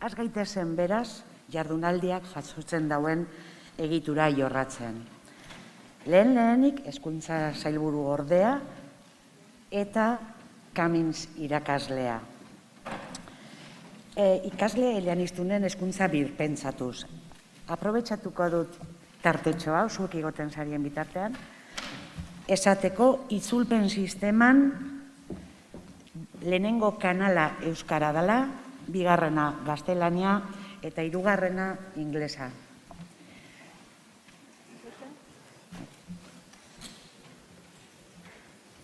Az gaitezen beraz, jardunaldiak jasotzen dauen egitura jorratzen. Lehenik hezkuntza sailburu ordea eta Cummings irakaslea. Ikasle eleaniztunen hezkuntza birpentsatuz. Aprobetxatuko dut tartetxo hau, zuek igoten sarien bitartean, esateko itzulpen sisteman lehenengo kanala euskara dela, bigarrena gaztelania eta hirugarrena inglesa.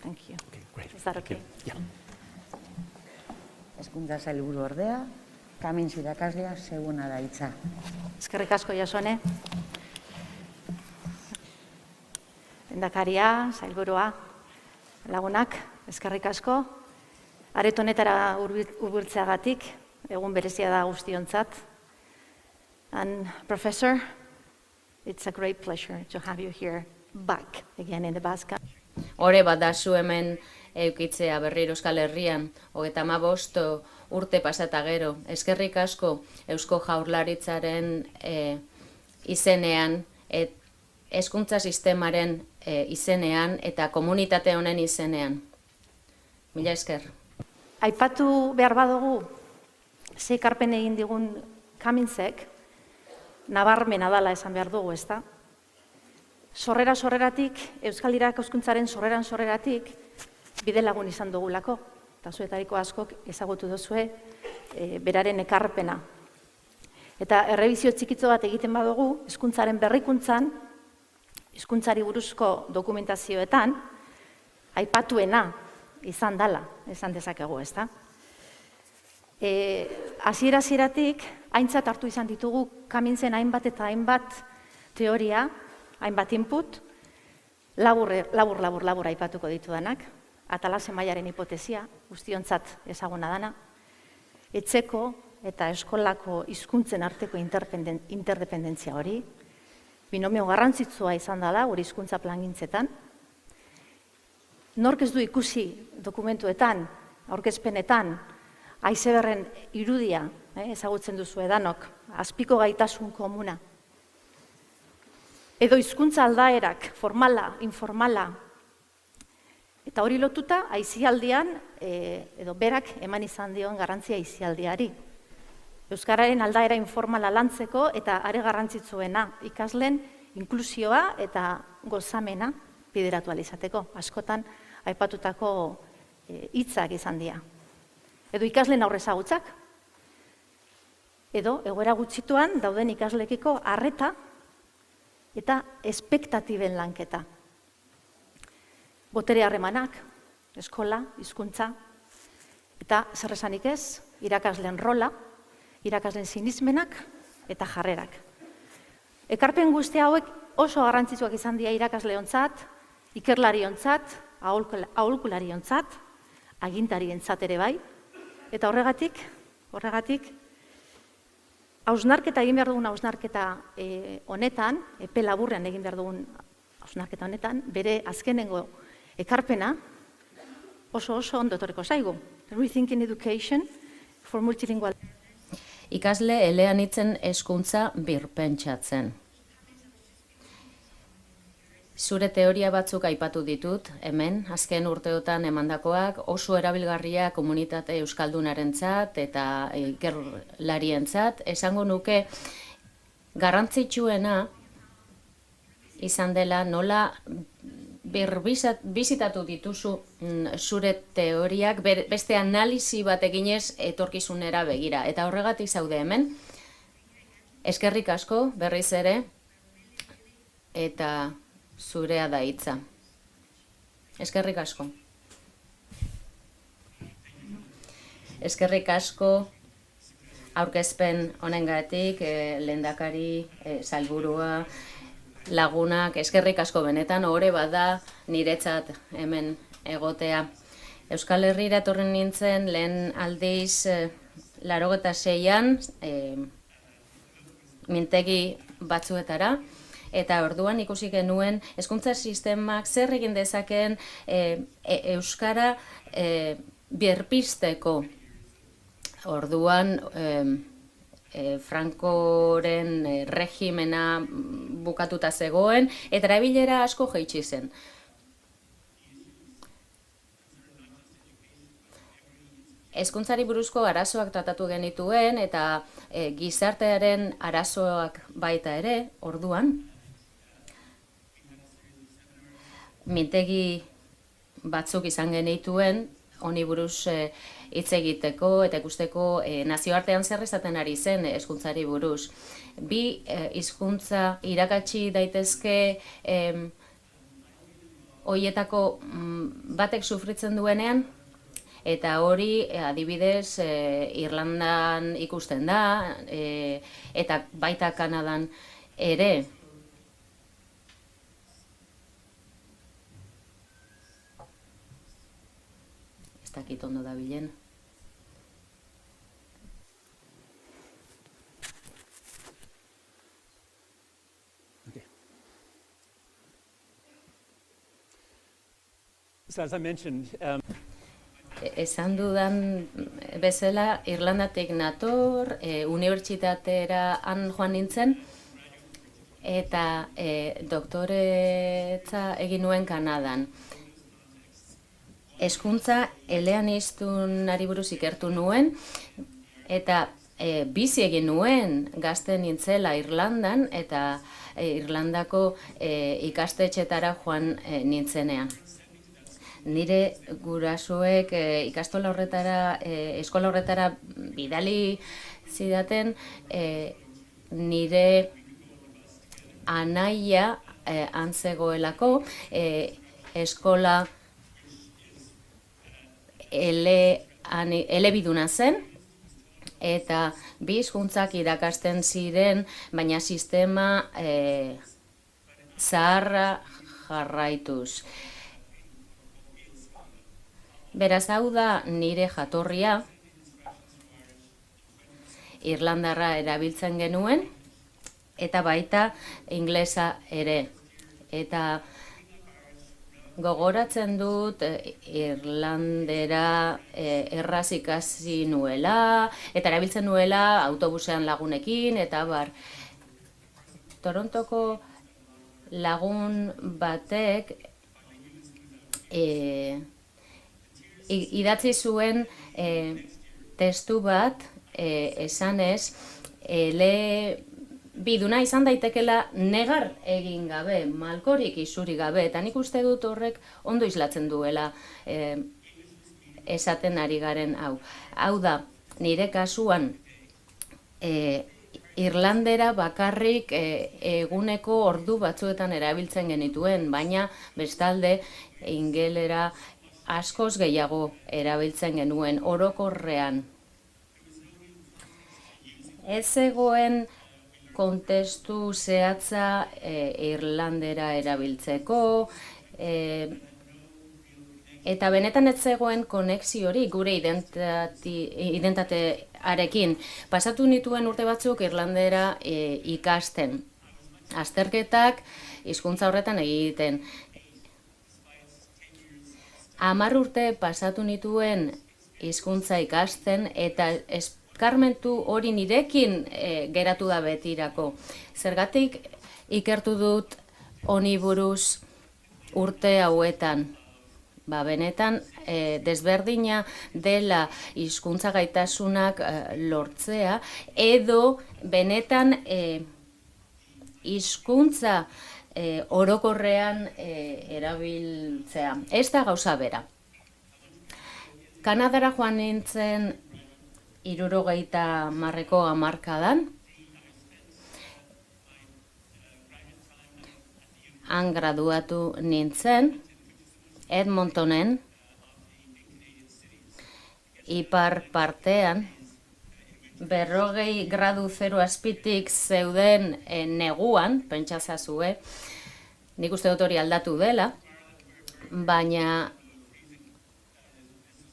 Thank you. Okay, great. Is that okay? Yeah. Hezkuntza sailburu ordea, Cummings irakaslea seguna da hitza. Eskerrik asko, Jasone. Lehendakaria, sailburua, lagunak, eskerrik asko. Aret honetara hurbiltzeagatik, egun berezia da guztiontzat. And Professor, it's a great pleasure to have you here back again in the Basque Country. Hore bat da zu hemen eukitzea berriro Euskal Herrian, 35 urte pasata gero. Eskerrik asko Eusko Jaurlaritzaren izenean, hezkuntza sistemaren izenean eta komunitate honen izenean. Mila esker. Aipatu behar badugu, ze ekarpen egin digun Cummingsek, nabarmena dala esan behar dugu, ezta? Sorreratik, Euskal Irakaskuntzaren sorreratik, bide lagun izan dugulako, eta zuetariko askok ezagutu duzue beraren ekarpena. Eta errebizio txikitzo bat egiten badugu, hezkuntzaren berrikuntzan, hezkuntzari buruzko dokumentazioetan, aipatuena izan dala, esan dezakegu, ezta? Hasieratik, aintzat hartu izan ditugu Cummingsen hainbat eta hainbat teoria, hainbat input, labur aipatuko ditudanak, Atalase mailaren hipotesia, guztiontzat ezaguna dana, etxeko eta eskolako hizkuntzen arteko interdependentzia hori, binomio garrantzitsua izan dela gure hizkuntza plangintzetan, nork ez du ikusi dokumentuetan, aurkezpenetan, haizeberren irudia, ezagutzen duzu edanok, azpiko gaitasun komuna, edo hizkuntza aldaerak, formala, informala, eta hori lotuta, aisialdian, edo berak eman izan dion garrantzia aisialdiari. Euskararen aldaera informala lantzeko eta are garrantzitsuena ikasleen inklusioa eta gozamena bideratu alizateko. Askotan, aipatutako hitzak izan dira. Edo ikasleen aurrezagutzak, edo egoera gutxituan dauden ikaslekiko arreta eta espektatiben lanketa. Botere harremanak, eskola, hizkuntza, eta zer esanik ez, irakasleen rola, irakasleen sinismenak eta jarrerak. Ekarpen guzti hauek oso garrantzitsuak izan dira irakasleontzat, ikerlariontzat, aholkulariontzat, agintarientzat ere bai, eta horregatik, hausnarketa egin behar dugun hausnarketa honetan, epe laburrean egin behar dugun hausnarketa honetan, bere azkenengo ekarpena oso ondo etorriko zaigu. Rethinking Education for Multilingual. Ikasle eleanitzen hezkuntza birpentsatzen. Zure teoria batzuk aipatu ditut, hemen, azken urteotan emandakoak, oso erabilgarria komunitate euskaldunarentzat eta ikerlarientzat. Esango nuke, garrantzitsuena izan dela nola bizitatu dituzu zure teoriak, beste analisi bat eginez etorkizunera begira. Eta horregatik zaude hemen, eskerrik asko berriz ere, eta zurea da hitza. Eskerrik asko. Eskerrik asko aurkezpen honengatik, lehendakari, sailburua, lagunak, eskerrik asko benetan, hore bada niretzat hemen egotea. Euskal Herrira etorri nintzen lehen aldiz 86an mintegi batzuetara, eta orduan ikusi genuen hezkuntza sistemak zer egin dezakeen euskara berpizteko. Orduan Frankoren regimena bukatuta zegoen, eta erabilera asko jaitsi zen. Hezkuntzari buruzko arazoak tratatu genituen, eta gizartearen arazoak baita ere, orduan. Mintegi batzuk izan genituen, honi buruz hitz egiteko eta ikusteko nazioartean zer esaten ari zen hezkuntzari buruz. Bi hizkuntza irakatsi daitezke horietako batek sufritzen duenean, eta hori adibidez Irlandan ikusten da, eta baita Kanadan ere. Ez dakit ondo dabilen. So as I mentioned, Esan dudan bezala, Irlandatik nator, unibertsitatera han joan nintzen, eta doktoretza egin nuen Kanadan. Hezkuntza eleaniztunari buruz ikertu nuen, eta bizi egin nuen gazte nintzela Irlandan, eta Irlandako ikastetxetara joan nintzenean. Nire gurasoek ikastola horretara, eskola horretara bidali zidaten, nire anaia antzegoelako, eskola elebiduna zen, eta bi hizkuntzak irakasten ziren, baina sistema zaharra jarraituz. Beraz, hau da nire jatorria, irlandarra erabiltzen genuen, eta baita inglesa ere. Eta gogoratzen dut irlandera erraz ikasi nuela, eta erabiltzen nuela autobusean lagunekin, eta bar. Torontoko lagun batek idatzi zuen testu bat esanez, biduna izan daitekela negar egin gabe, malkorik isuri gabe, eta nik uste dut horrek ondo islatzen duela esaten ari garen hau. Hau da, nire kasuan irlandera bakarrik eguneko ordu batzuetan erabiltzen genituen, baina bestalde ingelera askoz gehiago erabiltzen genuen orokorrean. Ez zegoen kontestu zehatza irlandera erabiltzeko, eta benetan ez zegoen konexio hori gure identitatearekin. Pasatu nituen urte batzuk irlandera ikasten. Azterketak hizkuntza horretan egiten. 10 urte pasatu nituen hizkuntza ikasten, eta eskarmentu hori nirekin geratu da betirako. Zergatik ikertu dut honi buruz urte hauetan. Benetan desberdina dela hizkuntza gaitasunak lortzea, edo benetan hizkuntza orokorrean erabiltzea. Ez da gauza bera. Kanadara joan nintzen 70ko hamarkadan. Han graduatu nintzen, Edmontonen, ipar partean, 40 gradu zero azpitik zeuden neguan, pentsazazue, nik uste dut hori aldatu dela, baina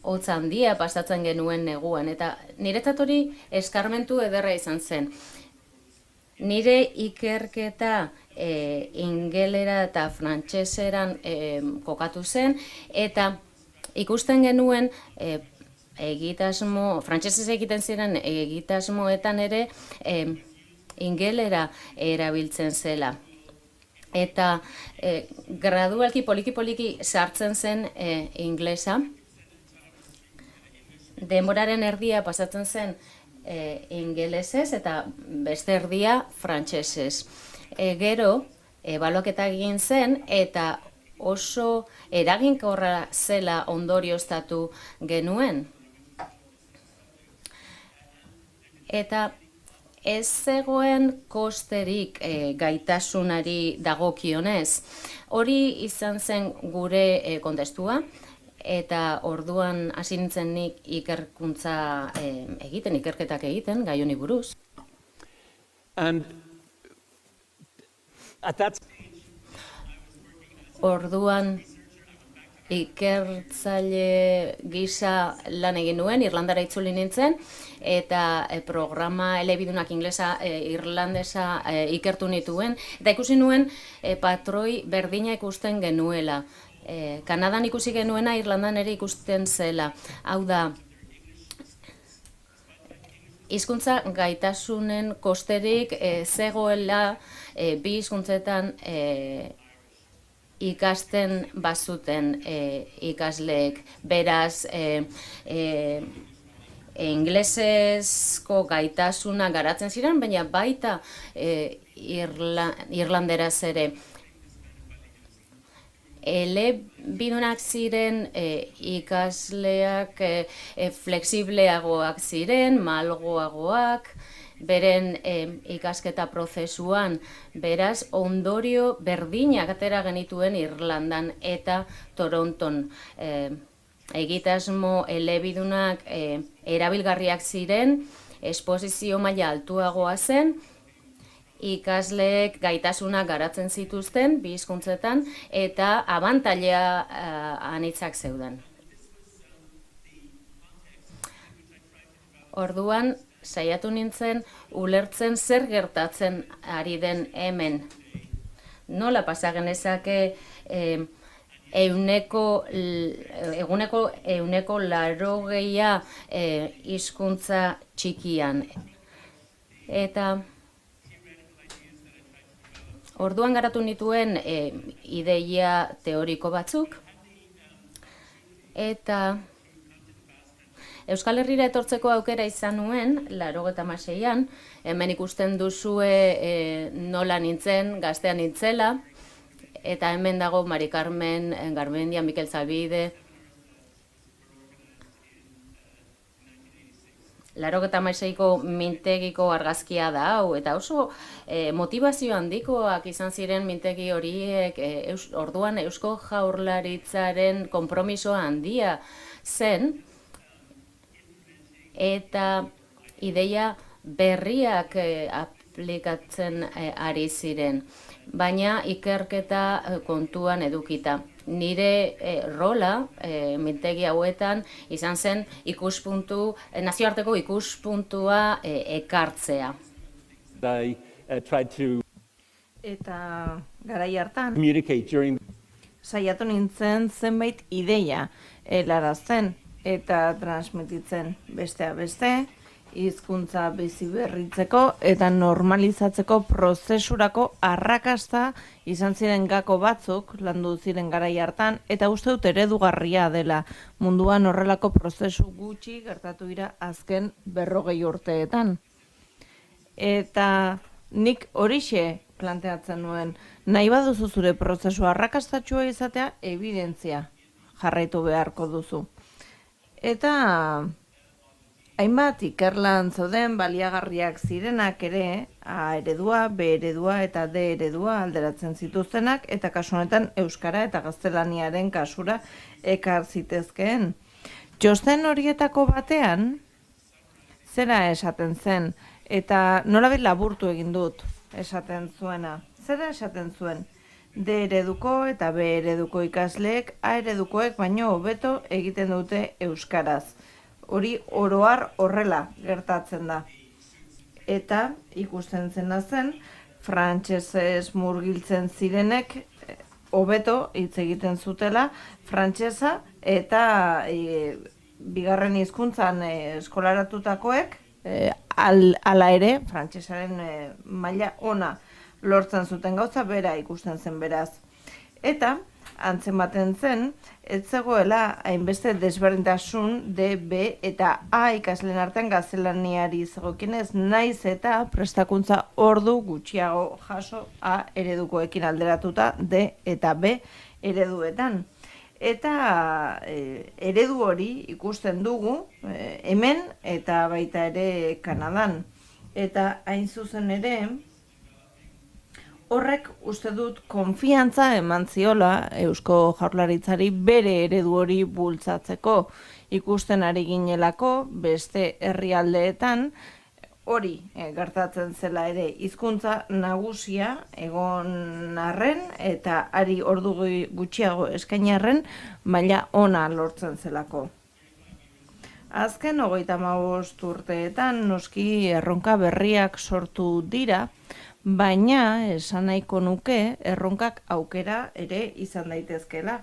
hotz handia pasatzen genuen neguan, eta niretzat hori eskarmentu ederra izan zen. Nire ikerketa ingelera eta frantseseran kokatu zen, eta ikusten genuen frantsesez egiten ziren egitasmoetan ere ingelera erabiltzen zela. Eta gradualki poliki sartzen zen inglesa. Denboraren erdia pasatzen zen ingelesez eta beste erdia frantsesez. Gero, ebaluaketa egin zen eta oso eraginkorra zela ondorioztatu genuen. Eta ez zegoen kosterik gaitasunari dagokionez. Hori izan zen gure kontestua, eta orduan hasi nintzen nik ikerketak egiten, gai honi buruz. Orduan ikertzaile gisa lan egin nuen, Irlandara itzuli nintzen, eta programa elebidunak inglesa, irlandesa ikertu nituen, eta ikusi nuen patroi berdina ikusten genuela. Kanadan ikusi genuena, Irlandan ere ikusten zela. Hau da, hizkuntza gaitasunen kosterik zegoela bi hizkuntzetan ikasten bazuten ikasleek. Beraz, inglesezko gaitasuna garatzen ziren, baina baita irlanderaz ere. Elebidunak ziren ikasleak flexibleagoak ziren, malgoagoak, beren ikasketa prozesuan, beraz, ondorio berdinak atera genituen Irlandan eta Toronton. Egitasmo elebidunak erabilgarriak ziren, esposizio maila altuagoa zen, ikasleek gaitasuna garatzen zituzten bi hizkuntzetan eta abantaila anitzak zeuden. Orduan, saiatu nintzen ulertzen zer gertatzen ari den hemen. Nola pasa genezake eguneko 80 hizkuntza txikian. Eta orduan garatu nituen ideia teoriko batzuk, eta Euskal Herrira etortzeko aukera izan nuen, 86an, hemen ikusten duzue nola nintzen, gaztean nintzela, eta hemen dago Mari Carmen Garmendia, Mikel Zabide, 86ko mintegiko argazkia da hau, eta oso motivazio handikoak izan ziren mintegi horiek, orduan Eusko Jaurlaritzaren konpromisoa handia zen, eta ideia berriak aplikatzen ari ziren, baina ikerketa kontuan edukita. Nire rola mintegi hauetan izan zen nazioarteko ikuspuntua ekartzea. Eta garai hartan saiatu nintzen zenbait ideia helarazten eta transmititzen besteak beste, hizkuntza bizi berritzeko eta normalizatzeko prozesurako arrakasta izan ziren gako batzuk landu ziren garai hartan, eta uste dut eredugarria dela munduan horrelako prozesu gutxi gertatu dira azken 40 urteetan. Eta nik horixe planteatzen nuen, nahi baduzu zure prozesu arrakastatxua izatea, evidentzia jarraitu beharko duzu. Eta hainbat ikerlan zauden baliagarriak zirenak ere, A eredua, B eredua eta D eredua alderatzen zituztenak, eta kasu honetan euskara eta gaztelaniaren kasura ekar zitezkeen. Txosten horietako batean, zera esaten zen, eta nolabait laburtu egin dut esaten zuena. Zera esaten zuen? D ereduko eta B ereduko ikasleek A eredukoek baino hobeto egiten dute euskaraz. Hori oroar horrela gertatzen da. Eta ikusten zena zen, frantsesez murgiltzen zirenek hobeto hitz egiten zutela frantsesa eta bigarren hizkuntzan eskolaratutakoek, hala ere, frantsesaren maila ona lortzen zuten gauza bera ikusten zen beraz. Eta, antzematen zen, ez zegoela hainbeste desberdintasun D, B eta A ikasleen artean gaztelaniari zegokienez, naiz eta prestakuntza ordu gutxiago jaso A eredukoekin alderatuta D eta B ereduetan. Eta eredu hori ikusten dugu hemen eta baita ere Kanadan. Eta hain zuzen ere, horrek uste dut konfiantza eman ziola Eusko Jaurlaritzari bere eredu hori bultzatzeko. Ikusten ari ginelako beste herrialdeetan hori gertatzen zela ere hizkuntza nagusia egon arren eta ari ordu gutxiago eskaini arren maila ona lortzen zelako. Azken 35 urteetan noski erronka berriak sortu dira, baina esan nahiko nuke erronkak aukera ere izan daitezkela.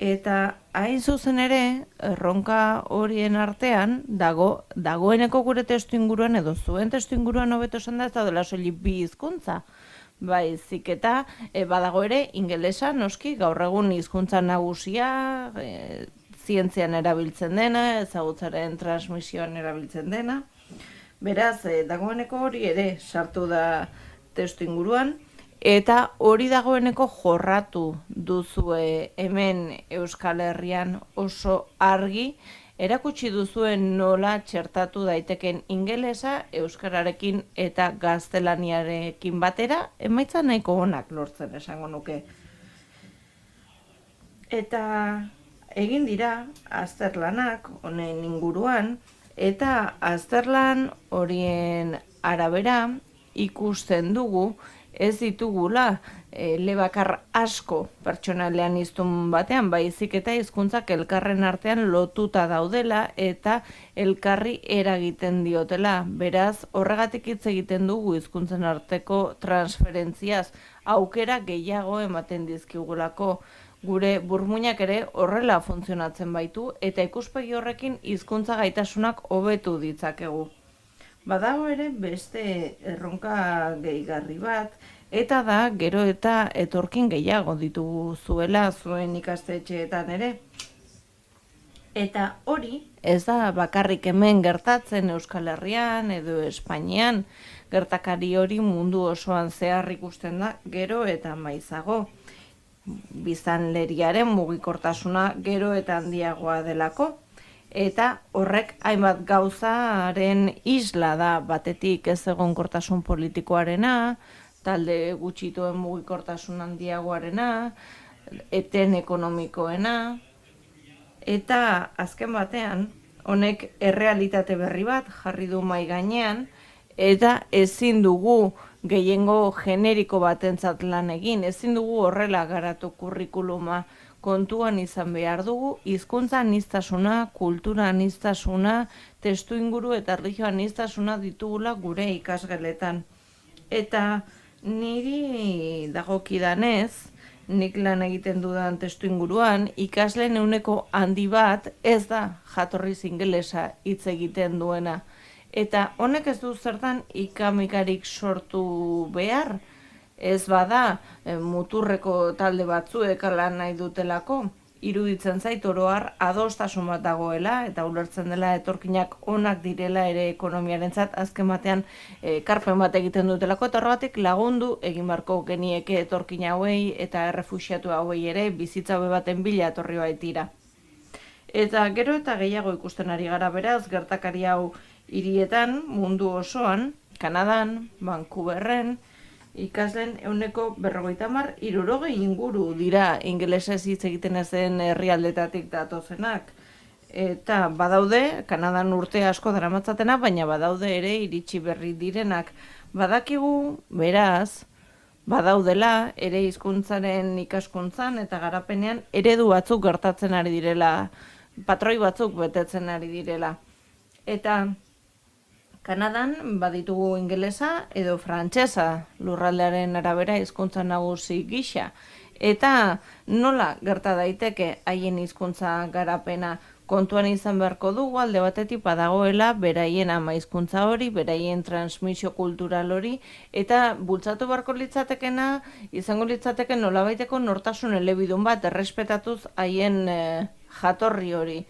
Eta hain zuzen ere, erronka horien artean, dagoeneko gure testu inguruan edo zuen testu inguruan hobeto esan da ez daudela soilik bi hizkuntza. Baizik eta badago ere ingelesa noski gaur egun hizkuntza nagusia, zientzian erabiltzen dena, ezagutzaren transmisioan erabiltzen dena. Beraz, dagoeneko hori ere sartu da testu inguruan, eta hori dagoeneko jorratu duzue hemen Euskal Herrian oso argi, erakutsi duzuen nola txertatu daiteken ingelesa, euskararekin eta gaztelaniarekin batera, emaitza nahiko onak lortzen esango nuke. Eta egin dira azterlanak honen inguruan, eta azterlan horien arabera ikusten dugu ez ditugula elebakar asko pertsonalean hiztun batean, baizik eta hizkuntzak elkarren artean lotuta daudela eta elkarri eragiten diotela. Beraz, horregatik hitz egiten dugu hizkuntzen arteko transferentziaz, aukera gehiago ematen dizkigulako. Gure burmuinak ere horrela funtzionatzen baitu eta ikuspegi horrekin hizkuntza gaitasunak hobetu ditzakegu. Badago ere beste erronka gehigarri bat, eta da gero eta etorkin gehiago dituzuela zuen ikastetxeetan ere. Eta hori ez da bakarrik hemen gertatzen Euskal Herrian edo Espainian, gertakari hori mundu osoan zehar ikusten da gero eta maizago. Biztanleriaren mugikortasuna gero eta handiagoa delako, eta horrek hainbat gauzaren isla da, batetik ez egonkortasun politikoarena, talde gutxituen mugikortasun handiagoarena, eten ekonomikoena, eta azken batean, honek errealitate berri bat jarri du mahai gainean, eta ezin dugu gehiengo generiko batentzat lan egin, ezin dugu horrela garatu kurrikuluma, kontuan izan behar dugu, hizkuntza aniztasuna, kultura aniztasuna, testu inguru eta erlijio aniztasuna ditugula gure ikasgeletan. Eta niri dagokidanez, nik lan egiten dudan testu inguruan, ikasleen ehuneko handi bat ez da jatorriz ingelesa hitz egiten duena. Eta honek ez du zertan ikamikarik sortu behar, ez bada muturreko talde batzuek lan nahi dutelako, iruditzen zait oroar adostasun bat dagoela eta ulertzen dela etorkinak onak direla ere ekonomiarentzat azken batean karpen bat egiten dutelako eta horregatik lagundu egin beharko genieke etorkin hauei eta errefuxiatu hauei ere bizitza hobe baten bila etorri baitira. Eta gero eta gehiago ikusten ari gara beraz gertakari hau hirietan mundu osoan, Kanadan, Vancouverren, ikasleen ehuneko 50-60 inguru dira ingelesez hitz egiten ez den herrialdetatik datozenak. Eta badaude, Kanadan urte asko daramatzatena, baina badaude ere iritsi berri direnak. Badakigu, beraz, badaudela ere hizkuntzaren ikaskuntzan eta garapenean eredu batzuk gertatzen ari direla, patroi batzuk betetzen ari direla. Eta Kanadan baditugu ingelesa edo frantsesa lurraldearen arabera hizkuntza nagusi gisa. Eta nola gerta daiteke haien hizkuntza garapena kontuan izan beharko dugu alde batetik badagoela beraien ama hizkuntza hori, beraien transmisio kultural hori, eta bultzatu beharko litzatekena, izango litzateke nolabaiteko nortasun elebidun bat errespetatuz haien jatorri hori.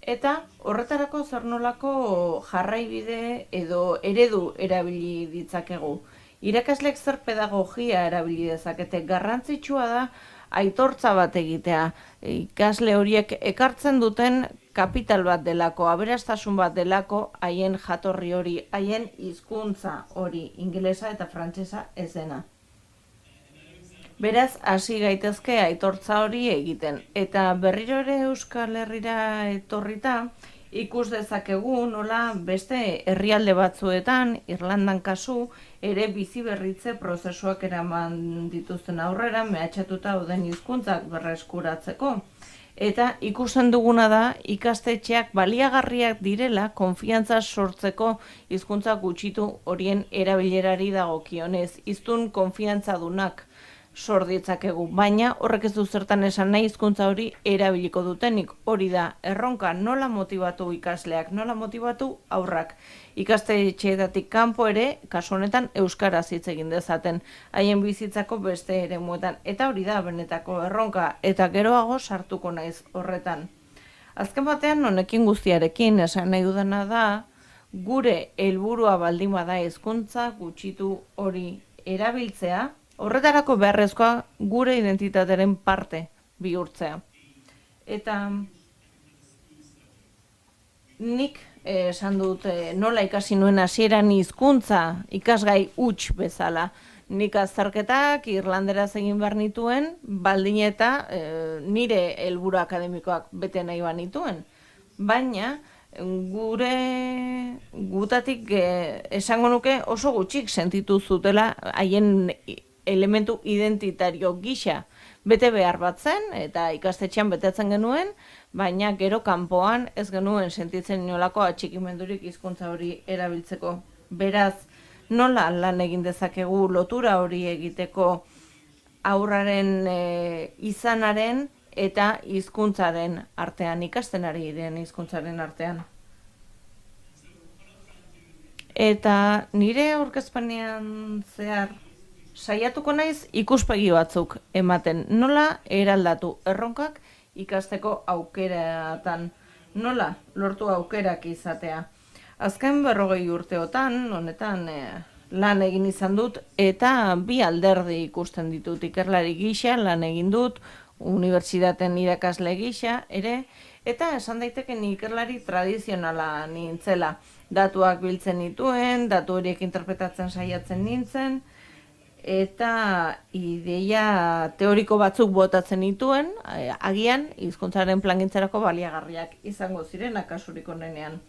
Eta horretarako zer nolako jarraibide edo eredu erabili ditzakegu. Irakasleek zer pedagogia erabili dezakete, garrantzitsua da aitortza bat egitea. Ikasle horiek ekartzen duten kapital bat delako, aberastasun bat delako haien jatorri hori, haien hizkuntza hori, ingelesa eta frantsesa ez dena. Beraz, hasi gaitezke aitortza hori egiten. Eta berriro ere Euskal Herrira etorrita, ikus dezakegu nola beste herrialde batzuetan, Irlandan kasu, ere bizi berritze prozesuak eraman dituzten aurrera, mehatxatuta dauden hizkuntzak berreskuratzeko. Eta ikusten duguna da, ikastetxeak baliagarriak direla, konfiantza sortzeko hizkuntza gutxitu horien erabilerari dagokionez. Hiztun konfiantzadunak sor ditzakegu, baina horrek ez du zertan esan nahi hizkuntza hori erabiliko dutenik. Hori da, erronka nola motibatu ikasleak, nola motibatu aurrak. Ikastetxeetatik kanpo ere, kasu honetan euskaraz hitz egin dezaten, haien bizitzako beste eremuetan. Eta hori da benetako erronka, eta geroago sartuko naiz horretan. Azken batean, honekin guztiarekin, esan nahi dudana da, gure helburua baldin bada hizkuntza gutxitu hori erabiltzea, horretarako beharrezkoa gure identitatearen parte bihurtzea. Eta nik esan dut nola ikasi nuen hasieran hizkuntza ikasgai huts bezala. Nik azterketak irlanderaz egin behar nituen, baldin eta nire helburu akademikoak bete nahi banituen. Baina gutatik esango nuke oso gutxik sentitu zutela haien elementu identitario gisa bete behar bat zen, eta ikastetxean betetzen genuen, baina gero kanpoan ez genuen sentitzen inolako atxikimendurik hizkuntza hori erabiltzeko. Beraz, nola lan egin dezakegu lotura hori egiteko aurraren izanaren eta hizkuntzaren artean, ikasten ari den hizkuntzaren artean. Eta nire aurkezpenean zehar saiatuko naiz ikuspegi batzuk ematen, nola eraldatu erronkak ikasteko aukeratan, nola lortu aukerak izatea. Azken 40 urteotan, honetan lan egin izan dut, eta bi alderdi ikusten ditut, ikerlari gisa lan egin dut, unibertsitateen irakasle gisa ere, eta esan daiteke ikerlari tradizionala nintzela. Datuak biltzen nituen, datu horiek interpretatzen saiatzen nintzen, eta ideia teoriko batzuk botatzen nituen, agian hizkuntzaren plangintzarako baliagarriak izango ziren kasurik onenean.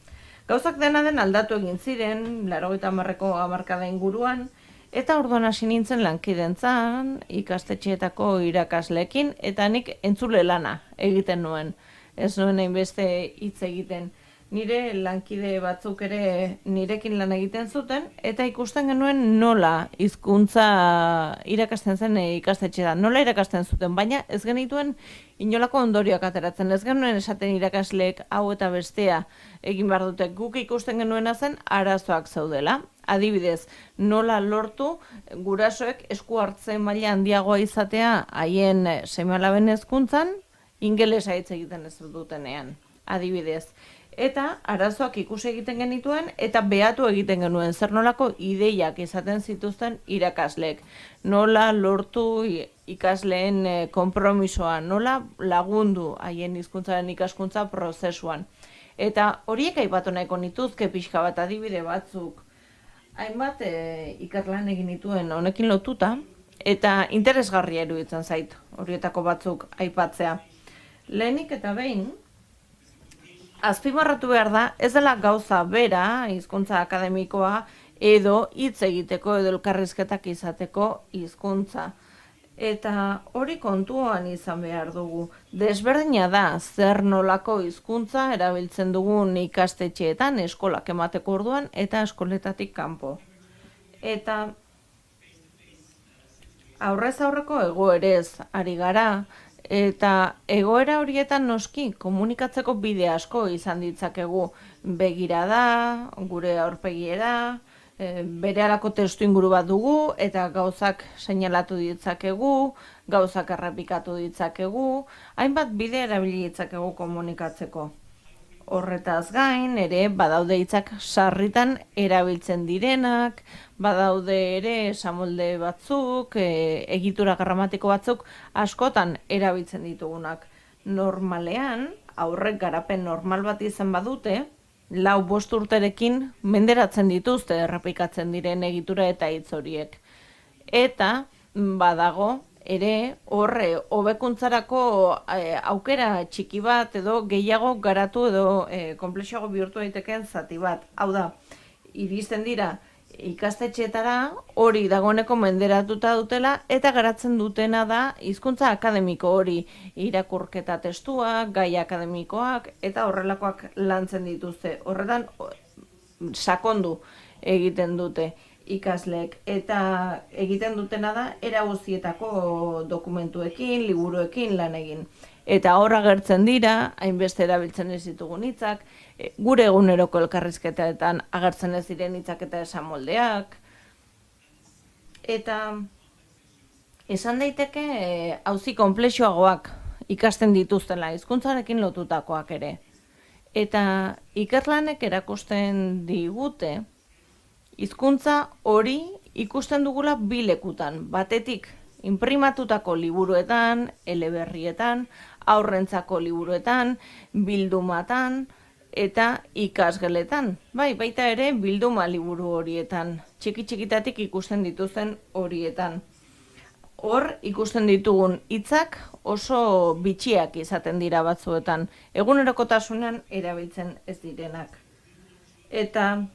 Gauzak dena den aldatu egin ziren, 80ko hamarkada inguruan, eta orduan hasi nintzen lankidentzan, ikastetxeetako irakasleekin, eta nik entzule lana egiten nuen. Ez nuen hainbeste hitz egiten. Nire lankide batzuk ere nirekin lan egiten zuten, eta ikusten genuen nola hizkuntza irakasten zen ikastetxean, nola irakasten zuten, baina ez genituen inolako ondorioak ateratzen, ez genuen esaten irakasleek hau eta bestea egin behar dute, guk ikusten genuena zen arazoak zaudela. Adibidez, nola lortu gurasoek esku hartze maila handiagoa izatea haien seme-alaben hezkuntzan, ingelesa hitz egiten ez dutenean, adibidez. Eta arazoak ikusi egiten genituen eta behatu egiten genuen zer nolako ideiak izaten zituzten irakasleek. Nola lortu ikasleen konpromisoa, nola lagundu haien hizkuntzaren ikaskuntza prozesuan. Eta horiek aipatu nahiko nituzke pixka bat adibide batzuk. Hainbat ikerlan egin nituen honekin lotuta eta interesgarria iruditzen zait horietako batzuk aipatzea. Lehenik eta behin, azpimarratu behar da, ez dela gauza bera, hizkuntza akademikoa, edo hitz egiteko edo elkarrizketak izateko hizkuntza. Eta hori kontuan izan behar dugu. Desberdina da, zer nolako hizkuntza erabiltzen dugun ikastetxeetan, eskolak emateko orduan, eta eskoletatik kanpo. Eta aurrez aurreko egoerez ari gara, Eta egoera horietan noski komunikatzeko bide asko izan ditzakegu, begirada, gure aurpegiera, berehalako testu inguru bat dugu eta gauzak seinalatu ditzakegu, gauzak errepikatu ditzakegu, hainbat bide erabili ditzakegu komunikatzeko. Horretaz gain, ere badaude hitzak sarritan erabiltzen direnak, badaude ere esamolde batzuk, egitura gramatiko batzuk askotan erabiltzen ditugunak. Normalean, aurrek garapen normal bat izan badute, 4-5 urterekin menderatzen dituzte errepikatzen diren egitura eta hitz horiek. Eta badago ere horre hobekuntzarako aukera txiki bat edo gehiago garatu edo konplexuago bihurtu daitekeen zati bat. Hau da, iristen dira ikastetxeetara hori dagoeneko menderatuta dutela eta garatzen dutena da hizkuntza akademiko hori, irakurketa testuak, gai akademikoak eta horrelakoak lantzen dituzte. Horretan sakondu egiten dute ikasleek eta egiten dutena da era guztietako dokumentuekin, liburuekin lan egin. Eta hor agertzen dira, hainbeste erabiltzen ez ditugun hitzak, gure eguneroko elkarrizketetan agertzen ez diren hitzak eta esamoldeak. Eta esan daiteke auzi konplexuagoak ikasten dituztela, hizkuntzarekin lotutakoak ere. Eta ikerlanek erakusten digute, hizkuntza hori ikusten dugula bi lekutan, batetik inprimatutako liburuetan, eleberrietan, haurrentzako liburuetan, bildumatan eta ikasgeletan. Baita ere bilduma liburu horietan, txiki-txikitatik ikusten dituzten horietan. Hor ikusten ditugun hitzak oso bitxiak izaten dira batzuetan, egunerokotasunean erabiltzen ez direnak. Eta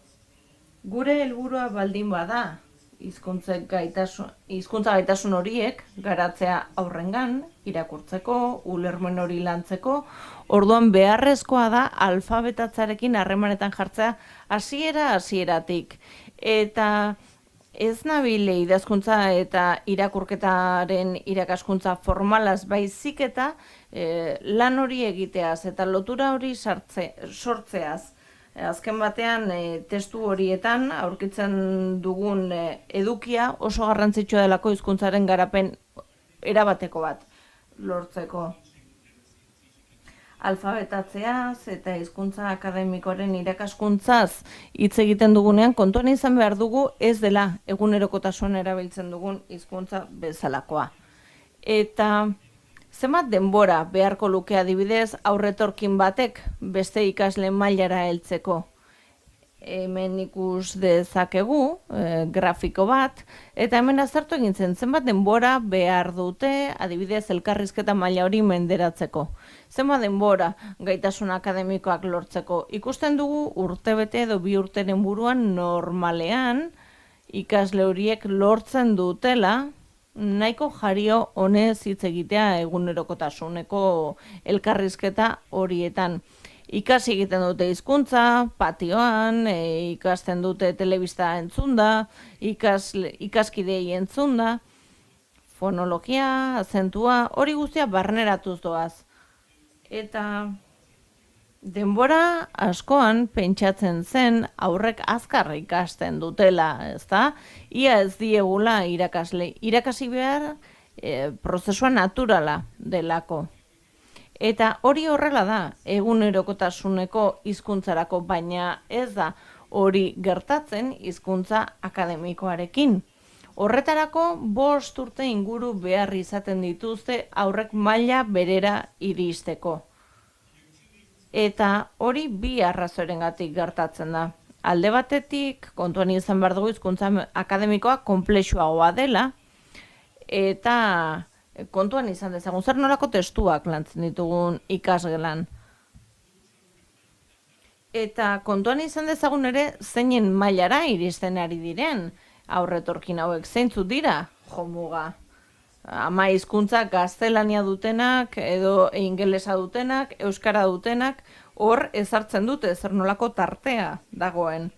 gure helburua baldin bada, hizkuntza gaitasun horiek garatzea aurrengan, irakurtzeko, ulermen hori lantzeko, orduan beharrezkoa da alfabetatzarekin harremanetan jartzea hasieratik. Eta ez nabile idazkuntza eta irakurketaren irakaskuntza formalaz baizik eta lan hori egiteaz eta lotura hori sortzeaz. Azken batean, testu horietan aurkitzen dugun edukia oso garrantzitsua delako hizkuntzaren garapen erabateko bat lortzeko. Alfabetatzeaz eta hizkuntza akademikoaren irakaskuntzaz hitz egiten dugunean kontuan izan behar dugu ez dela egunerokotasunean erabiltzen dugun hizkuntza bezalakoa. Eta zenbat denbora beharko luke adibidez aurretorkin batek beste ikasle mailara heltzeko? Hemen ikus dezakegu grafiko bat, eta hemen aztertu egin zenbat denbora behar dute adibidez elkarrizketa maila hori menderatzeko. Zenbat denbora gaitasun akademikoak lortzeko. Ikusten dugu urtebete edo 2 urteren buruan normalean ikasle horiek lortzen dutela nahiko jario honez hitz egitea egunerokotasuneko elkarrizketa horietan. Ikasi egiten dute hizkuntza, patioan, ikasten dute telebista entzunda, ikaskidei entzunda, fonologia, azentua, hori guztia barneratuz doaz. Eta denbora askoan pentsatzen zen aurrek azkar ikasten dutela, ezta? Ia ez diegula irakasi behar prozesua naturala delako. Eta hori horrela da egunerokotasuneko hizkuntzarako, baina ez da hori gertatzen hizkuntza akademikoarekin. Horretarako 5 urte inguru behar izaten dituzte aurrek maila berera iristeko. Eta hori 2 arrazoirengatik gertatzen da. Alde batetik, kontuan izan behar dugu hizkuntza akademikoa konplexuagoa dela, eta kontuan izan dezagun, zer nolako testuak lantzen ditugun ikasgelan. Eta kontuan izan dezagun ere zeinen mailara iristen ari diren aurretorkin hauek, zeintzuk dira jomuga. Ama hizkuntza gaztelania dutenak, edo ingelesa dutenak, euskara dutenak, hor ezartzen dute zer nolako tartea dagoen.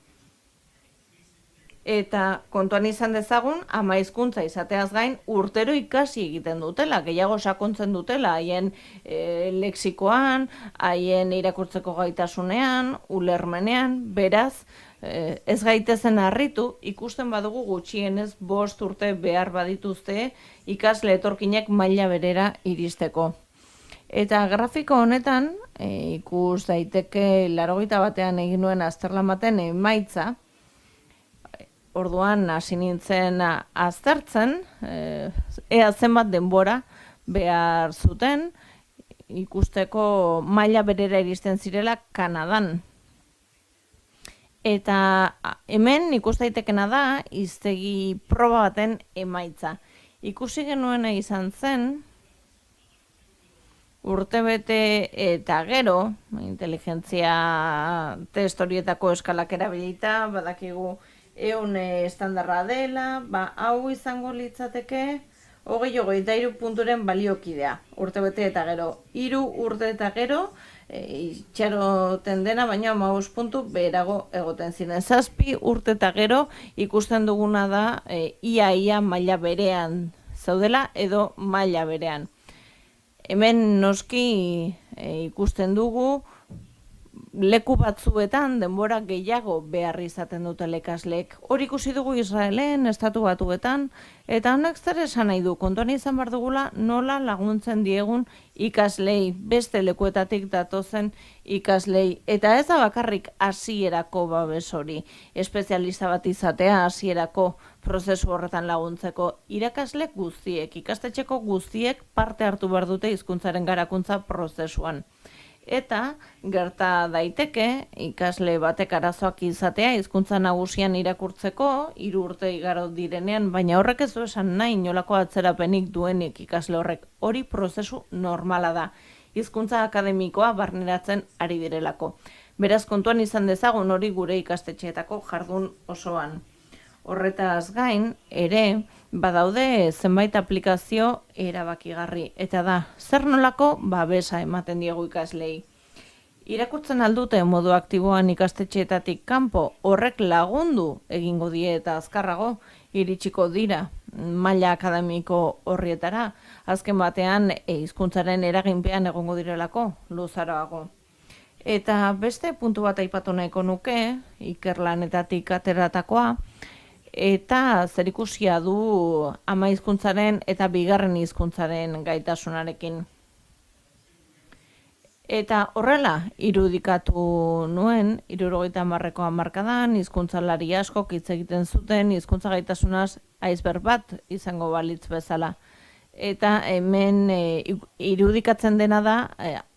Eta kontuan izan dezagun, ama hizkuntza izateaz gain urtero ikasi egiten dutela, gehiago sakontzen dutela, haien lexikoan, haien irakurtzeko gaitasunean, ulermenean, beraz, ez gaitezen harritu, ikusten badugu gutxienez 5 urte behar badituzte ikasle etorkinek maila berera iristeko. Eta grafiko honetan, ikus daiteke 81 egin nuen azterlan baten emaitza, orduan hasi nintzen aztertzen, ea zenbat denbora behar zuten, ikusteko maila berera iristen zirela Kanadan. Eta hemen ikus daitekena da hiztegi proba baten emaitza. Ikusi genuena izan zen, urtebete eta gero, inteligentzia test horietako eskalak erabilita, badakigu 100 estandarra dela, hau izango litzateke 23 punturen baliokidea, urtebete eta gero. 3 urte eta gero, itxaroten dena, baina 15 puntu beherago egoten ziren. 7 urte eta gero ikusten duguna da ia maila berean zaudela edo maila berean. Hemen noski ikusten dugu leku batzuetan denbora gehiago behar izaten dutela ikasleek. Hori ikusi dugu Israelen, Estatu Batuetan, eta honek zer esan nahi du, kontuan izan behar dugula nola laguntzen diegun ikaslei, beste lekuetatik datozen ikaslei. Eta ez da bakarrik hasierako babes hori, espezialista bat izatea hasierako prozesu horretan laguntzeko. Irakasle guztiek, ikastetxeko guztiek parte hartu behar dute hizkuntzaren garakuntza prozesuan. Eta gerta daiteke ikasle batek arazoak izatea hizkuntza nagusian irakurtzeko 3 urte igaro direnean, baina horrek ez du esan nahi inolako atzerapenik duenik ikasle horrek. Hori prozesu normala da, hizkuntza akademikoa barneratzen ari direlako. Beraz kontuan izan dezagun hori gure ikastetxeetako jardun osoan. Horretaz gain, ere, badaude zenbait aplikazio erabakigarri. Eta da, zer nolako babesa ematen diegu ikaslei. Irakurtzen aldute modu aktiboan ikastetxeetatik kanpo horrek lagundu egingo die eta azkarrago iritsiko dira maila akademiko horrietara. Azken batean, hizkuntzaren eraginpean egongo direlako luzaroago. Eta beste puntu bat aipatu nahiko nuke, ikerlanetatik ateratakoa, eta zerikusia du ama hizkuntzaren eta bigarren hizkuntzaren gaitasunarekin. Eta horrela irudikatu nuen, 70ko hamarkadan hizkuntzalari askok hitz egiten zuten hizkuntza gaitasunaz iceberg bat izango balitz bezala. Eta hemen irudikatzen dena da,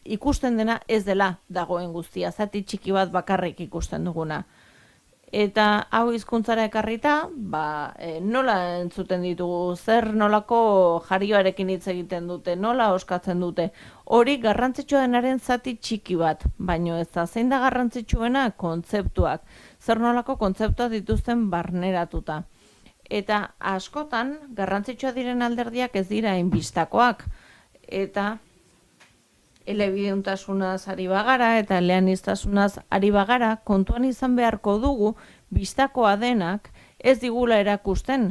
ikusten dena ez dela dagoen guztia, zati txiki bat bakarrik ikusten duguna. Eta hau hizkuntzara ekarrita, nola entzuten ditugu, zer nolako jarioarekin hitz egiten dute, nola oskatzen dute. Hori garrantzitsua denaren zati txiki bat, baino ez da zein da garrantzitsuena kontzeptuak, zer nolako kontzeptuak dituzten barneratuta. Eta askotan garrantzitsua diren alderdiak ez dira hainbistakoak, eta elebiduntasunaz ari bagara eta eleaniztasunaz ari bagara, kontuan izan beharko dugu, bistakoa denak ez digula erakusten.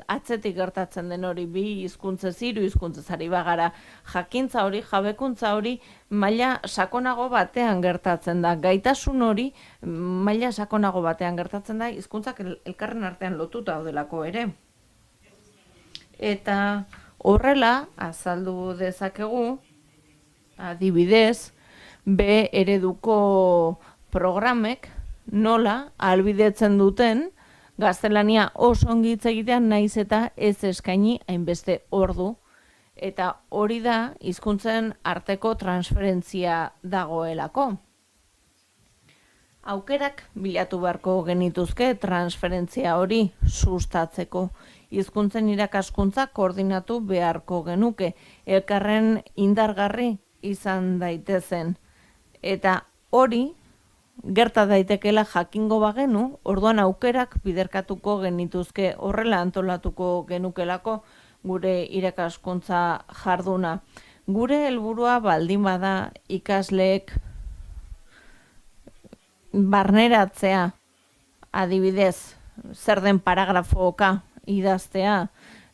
Atzetik gertatzen den hori 2 hizkuntzez 3 hizkuntzez ari bagara, jakintza hori, jabekuntza hori maila sakonago batean gertatzen da. Gaitasun hori maila sakonago batean gertatzen da, hizkuntzak elkarren artean lotuta daudelako ere. Eta horrela azaldu dezakegu, adibidez, B ereduko programek nola ahalbidetzen duten gaztelania oso ongi hitz egitean naiz eta ez eskaini hainbeste ordu. Eta hori da hizkuntzen arteko transferentzia dagoelako. Aukerak bilatu beharko genituzke transferentzia hori sustatzeko. Hizkuntzen irakaskuntza koordinatu beharko genuke, elkarren indargarri izan daitezen. Eta hori gerta daitekela jakingo bagenu, orduan aukerak biderkatuko genituzke, horrela antolatuko genukelako gure irakaskuntza jarduna. Gure helburua baldin bada ikasleek barneratzea, adibidez, zer den paragrafoka idaztea,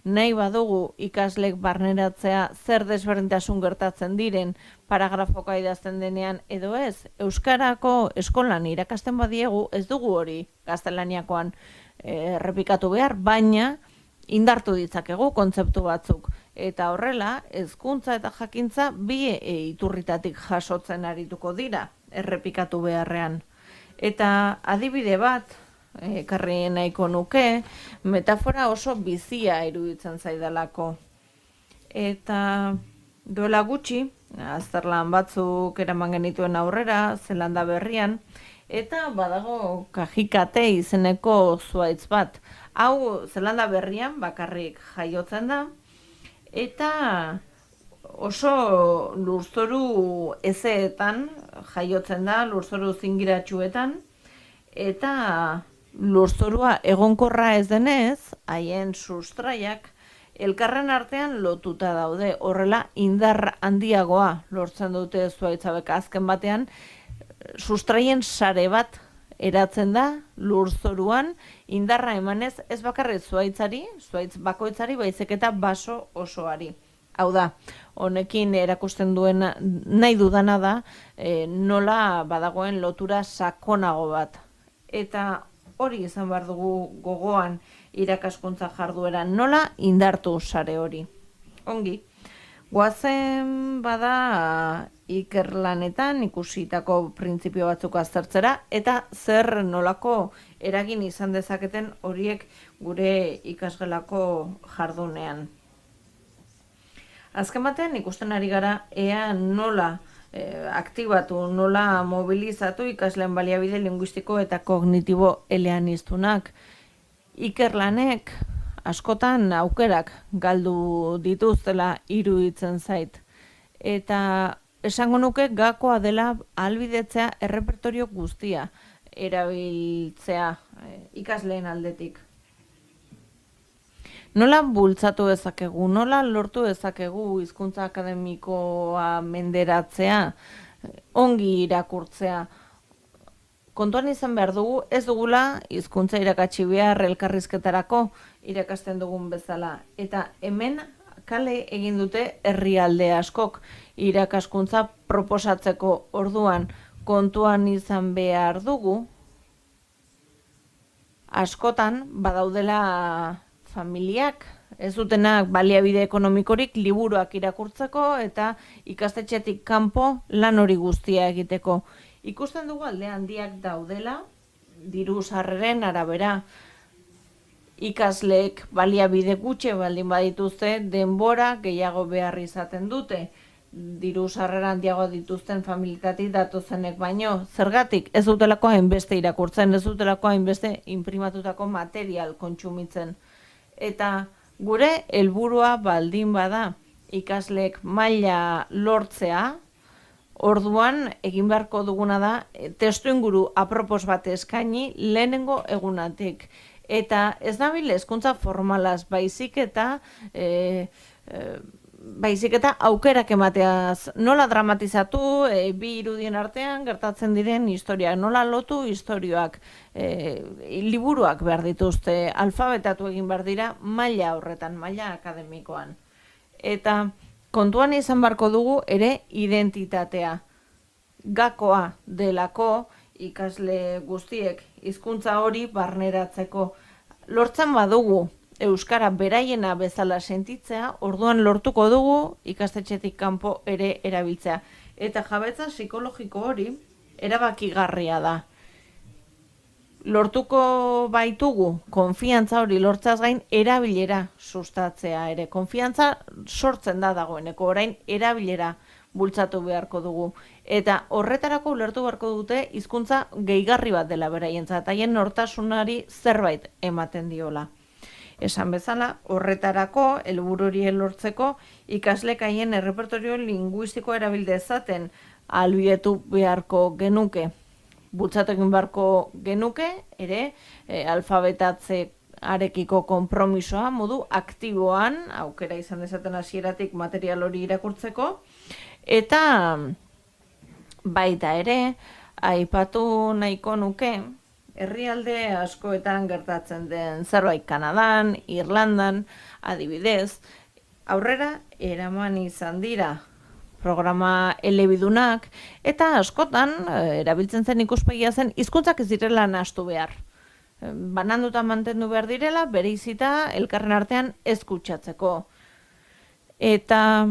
nahi badugu ikaslek barneratzea zer desberdintasun gertatzen diren paragrafoka idazten denean edo ez, euskarako eskolan irakasten badiegu ez dugu hori gaztelaniakoan errepikatu behar, baina indartu ditzakegu kontzeptu batzuk. Eta horrela, hezkuntza eta jakintza bi iturritatik jasotzen arituko dira errepikatu beharrean. Eta adibide bat, ekarri nahiko nuke, metafora oso bizia iruditzen zaidalako. Eta duela gutxi, azterlan batzuk eraman genituen aurrera, Zelanda berrian, eta badago kajikate izeneko zuhaitz bat. Hau Zelanda berrian bakarrik jaiotzen da, eta oso lurzoru ezeetan jaiotzen da, lurzoru zingiratsuetan, eta lurzorua egonkorra ez denez, haien sustraiak elkarren artean lotuta daude, horrela indar handiagoa lortzen dute zuhaitzabek. Azken batean, sustraien sare bat eratzen da lurzoruan, indarra emanez ez bakarrik zuhaitzari, zuhaitz bakoitzari, baizik eta baso osoari. Hau da, honekin erakusten duen nahi dudana da, nola badagoen lotura sakonago bat. Eta hori izan behar dugu gogoan irakaskuntza jardueran, nola indartu sare hori. Ongi, goazen bada ikerlanetan ikusitako printzipio batzuk aztertzera, eta zer nolako eragin izan dezaketen horiek gure ikasgelako jardunean. Azken batean ikusten ari gara ea nola aktibatu, nola mobilizatu ikasleen baliabide linguistiko eta kognitibo eleaniztunak. Ikerlanek askotan aukerak galdu dituztela iruditzen zait. Eta esango nuke gakoa dela ahalbidetzea errepertorio guztia erabiltzea ikasleen aldetik. Nola bultzatu dezakegu, nola lortu dezakegu hizkuntza akademikoa menderatzea, ongi irakurtzea. Kontuan izan behar dugu, ez dugula hizkuntza irakatsi behar elkarrizketarako irakasten dugun bezala. Eta hemen kale egin dute herrialde askok irakaskuntza proposatzeko, orduan kontuan izan behar dugu, askotan badaudela familiak, ez dutenak baliabide ekonomikorik liburuak irakurtzeko eta ikastetxetik kanpo lan hori guztia egiteko. Ikusten dugu alde handiak daudela, diru sarreren arabera, ikasleek baliabide gutxi baldin badituzte, denbora gehiago behar izaten dute. Diru sarrera handiago dituzten familietatik datozenek baino, zergatik ez dutelako hainbeste irakurtzen, ez dutelako hainbeste inprimatutako material kontsumitzen. Eta gure helburua baldin bada ikasleek maila lortzea, orduan egin beharko duguna da testuinguru apropos bat eskaini lehenengo egunatik. Eta ez nabil hezkuntza formalaz, baizik eta aukerak emateaz, nola dramatizatu bi irudien artean gertatzen diren historiak, nola lotu historioak, liburuak behar dituzte, alfabetatu egin behar dira maila horretan, maila akademikoan. Eta kontuan izan beharko dugu ere identitatea. Gakoa delako ikasle guztiek hizkuntza hori barneratzeko. Lortzen badugu euskara beraiena bezala sentitzea, orduan lortuko dugu ikastetxetik kanpo ere erabiltzea. Eta jabetza psikologiko hori erabakigarria da. Lortuko baitugu konfiantza hori lortzaz gain erabilera sustatzea ere. Konfiantza sortzen da dagoeneko, orain erabilera bultzatu beharko dugu. Eta horretarako ulertu beharko dute hizkuntza gehigarri bat dela beraientzat, haien nortasunari zerbait ematen diola. Esan bezala, horretarako, helburu hori lortzeko, ikaslek haien errepertorio linguistiko erabil dezaten ahalbidetu beharko genuke. Bultzatu egin beharko genuke, ere, alfabetatze arekiko konpromisoa, modu aktiboan, aukera izan dezaten hasieratik material hori irakurtzeko, eta baita ere, aipatu nahiko nuke, herrialde askoetan gertatzen den zerbait Kanadan, Irlandan, adibidez, aurrera eraman izan dira programa elebidunak, eta askotan erabiltzen zen ikuspegia zen hizkuntzak ez direla nahastu behar. Bananduta mantendu behar direla, bereizita elkarren artean ez kutsatzeko. Eta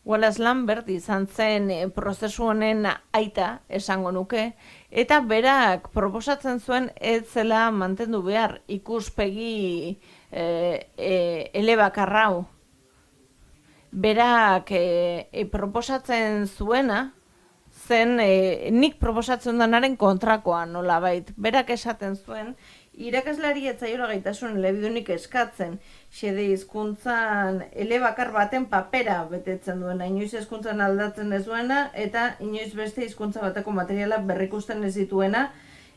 Wallace Lambert izan zen prozesu honen aita esango nuke, eta berak proposatzen zuen ez zela mantendu behar ikuspegi elebakarrau. Berak proposatzen zuena zen nik proposatzen denaren kontrakoa nolabait. Berak esaten zuen, irakaslari ez zaiola gaitasun elebidunik eskatzen, xede hizkuntzan elebakar baten papera betetzen duena, inoiz hizkuntzan aldatzen ez duena, eta inoiz beste hizkuntza bateko materiala berrikusten ez dituena,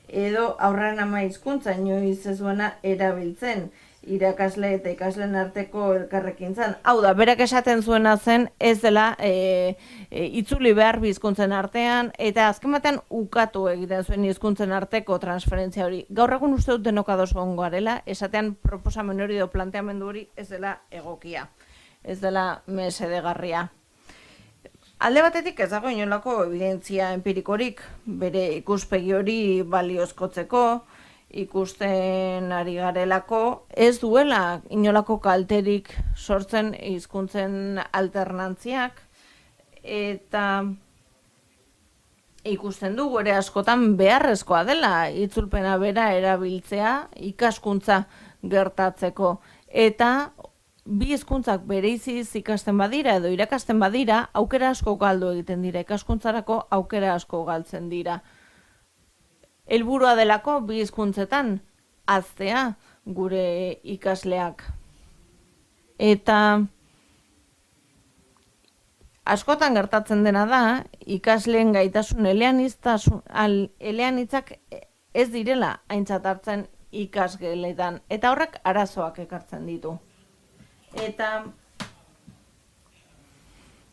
edo aurrean ama hizkuntza inoiz ez duena erabiltzen irakasle eta ikasleen arteko elkarrekintzan. Hau da, berak esaten zuena zen ez dela itzuli behar bi hizkuntzen artean, eta azken batean ukatu egiten zuen hizkuntzen arteko transferentzia hori. Gaur egun uste dut denok ados egongo garela, esatean proposamen hori edo planteamendu hori ez dela egokia, ez dela mesedegarria. Alde batetik ez dago inolako evidentzia empirikorik bere ikuspegi hori baliozkotzeko, ikusten ari garelako, ez duela inolako kalterik sortzen hizkuntzen alternantziak, eta ikusten dugu ere askotan beharrezkoa dela itzulpena bera erabiltzea ikaskuntza gertatzeko, eta bi hizkuntzak bereiziz ikasten badira edo irakasten badira, aukera asko galdu egiten dira, ikaskuntzarako aukera asko galtzen dira. Helburua delako bi hizkuntzetan haztea gure ikasleak. Eta askotan gertatzen dena da, ikasleen gaitasun eleanitzak ez direla aintzat hartzen ikasgeletan, eta horrek arazoak ekartzen ditu. Eta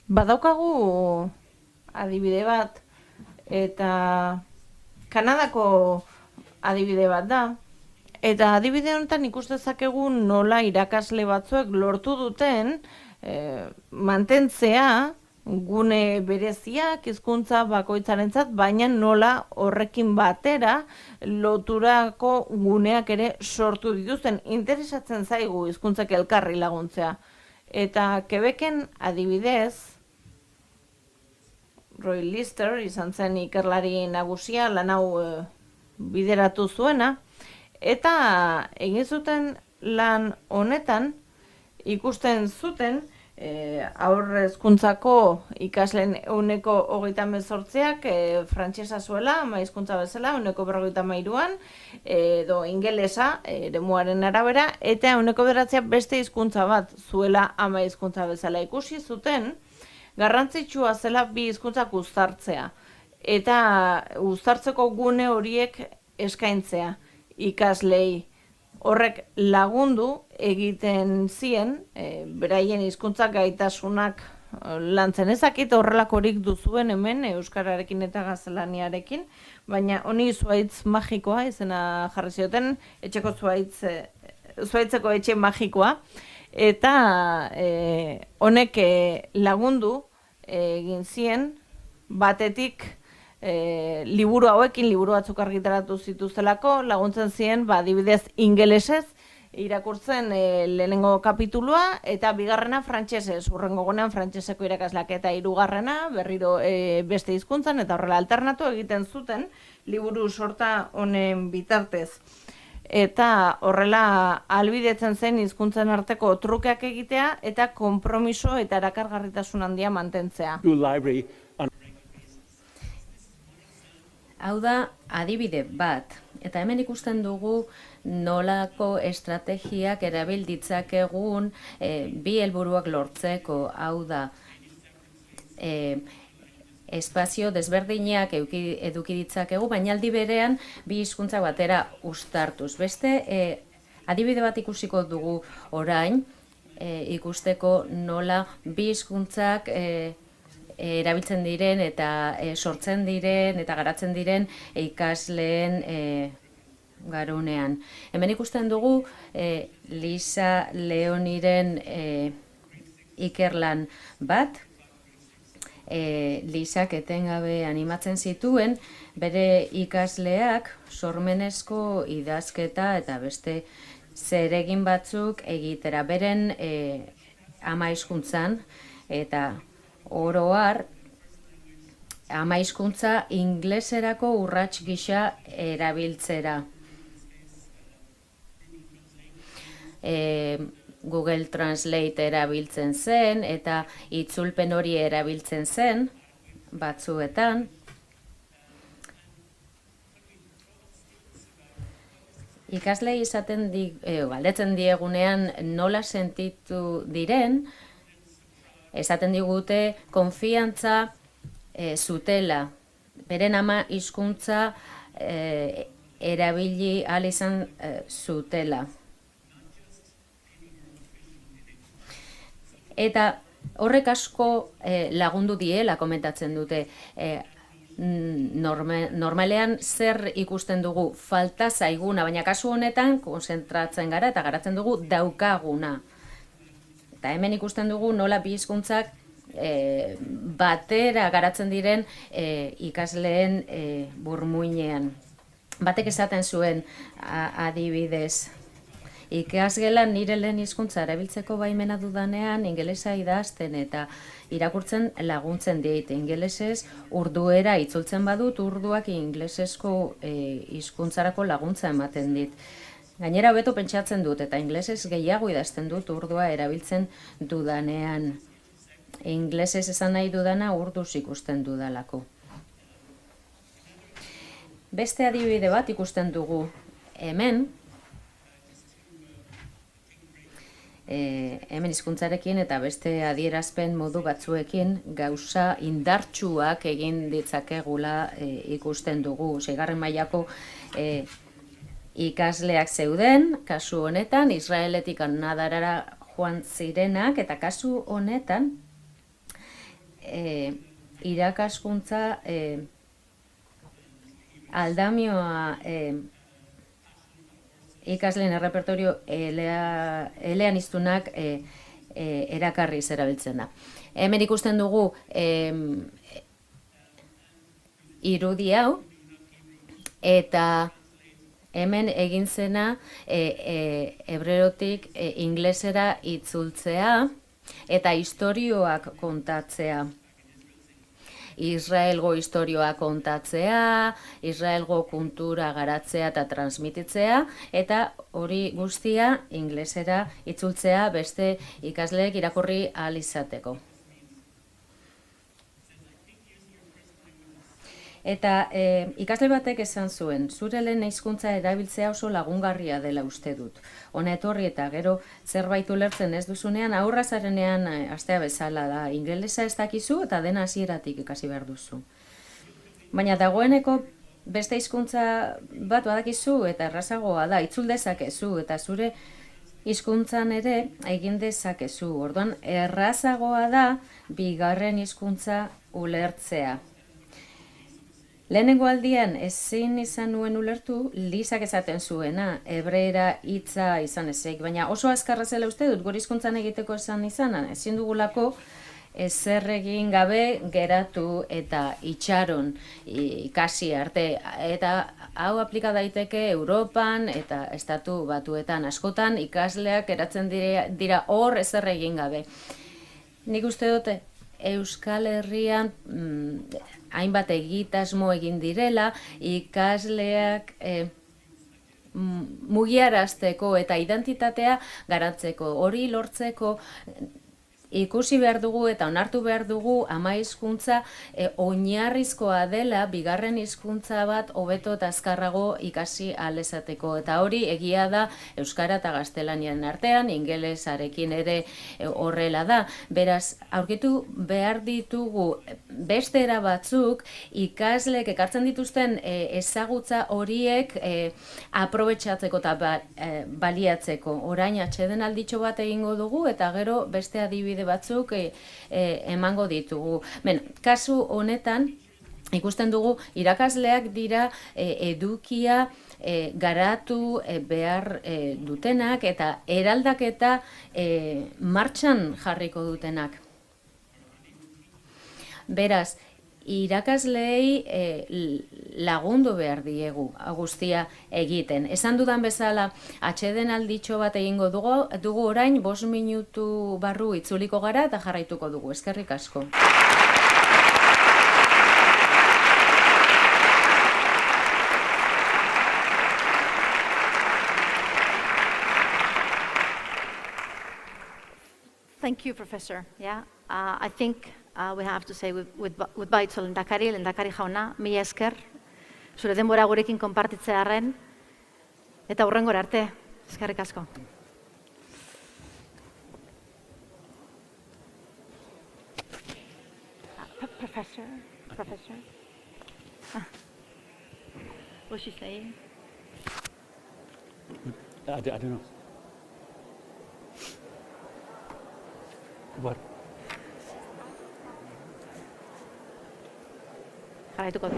badaukagu adibide bat, eta Kanadako adibide bat da, eta adibide honetan ikustezakegu nola irakasle batzuek lortu duten mantentzea gune bereziak hizkuntza bakoitzarentzat, baina nola horrekin batera loturako guneak ere sortu dituzten. Interesatzen zaigu hizkuntzak elkarri laguntzea. Eta Quebecen adibidez, Roy Lister izan zen ikerlari nagusia lan hau bideratu zuena, eta egin zuten lan honetan ikusten zuten haur hezkuntzako ikasleen 38%ak frantsesa zuela, ama hizkuntza bezala, 53%an, edo ingelesa eremuaren arabera, eta 9% beste hizkuntza bat zuela ama hizkuntza bezala. Ikusi zuten garrantzitsua zela bi hizkuntzak uztartzea, eta uztartzeko gune horiek eskaintzea ikaslei. Horrek lagundu egiten zien, beraien hizkuntzak gaitasunak lantzen. Ezakit horrelakorik duzuen hemen euskararekin eta gaztelaniarekin, baina honi zuhaitz magikoa izena jarri zioten, etxeko zuhaitzeko etxe magikoa, eta honek lagundu egin zien, batetik liburu hauekin, liburu batzuk argitaratu zituztelako, laguntzen zien, adibidez ingelesez, irakurtzen lehenengo kapitulua, eta bigarrena frantsesez, hurrengo gunean frantseseko irakasleak, eta hirugarrena berriro beste hizkuntzan, eta horrela alternatu egiten zuten liburu sorta honen bitartez. Eta horrela ahalbidetzen zen hizkuntzen arteko trukeak egitea, eta konpromiso eta erakargarritasun handia mantentzea. Hau da adibide bat, eta hemen ikusten dugu nolako estrategiak erabil ditzakegun bi helburuak lortzeko. Hau da, espazio desberdinak eduki ditzakegu, baina aldi berean bi hizkuntza batera uztartuz. Beste adibide bat ikusiko dugu orain, ikusteko nola bi hizkuntzak erabiltzen diren eta sortzen diren eta garatzen diren ikasleen garunean. Hemen ikusten dugu Lisa Leoniren ikerlan bat, Lisak etengabe animatzen zituen, bere ikasleak sormenezko idazketa eta beste zeregin batzuk egitera, beren ama hizkuntzan eta oro har ama hizkuntza ingleserako urrats gisa erabiltzera. Google Translate erabiltzen zen eta itzulpen hori erabiltzen zen batzuetan. Ikaslei galdetzen diegunean nola sentitu diren, esaten digute konfiantza zutela, beren ama hizkuntza erabili ahal izan zutela. Eta horrek asko lagundu diela komentatzen dute. Normalean zer ikusten dugu falta zaiguna, baina kasu honetan konzentratzen gara eta garatzen dugu daukaguna. Eta hemen ikusten dugu nola bi hizkuntzak batera garatzen diren ikasleen burmuinean. Batek esaten zuen adibidez, ikasgelan nire lehen hizkuntza erabiltzeko baimena dudanean ingelesa idazten eta irakurtzen laguntzen dit. Ingelesez urduera itzultzen badut, urduak ingelesezko hizkuntzarako laguntza ematen dit. Gainera hobeto pentsatzen dut eta ingelesez gehiago idazten dut urdua erabiltzen dudanean. Ingelesez esan nahi dudana urduz ikusten dudalako. Beste adibide bat ikusten dugu hemen, hemen hizkuntzarekin eta beste adierazpen modu batzuekin gauza indartsuak egin ditzakegula ikusten dugu. 6. mailako ikasleak zeuden, kasu honetan, Israeletik Kanadarara joan zirenak, eta kasu honetan irakaskuntza aldamioa ikasleen errepertorio eleaniztunak erakarriz erabiltzen da. Hemen ikusten dugu irudi hau, eta hemen egin zena hebreotik inglesera itzultzea eta istorioak kontatzea. Israelgo istorioa kontatzea, Israelgo kultura garatzea eta transmititzea, eta hori guztia inglesera itzultzea beste ikasleek irakurri ahal izateko. Eta ikasle batek esan zuen, zure lehen hizkuntza erabiltzea oso lagungarria dela uste dut. Hona etorri eta gero zerbait ulertzen ez duzunean, aurra zarenean hastea bezala da. Ingelesa ez dakizu eta dena hasieratik ikasi behar duzu. Baina dagoeneko beste hizkuntza bat badakizu eta errazagoa da, itzul dezakezu eta zure hizkuntzan ere egin dezakezu. Orduan errazagoa da bigarren hizkuntza ulertzea. Lehenengo aldian ezin izan nuen ulertu, Lisak esaten zuena, hebreera hitza izan ezik, baina oso azkarra zela uste dut, gure hizkuntzan egiteko esan izan, ezin dugulako ezer egin gabe geratu eta itxaron ikasi arte. Eta hau aplika daiteke Europan eta Estatu Batuetan. Askotan ikasleak geratzen dira hor ezer egin gabe. Nik uste dute Euskal Herrian hainbat egitasmo egin direla, ikasleak mugiarazteko eta identitatea garatzeko. Hori lortzeko ikusi behar dugu eta onartu behar dugu ama hizkuntza oinarrizkoa dela bigarren hizkuntza bat hobeto eta azkarrago ikasi ahal izateko. Eta hori egia da euskara eta gaztelaniaren artean, ingelesarekin ere horrela da. Beraz, aurkitu behar ditugu beste era batzuk ikasleek ekartzen dituzten ezagutza horiek aprobetxatzeko eta baliatzeko. Orain atxeden alditxo bat egingo dugu eta gero beste adibide adibide batzuk emango ditugu. Kasu honetan, ikusten dugu, irakasleak dira edukia garatu behar dutenak eta eraldaketa martxan jarriko dutenak. Beraz, irakasleei lagundu behar diegu guztia egiten. Esan dudan bezala, atxeden alditxo bat egingo dugu orain, 5 minutu barru itzuliko gara eta jarraituko dugu. Eskerrik asko. Thank you, Professor. Yeah, I think we have to say goodbye to Lehendakari jauna, mila esker, zure denbora gurekin konpartitzearren, eta hurrengora arte, eskerrik asko. Professor. What's she saying? I don't know. What? Jarraituko.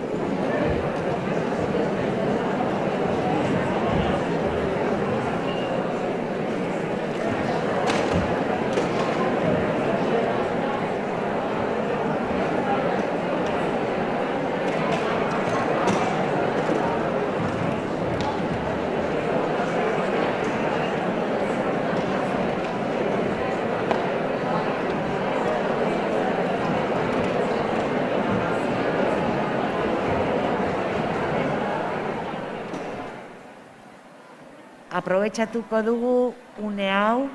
Aprobetxatuko dugu une hau,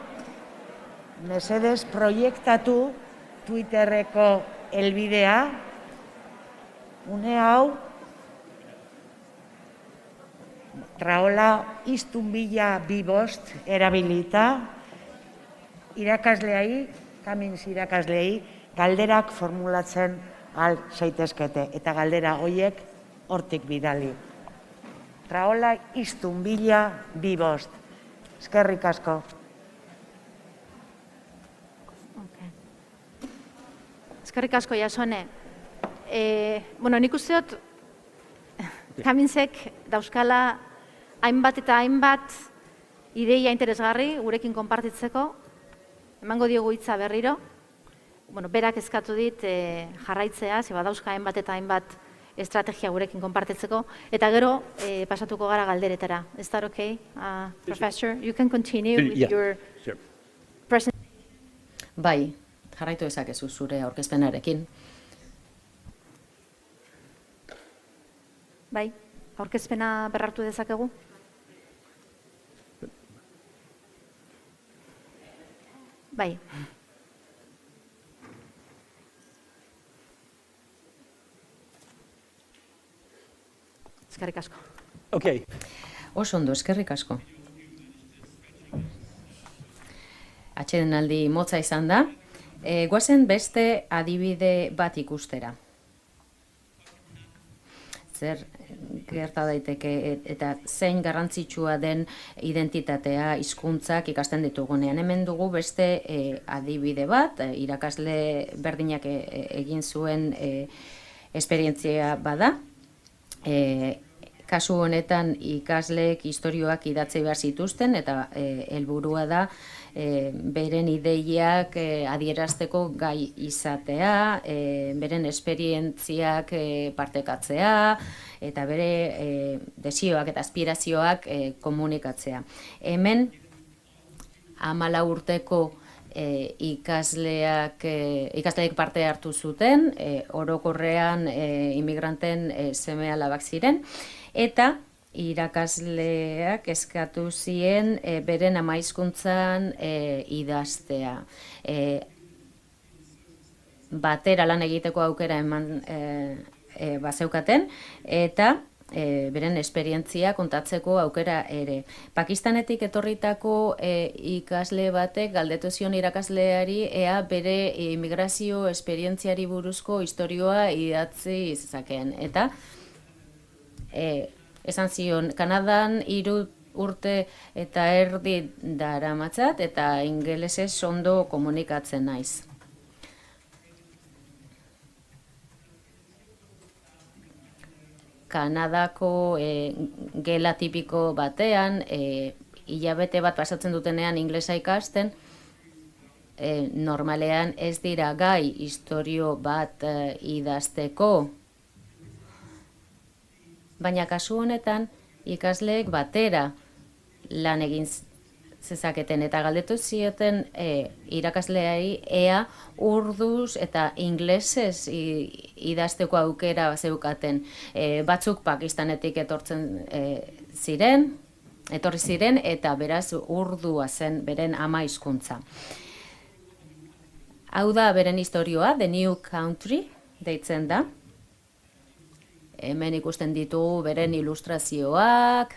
mesedez proiektatu Twitterreko helbidea, une hau, traola iztunbila 2 erabilita, irakasleai, Kamins irakasleai, galderak formulatzen al zaitezkete, eta galdera horiek hortik bidali. Traola iztunbila 2. Eskerrik asko. Eskerrik asko, Jasone. Nik uste dut, Kaminsek dauzkala hainbat eta hainbat ideia interesgarri gurekin konpartitzeko, emango diogu hitza berriro, berak eskatu dit jarraitzea, badauzka hainbat eta hainbat estrategia gurekin konpartitzeko, eta gero pasatuko gara galderetara. Is that okay, Professor? You can continue with your presentation. Bai, jarraitu ezakezu zure aurkezpenarekin. Bai, aurkezpena berrartu dezakegu? Bai. Eskerrik asko. Okay. Oso ondo, eskerrik asko. Atsedenaldi motza izan da. Goazen beste adibide bat ikustera. Zer gerta daiteke eta zein garrantzitsua den identitatea, hizkuntzak ikasten ditugunean. Hemen dugu beste adibide bat, irakasle berdinak egin zuen esperientzia bada. Kasu honetan ikasleek istorioak idatzi behar zituzten eta helburua da beren ideiak adierazteko gai izatea, beren esperientziak partekatzea eta bere desioak eta aspirazioak komunikatzea. Hemen 14 urteko ikasleek parte hartu zuten, orokorrean inmigranten seme-alabak ziren, eta irakasleak eskatu zien beren ama hizkuntzan idaztea. Batera lan egiteko aukera eman bazeukaten, eta beren esperientzia kontatzeko aukera ere. Pakistanetik etorritako ikasle batek galdetu zion irakasleari ea bere immigrazio esperientziari buruzko istorioa idatzi zezakeen. Eta esan zion, Kanadan 3 urte eta erdi daramatzat eta ingelesez ondo komunikatzen naiz. Kanadako gela tipiko batean, hilabete bat pasatzen dutenean inglesa ikasten, normalean ez dira gai istorio bat idazteko. Baina kasu honetan ikasleek batera lan egin zezaketen eta galdetu zioten irakasleari ea urduz eta inglesez idazteko aukera zeukaten. Batzuk Pakistanetik etorri ziren eta beraz urdua zen beren ama hizkuntza. Hau da beren istorioa, The New Country deitzen da. Hemen ikusten ditugu beren ilustrazioak.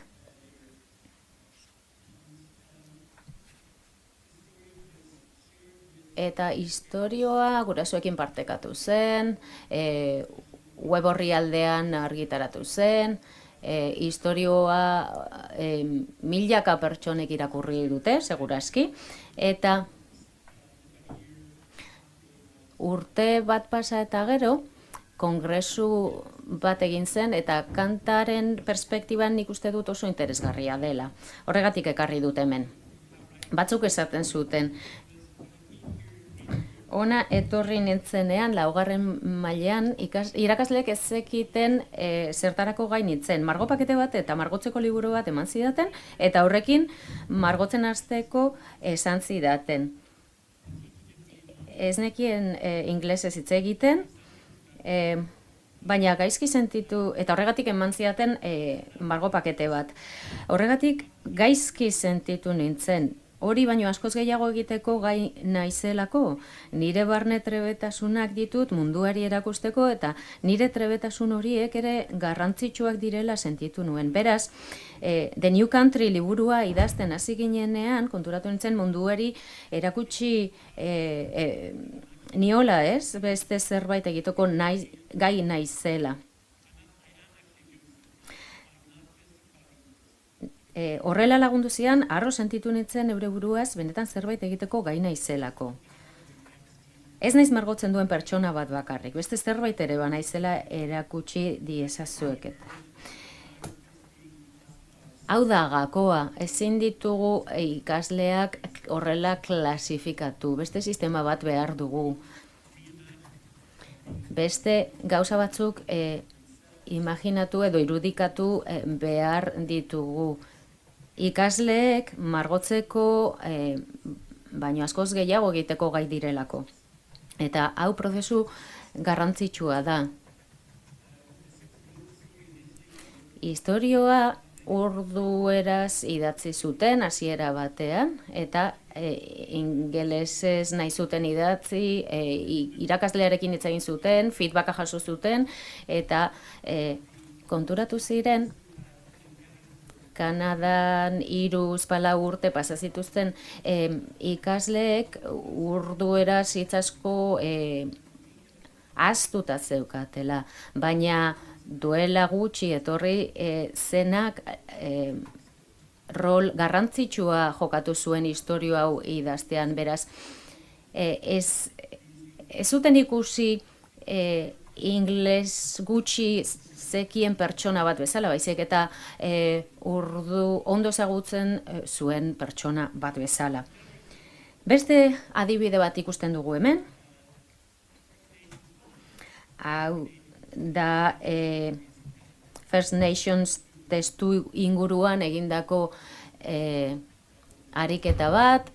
Eta istorioa gurasoekin partekatu zen, web orrialdean argitaratu zen, istorioa milaka pertsonek irakurri dute, segurazki, eta urte bat pasa eta gero, kongresu bat egin zen eta kantaren perspektiban nik uste dut oso interesgarria dela. Horregatik ekarri dut hemen. Batzuk esaten zuten, ona etorri nintzenean, 4. mailean, irakasleek ez zekiten zertarako gai nintzen. Margopakete bat eta margotzeko liburu bat eman zidaten, eta horrekin margotzen hasteko esan zidaten. Ez nekien inglesez hitz egiten, baina gaizki sentitu, eta horregatik eman zidaten margopakete bat. Horregatik gaizki sentitu nintzen. Hori baino askoz gehiago egiteko gai naizelako, nire barne trebetasunak ditut munduari erakusteko eta nire trebetasun horiek ere garrantzitsuak direla sentitu nuen. Beraz, The New Country liburua idazten hasi ginenean, konturatu nintzen munduari erakutsi niola, ez? Beste zerbait egiteko gai naizela. Horrela lagundu zian, harro sentitu nintzen eure buruaz, benetan zerbait egiteko gai naizelako. Ez naiz margotzen duen pertsona bat bakarrik, beste zerbait ere naizela erakutsi diezazueket. Hau da gakoa, ezin ditugu ikasleak horrela klasifikatu, beste sistema bat behar dugu. Beste gauza batzuk imaginatu edo irudikatu behar ditugu. Ikasleek margotzeko baino askoz gehiago egiteko gai direlako. Eta hau prozesu garrantzitsua da. Istorioa urdueraz idatzi zuten hasiera batean, eta ingelesez nahi zuten idatzi, irakaslearekin hitz egin zuten, feedbacka jaso zuten, eta konturatu ziren, Kanadan 3-4 urte pasa zituzten ikasleek urdueraz hitz asko ahaztuta zeukatela, baina duela gutxi etorri zenak rol garrantzitsua jokatu zuen istorio hau idaztean, beraz. Ez zuten ikusi ingles gutxi zekien pertsona bat bezala, baizik eta ondo ezagutzen zuen pertsona bat bezala. Beste adibide bat ikusten dugu hemen. Hau da First Nations testu inguruan egindako ariketa bat,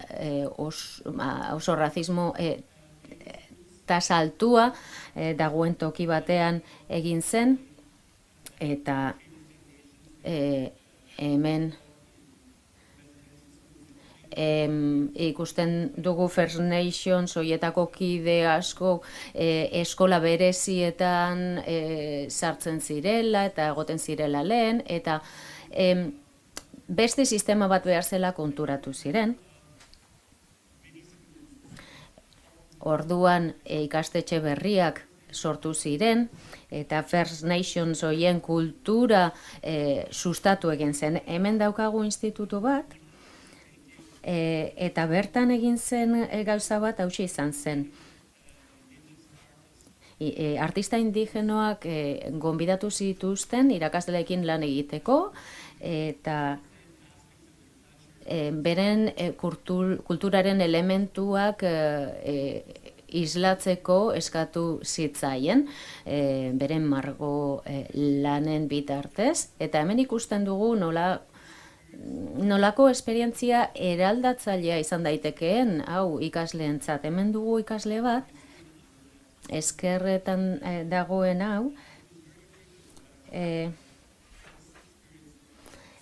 oso razismo tasa altua dagoen toki batean egin zen, eta hemen ikusten dugu First Nations horietako kide asko eskola berezietan sartzen zirela eta egoten zirela lehen, eta beste sistema bat behar zela konturatu ziren. Orduan ikastetxe berriak sortu ziren, eta First Nations hoien kultura sustatu egin zen. Hemen daukagu institutu bat, eta bertan egin zen gauza bat hauxe izan zen. Artista indigenoak gonbidatu zituzten irakasleekin lan egiteko, eta beren kulturaren elementuak islatzeko eskatu zitzaien, beren margo lanen bitartez, eta hemen ikusten dugu nolako esperientzia eraldatzailea izan daitekeen, hau ikasleentzat. Hemen dugu ikasle bat, ezkerretan dagoen hau,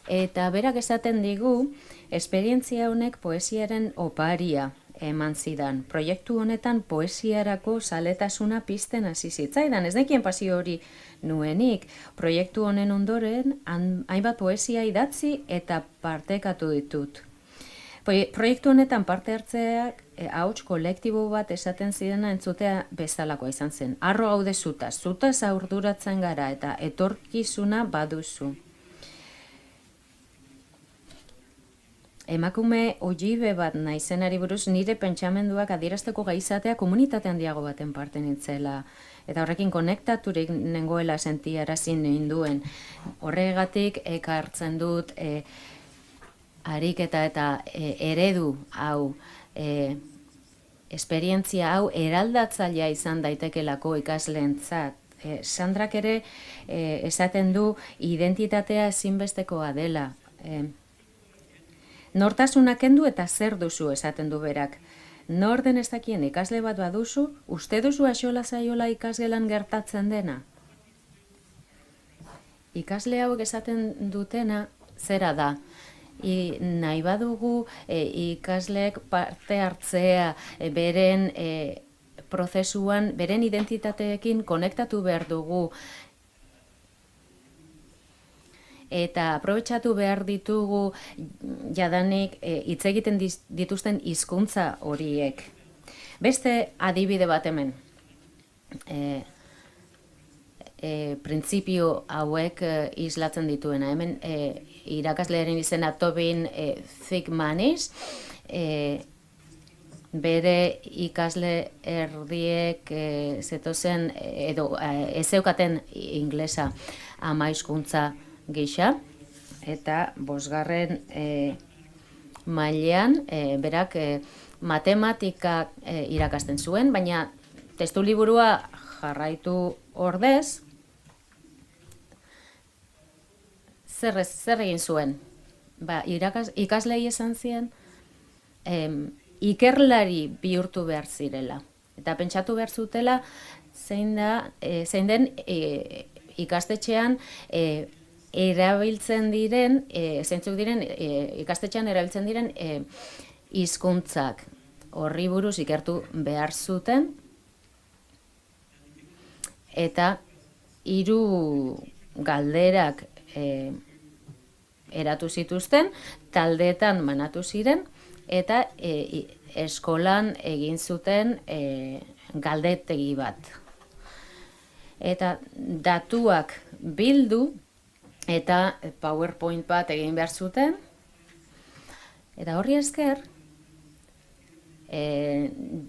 eta berak esaten digu, esperientzia honek poesiaren oparia eman zidan. Proiektu honetan poesiarako zaletasuna pizten hasi zitzaidan. Ez nekien pasio hori nuenik. Proiektu honen ondoren, hainbat poesia idatzi eta partekatu ditut. Proiektu honetan parte hartzeak ahots kolektibo bat esaten zidena entzutea bezalakoa izan zen. Harro gaude zutaz arduratzen gara eta etorkizuna baduzu. Emakume ojibe bat naizenari buruz nire pentsamenduak adierazteko gai izatea komunitate handiago baten parte nintzela. Eta horrekin konektaturik nengoela sentiarazi ninduen. Horregatik ekartzen dut ariketa eta eredu hau, esperientzia hau eraldatzailea izan daitekelako ikasleentzat. Sandrak ere esaten du identitatea ezinbestekoa dela. Nortasuna kendu eta zer duzu esaten du berak. Nor den ez dakien ikasle bat baduzu, uste duzu axola zaiola ikasgelan gertatzen dena? Ikasle hauek esaten dutena zera da. Nahi badugu ikasleek parte hartzea beren prozesuan, beren identitateekin konektatu behar dugu. Eta aprobetxatu behar ditugu jadanik hitz egiten dituzten hizkuntza horiek. Beste adibide bat hemen. Printzipio hauek islatzen dituena. Hemen irakaslearen izena Tobin Thigmanis, bere ikasle erdiek zetozen edo ez zeukaten inglesa ama hizkuntza gisa, eta 5. mailean berak matematika irakasten zuen, baina testu liburua jarraitu ordez, zer egin zuen? Ikaslei esan zien, ikerlari bihurtu behar zirela. Eta pentsatu behar zutela, zein den ikastetxean erabiltzen diren, zeintzuk diren ikastetxean erabiltzen diren hizkuntzak. Horri buruz ikertu behar zuten, eta 3 galderak eratu zituzten, taldeetan banatu ziren, eta eskolan egin zuten galdetegi bat. Eta datuak bildu, eta PowerPoint bat egin behar zuten, eta horri esker,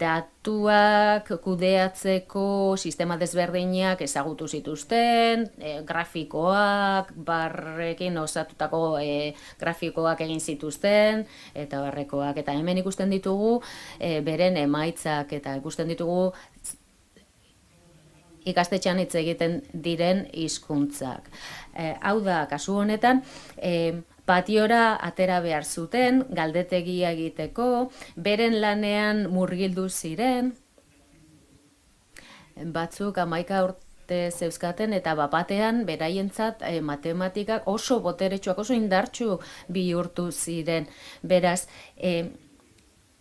datuak kudeatzeko sistema desberdinak ezagutu zituzten, grafikoak, barrekin osatutako grafikoak egin zituzten, eta barrekoak, eta hemen ikusten ditugu beren emaitzak, eta ikusten ditugu ikastetxean hitz egiten diren hizkuntzak. Hau da, kasu honetan, patiora atera behar zuten, galdetegia egiteko, beren lanean murgildu ziren, batzuk 11 urte zeuzkaten, eta bapatean beraientzat matematikak oso boteretsuak, oso indartsu bihurtu ziren. Beraz,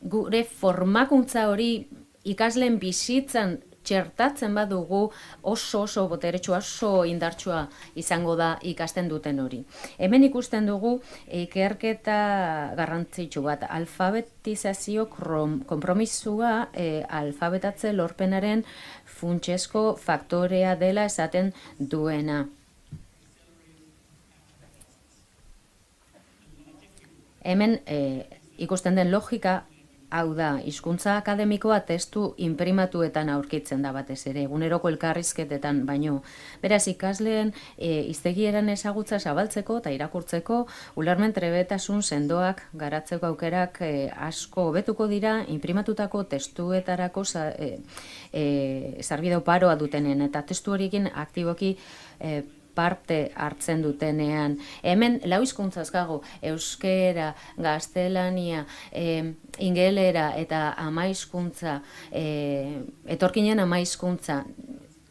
gure formakuntza hori ikasleen bizitzan txertatzen badugu oso boteretsua, oso indartsua izango da ikasten duten hori. Hemen ikusten dugu ikerketa garrantzitsu bat, alfabetizazio konpromisua alfabetatze lorpenaren funtsezko faktorea dela esaten duena. Hemen ikusten den logika hau da, hizkuntza akademikoa testu inprimatuetan aurkitzen da batez ere, eguneroko elkarrizketetan baino. Beraz, ikasleen hiztegieran ezagutza zabaltzeko eta irakurtzeko, ulermen trebetasun sendoak garatzeko aukerak asko hobetuko dira, inprimatutako testuetarako sarbide oparoa dutenen, eta testu horiekin aktiboki parte hartzen dutenean. Hemen lau hizkuntzaz gago, euskera, gaztelania, ingelera eta ama hizkuntza, etorkinen ama hizkuntza.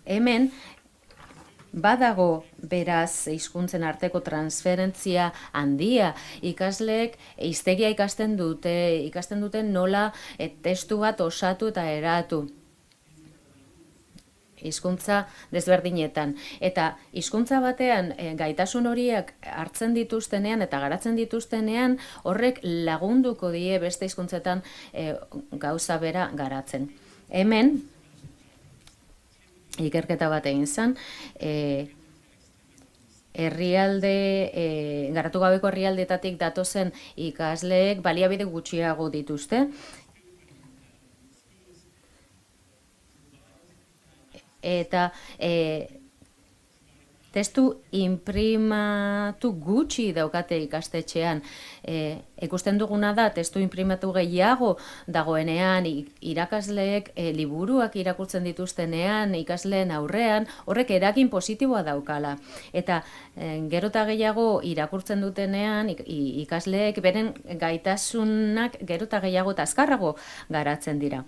Hemen badago beraz hizkuntzen arteko transferentzia handia, ikasleek hiztegia ikasten duten nola testu bat osatu eta eratu. Hizkuntza desberdinetan. Eta hizkuntza batean gaitasun horiek hartzen dituztenean eta garatzen dituztenean, horrek lagunduko die beste hizkuntzetan gauza bera garatzen. Hemen, ikerketa bat egin zen, garatu gabeko herrialdeetatik datozen ikasleek baliabide gutxiago dituzte, eta testu inprimatu gutxi daukate ikastetxean. Ikusten duguna da, testu inprimatu gehiago dagoenean, irakasleek liburuak irakurtzen dituztenean, ikasleen aurrean, horrek eragin positiboa daukala. Eta gero eta gehiago irakurtzen dutenean, ikasleek beren gaitasunak gero eta gehiago eta azkarrago garatzen dira.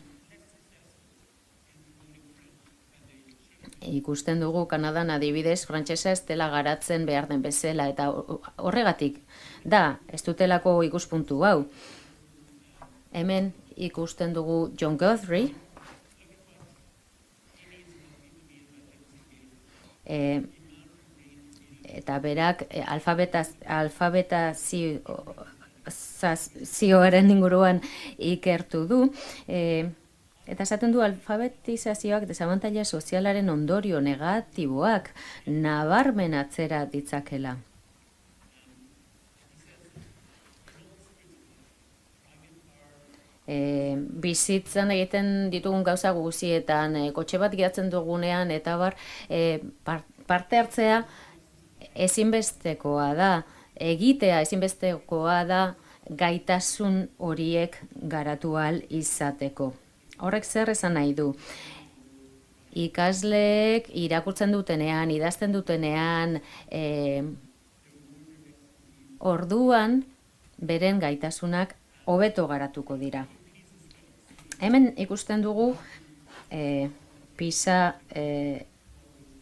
Ikusten dugu Kanadan adibidez, frantsesa ez dela garatzen behar den bezala, eta horregatik da, ez dutelako ikuspuntu hau. Hemen ikusten dugu John Guthrie, eta berak alfabetazioaren inguruan ikertu du, eta esaten du alfabetizazioak desabantaila sozialaren ondorio negatiboak nabarmen atzera ditzakela. Bizitzan egiten ditugun gauza guzietan, kotxe bat gidatzen dugunean, eta parte hartzea ezinbestekoa da, egitea ezinbestekoa da gaitasun horiek garatu ahal izateko. Horrek zer esan nahi du? Ikasleek irakurtzen dutenean, idazten dutenean, orduan beren gaitasunak hobeto garatuko dira. Hemen ikusten dugu PISA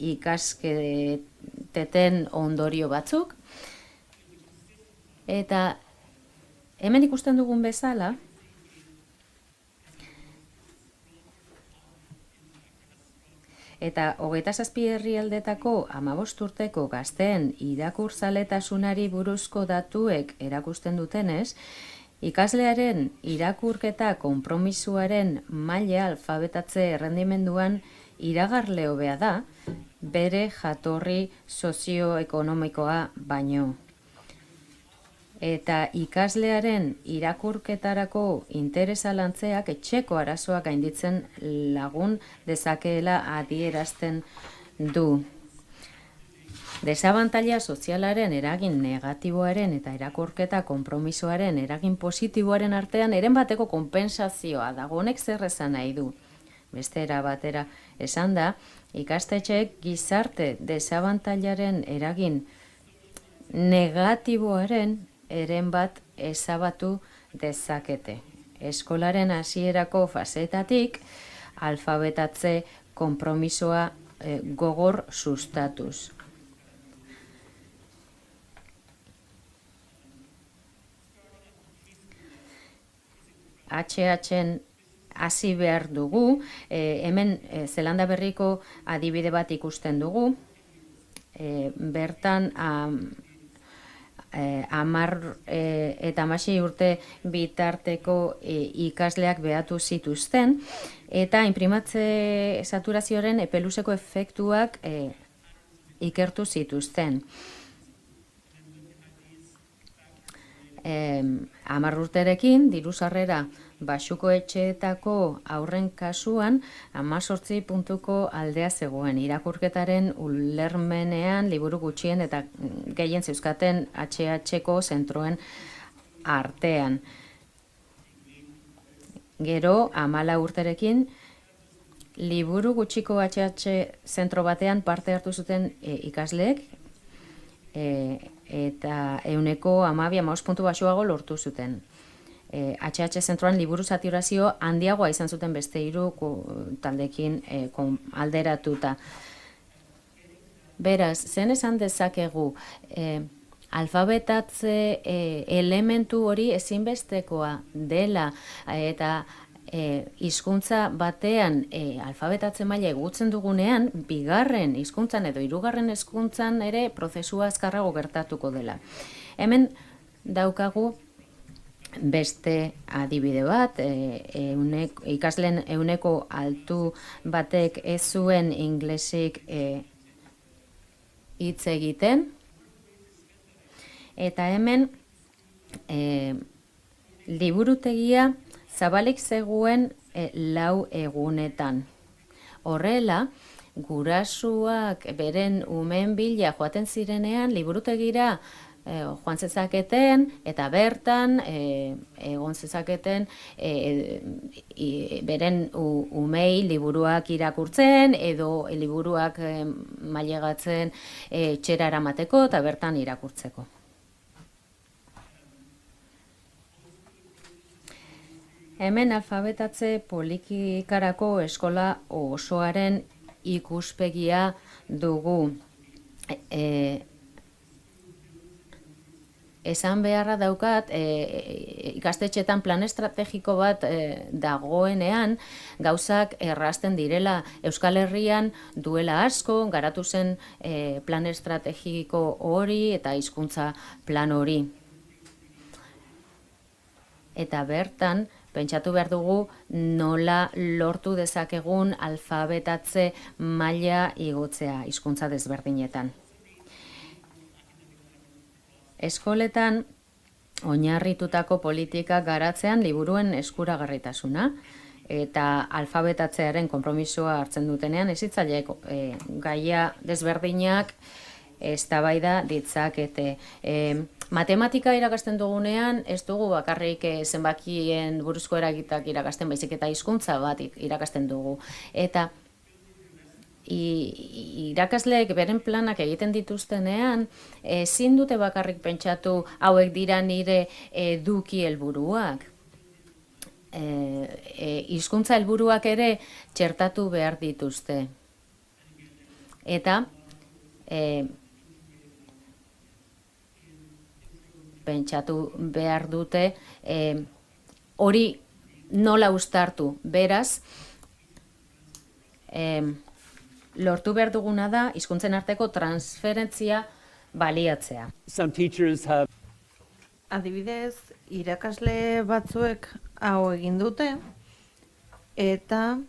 ikasketeten ondorio batzuk, eta hemen ikusten dugun bezala, eta 27 herrialdetako 15 urteko gazteen irakurzaletasunari buruzko datuek erakusten dutenez, ikaslearen irakurketa konpromisuaren maila alfabetatze errendimenduan iragarle hobea da, bere jatorri sozioekonomikoa baino. Eta ikaslearen irakurketarako interesa lantzeak etxeko arazoak gainditzen lagun dezakeela adierazten du. Desabantaila sozialaren eragin negatiboaren eta irakurketa konpromisoaren eragin positiboaren artean eren bateko konpensazioa dago. Honek zer esan nahi du? Beste era batera esan da, ikastetxeek gizarte desabantailaren eragin negatiboaren eren bat ezabatu dezakete. Eskolaren hasierako faseetatik alfabetatze konpromisoa gogor sustatuz. hasi behar dugu. Hemen Zelanda Berriko adibide bat ikusten dugu. Bertan 10 eta 16 urte bitarteko ikasleak behatu zituzten, eta inprimatze saturazioaren epeluzeko efektuak ikertu zituzten. 10 urterekin, diru sarrera baxuko etxeetako haurren kasuan 18 puntuko aldea zegoen. Irakurketaren ulermenean liburu gutxien eta gehien zeuzkaten HH-ko zentroen artean. Gero, 14 urterekin, liburu gutxiko HH zentro batean parte hartu zuten ikasleek, eta 12 puntu baxuago lortu zuten. HH zentroan liburu saturazio handiagoa izan zuten beste 3 taldekin alderatuta. Beraz, zen esan dezakegu, alfabetatze elementu hori ezinbestekoa dela, eta hizkuntza batean alfabetatze maila egutzen dugunean, bigarren hizkuntzan edo hirugarren hizkuntzan ere prozesua azkarrago gertatuko dela. Hemen daukagu beste adibide bat, ikasleen 100 altu batek ez zuen inglesik hitz egiten, eta hemen liburutegia zabalik zegoen 4 egunetan. Horrela, gurasuak beren umeen bila joaten zirenean liburutegira joan zezaketen, eta bertan egon zezaketen beren umei liburuak irakurtzen edo liburuak mailegatzen etxera eramateko eta bertan irakurtzeko. Hemen alfabetatze politikarako eskola osoaren ikuspegia dugu. Esan beharra daukat, ikastetxetan plan estrategiko bat dagoenean, gauzak errazten direla. Euskal Herrian duela asko, garatu zen plan estrategiko hori eta hizkuntza plan hori. Eta bertan, pentsatu behar dugu nola lortu dezakegun alfabetatze maila igotzea hizkuntza desberdinetan. Eskoletan oinarritutako politika garatzean liburuen eskuragarritasuna eta alfabetatzearen konpromisoa hartzen dutenean hezitzaileek gaia desberdinak eztabaida ditzakete. Matematika irakasten dugunean ez dugu bakarrik zenbakien buruzko eragitak irakasten, baizik eta hizkuntza bat irakasten dugu. Eta irakasleek beren planak egiten dituztenean, ezin dute bakarrik pentsatu hauek dira nire eduki helburuak. Hizkuntza helburuak ere txertatu behar dituzte. Eta pentsatu behar dute hori nola uztartu. Beraz, lortu behar duguna da hizkuntzen arteko transferentzia baliatzea. Adibidez, irakasle batzuek hau egin dute, eta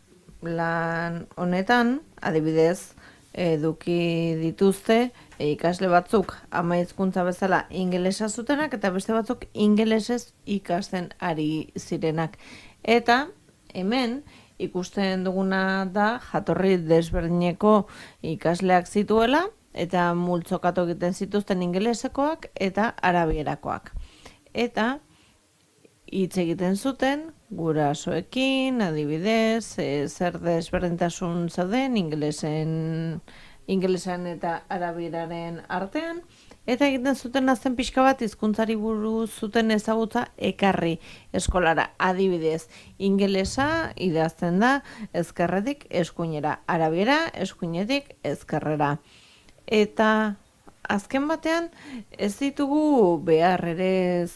lan honetan, adibidez, eduki dituzte ikasle batzuk ama hizkuntza bezala ingelesa zutenak eta beste batzuk ingelesez ikasten ari zirenak. Eta hemen ikusten duguna da jatorri desberdineko ikasleak zituela eta multzokatu egiten zituzten ingelesekoak eta arabierakoak. Eta hitz egiten zuten gurasoekin, adibidez, zer desberdintasun zauden ingelesan eta arabieraren artean, eta egiten zuten azten pixka bat hizkuntzari buruz zuten ezagutza ekarri eskolara. Adibidez, ingelesa idazten da ezkerretik eskuinera, arabiera eskuinetik ezkerrera. Eta azken batean ez ditugu behar ere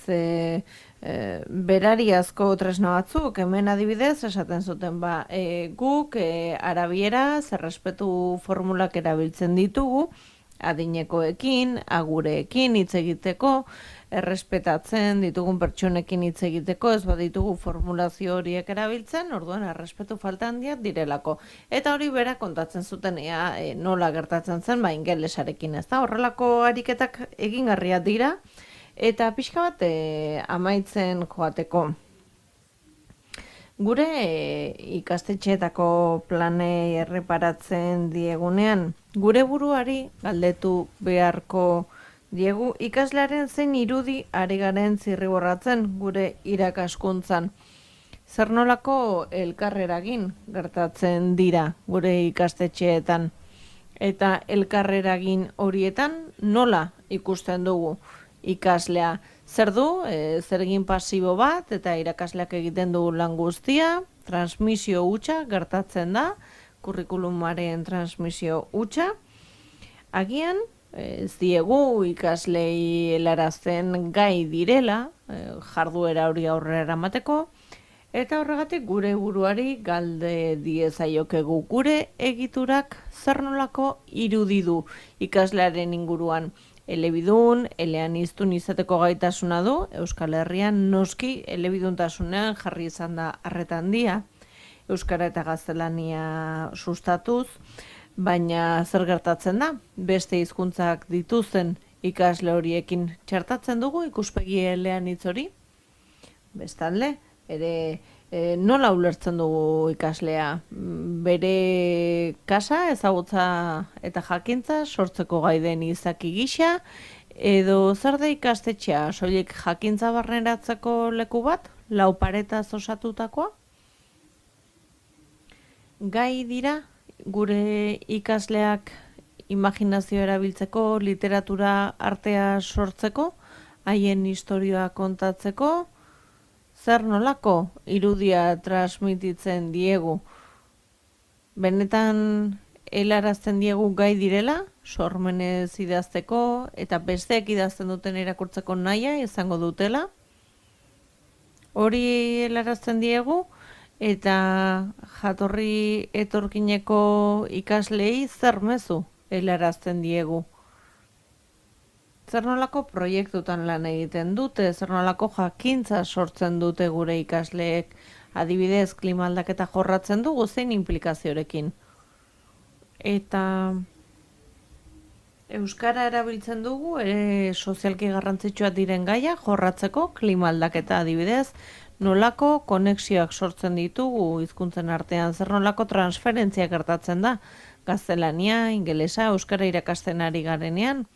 berariazko tresna batzuk, hemen adibidez esaten zuten guk arabieraz errespetu formulak erabiltzen ditugu, adinekoekin, agureekin hitz egiteko, errespetatzen ditugun pertsonekin hitz egiteko, ez baditugu formulazio horiek erabiltzen, orduan errespetu falta handiak direlako. Eta hori bera kontatzen zuten nola gertatzen zen, ingelesarekin, ez da? Horrelako ariketak egingarriak dira, eta pixka bat amaitzen joateko. Gure ikastetxeetako planei erreparatzen diegunean, gure buruari galdetu beharko diegu ikaslearen zein irudi ari garen zirriborratzen gure irakaskuntzan. Zer nolako elkarreragin gertatzen dira gure ikastetxeetan. Eta elkarreragin horietan nola ikusten dugu ikaslea. Zer du, zergin pasibo bat eta irakasleak egiten dugu lan guztia, transmisio hutsa gertatzen da, kurrikulumaren transmisio hutsa. Agian, ez diegu ikaslei helarazten gai direla, jarduera hori aurrera eramateko, eta horregatik gure buruari galde diezaiokegu gure egiturak zer nolako irudi du ikaslearen inguruan. Elebidun, eleaniztun izateko gaitasuna du, Euskal Herrian noski elebiduntasunean jarri izan da arreta handia, Euskara eta Gaztelania sustatuz, baina zer gertatzen da, beste hizkuntzak dituzten ikasle horiekin txertatzen dugu ikuspegi eleanitz hori? Bestalde, ere nola ulertzen dugu ikaslea? Bere kasa, ezagutza eta jakintza sortzeko gai den izaki gisa, edo zer da ikastetxea, soilik jakintza barneratzeko leku bat, lau paretaz osatutakoa? Gai dira gure ikasleak imaginazio erabiltzeko, literatura artea sortzeko, haien historia kontatzeko, zer nolako irudia transmititzen diegu. Benetan helarazten diegu gai direla, sormenez idazteko eta besteek idazten duten irakurtzeko nahia izango dutela. Hori helarazten diegu eta jatorri etorkineko ikaslei zer mezu helarazten diegu. Zer nolako proiektutan lan egiten dute, zer nolako jakintza sortzen dute gure ikasleek, adibidez klima aldaketa jorratzen dugu zein inplikaziorekin. Eta euskara erabiltzen dugu ere sozialki garrantzitsuak diren gaia jorratzeko klima aldaketa adibidez, nolako konexioak sortzen ditugu hizkuntzen artean, zer nolako transferentzia gertatzen da, gaztelania, ingelesa, euskara irakasten ari garenean.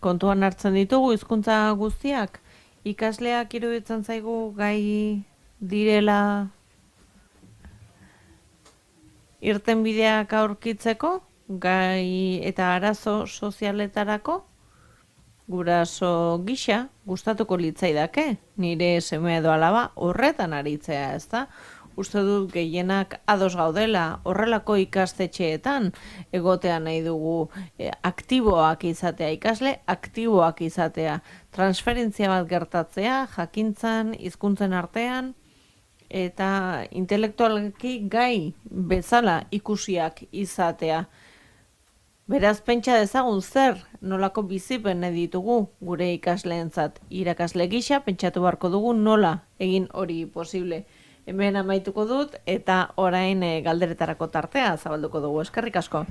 Kontuan hartzen ditugu hizkuntza guztiak, ikasleak iruditzen zaigu gai direla irtenbideak aurkitzeko, gai eta arazo sozialetarako, guraso gisa gustatuko litzaidake, nire seme edo alaba horretan aritzea, ezta? Uste dut gehienak ados gaudela horrelako ikastetxeetan egotea nahi dugu aktiboak izatea, ikasle aktiboak izatea, transferentzia bat gertatzea, jakintzan, hizkuntzen artean, eta intelektualki gai bezala ikusiak izatea. Beraz, pentsa dezagun zer nolako bizipen ditugu gure ikasleentzat. Irakasle gisa pentsatu beharko dugu nola egin hori posible. Hemen amaituko dut eta orain galderetarako tartea zabalduko dugu. Eskerrik asko.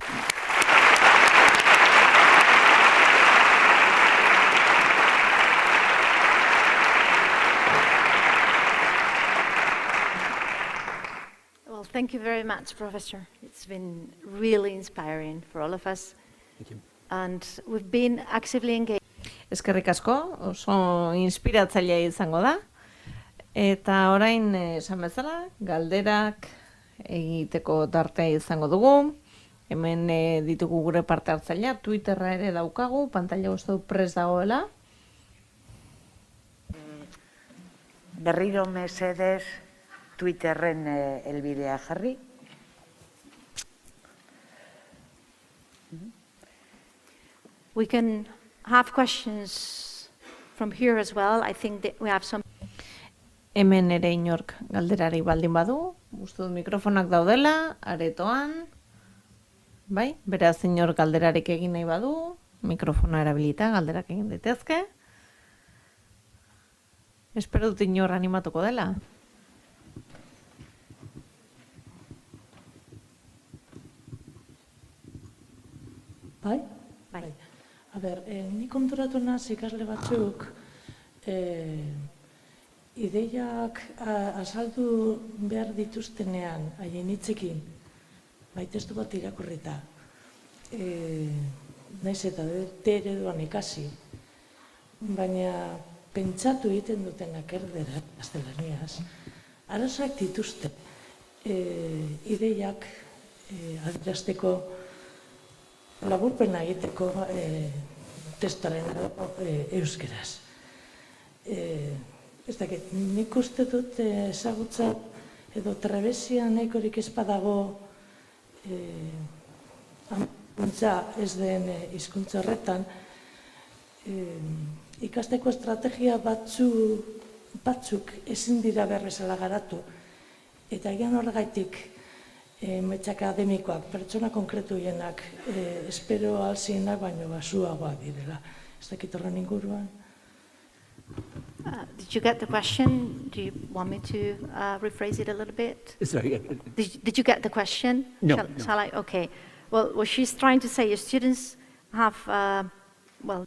Well, thank you very much, Professor. It's been really inspiring for all of us. Thank you. And we've been actively engaged. Eskerrik asko, oso inspiratzailea izango da. Eta orain, esan bezala, galderak egiteko tartea izango dugu. Hemen ditugu gure parte hartzailea, Twitterra ere daukagu, pantaila uste du prest dagoela. Berriro mesedez Twitterren helbidea jarri. We can have questions from here as well. I think that we have some. Hemen ere inork galderari baldin badu, uste dut mikrofonak daudela, aretoan, bai, beraz inor galderarik egin nahi badu, mikrofona erabilita galderak egin daitezke. Espero dut inor animatuko dela. Bai? Bai. A ber, ni konturatu naz ikasle batzuk ideiak azaldu behar dituztenean, haien hitzekin, bai testu bat irakurrita, naiz eta ereduan ikasi, baina pentsatu egiten dutenak erderak, gaztelaniaz, arazoak dituzte ideiak adierazteko laburpena egiteko testuaren euskeraz. Ez dakit, nik uste dut ezagutza edo trebesia nahikorik ez badago hizkuntza ez den hizkuntza horretan, ikasteko estrategia batzuk ezin dira bezala garatu, eta egian horregaitik metxa akademikoak, pertsona konkretu hienak, espero alzienak baino basuagoak direla. Ez dakit horren inguruan. Did you get the question? Do you want me to rephrase it a little bit? Sorry. Did you get the question? No. Shall I? Okay. Well, what she's trying to say is students have, well...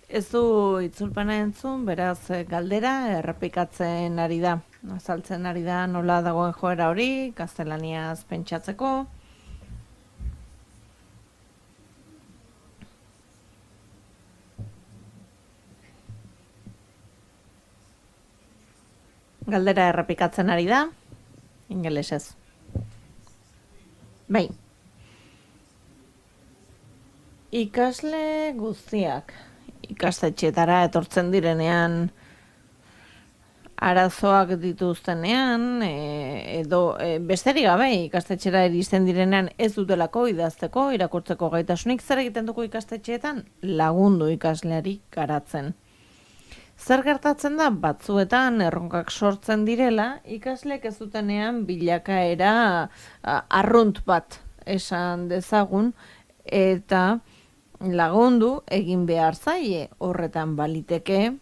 Ez du itzulpena entzun, beraz galdera errepikatzen ari da. Azaltzen ari da nola dagoen joera hori, gaztelaniaz pentsatzeko. Galdera errepikatzen ari da, ingelesez. Bai. Ikasle guztiak ikastetxeetara etortzen direnean, arazoak dituztenean, edo besterik gabe ikastetxera iristen direnean ez dutelako idazteko, irakurtzeko gaitasunik, zer egiten dugu ikastetxeetan? Lagundu ikasleari garatzen. Zer gertatzen da, batzuetan erronkak sortzen direla, ikasleek ez dutenean bilakaera arrunt bat esan dezagun, eta lagundu egin behar zaie, horretan baliteke,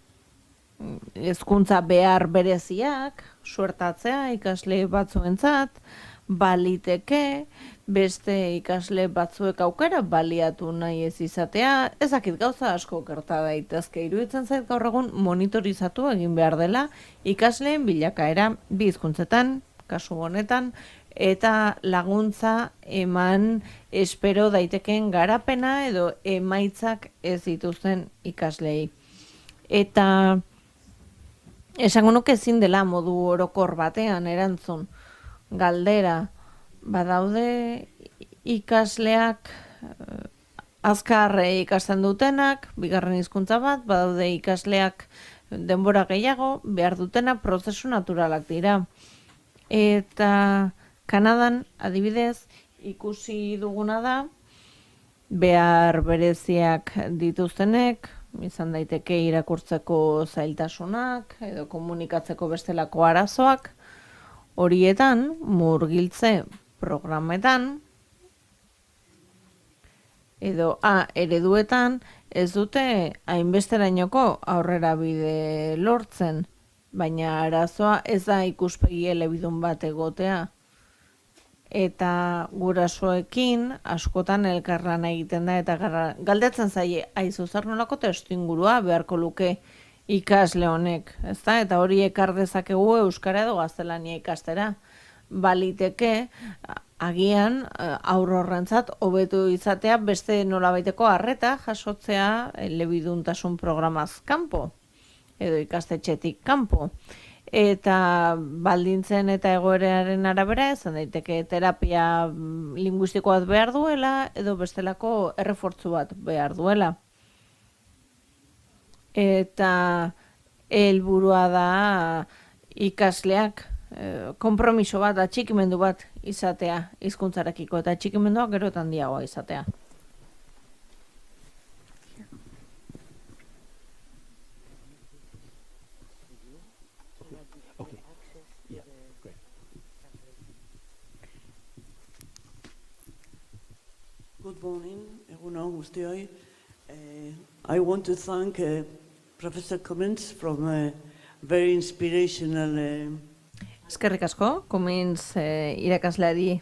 hezkuntza behar bereziak, suertatzea ikasle batzuentzat, baliteke, beste ikasle batzuek aukera baliatu nahi ez izatea, ezakit gauza asko gerta daitezke, iruditzen zait gaur egun monitorizatu egin behar dela ikasleen bilakaera bi hizkuntzetan, kasu honetan, eta laguntza eman espero daiteken garapena edo emaitzak ez dituzten ikaslei. Eta esango nuke ezin dela modu orokor batean erantzun galdera, badaude ikasleak azkar ikasten dutenak, bigarren hizkuntza bat, badaude ikasleak denbora gehiago, behar dutenak prozesu naturalak dira. Eta Kanadan, adibidez, ikusi duguna da, behar bereziak dituztenek, izan daiteke irakurtzeko zailtasunak, edo komunikatzeko bestelako arazoak, horietan, murgiltze programetan, edo ereduetan, ez dute hainbesterainoko aurrera bide lortzen, baina arazoa ez da ikuspegi elebidun bat egotea. Eta gurasoekin askotan elkarlana egiten da, eta galdetzen zaie, aizu zer nolako testuingurua beharko luke ikasle honek, ezta? Eta hori ekar dezakegu euskara edo gaztelania ikastera. Baliteke, agian aurrorrentzat hobetu izatea beste nolabaiteko arreta jasotzea elebiduntasun programaz kanpo, edo ikastetxetik kanpo. Eta baldintzen eta egoeraren arabera izan daiteke terapia linguistiko bat behar duela edo bestelako errefortzu bat behar duela. Eta helburua da ikasleak konpromiso bat, atxikimendu bat izatea hizkuntzarekiko, eta atxikimendua gero eta handiagoa izatea. guztioi. I want to thank Professor Cummins from a very inspirational... Eskerrik asko, Cummins irakasleari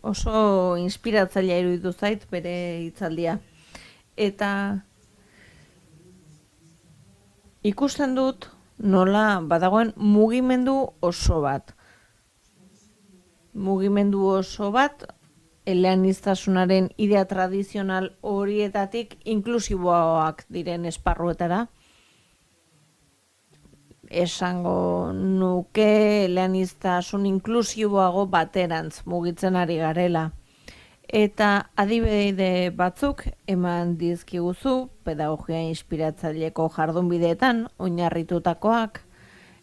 oso inspiratzailea iruditu zait bere hitzaldia. Eta ikusten dut nola badagoen mugimendu oso bat. Mugimendu oso bat eleaniztasunaren idea tradizional horietatik inklusiboak diren esparruetara. Esango nuke eleaniztasun inklusiboago baterantz mugitzen ari garela. Eta adibide batzuk eman dizkiguzu pedagogia inspiratzaileko jardunbideetan oinarritutakoak,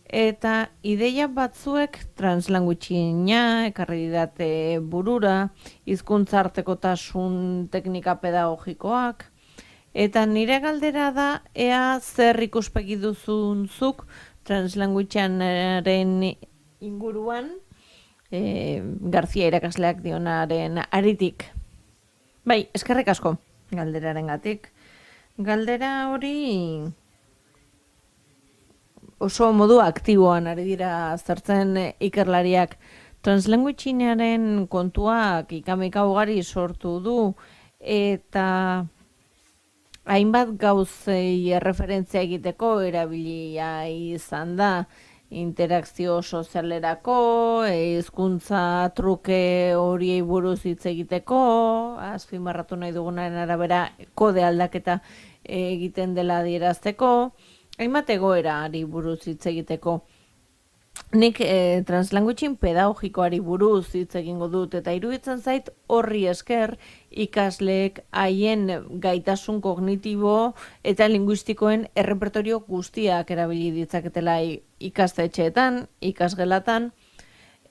eta ideia batzuek translanguagea ekarri didate burura, hizkuntza artekotasun teknika pedagogikoak, eta nire galdera da ea zer ikuspegi duzun zuk translanguagearen inguruan, García irakasleak dionaren aritik. Bai, eskerrik asko galderarengatik. Galdera hori oso modu aktiboan ari dira aztertzen ikerlariak. Translanguagearen kontuak ikamika ugari sortu du eta hainbat gauzei erreferentzia egiteko erabilia izan da. Interakzio sozialerako, hizkuntza truke horiei buruz hitz egiteko, azpimarratu nahi dugunaren arabera kode aldaketa egiten dela adierazteko, hainbat egoerari buruz hitz egiteko. Nik translanguaging pedagogikoari buruz hitz egingo dut eta iruditzen zait horri esker ikasleek haien gaitasun kognitibo eta linguistikoen errepertorio guztiak erabili ditzaketela ikastetxeetan, ikasgelatan,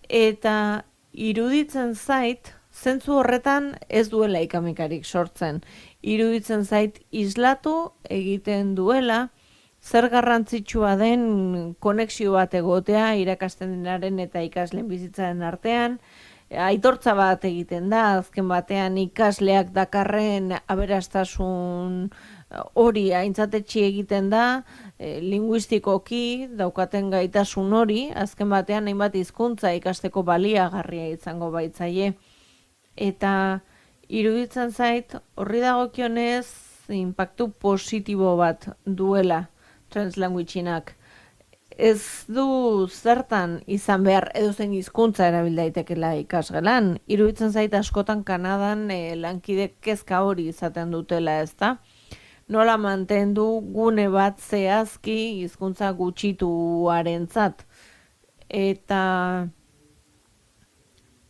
eta iruditzen zait zentzu horretan ez duela ikamikarik sortzen. Iruditzen zait islatu egiten duela zer garrantzitsua den konexio bat egotea irakasten denaren eta ikasleen bizitzaren artean, aitortza bat egiten da, azken batean ikasleak dakarren aberastasun hori aintzatetsi egiten da, linguistikoki daukaten gaitasun hori, azken batean hainbat hizkuntza ikasteko baliagarria izango baitzaie. Eta iruditzen zait horri dagokionez inpaktu positibo bat duela translanguaginak. Ez du zertan izan behar edozein hizkuntza erabil daitekela ikasgelan. Iruditzen zait askotan Kanadan lankidek kezka hori izaten dutela, ezta? Nola mantendu gune bat zehazki hizkuntza gutxituarentzat. Eta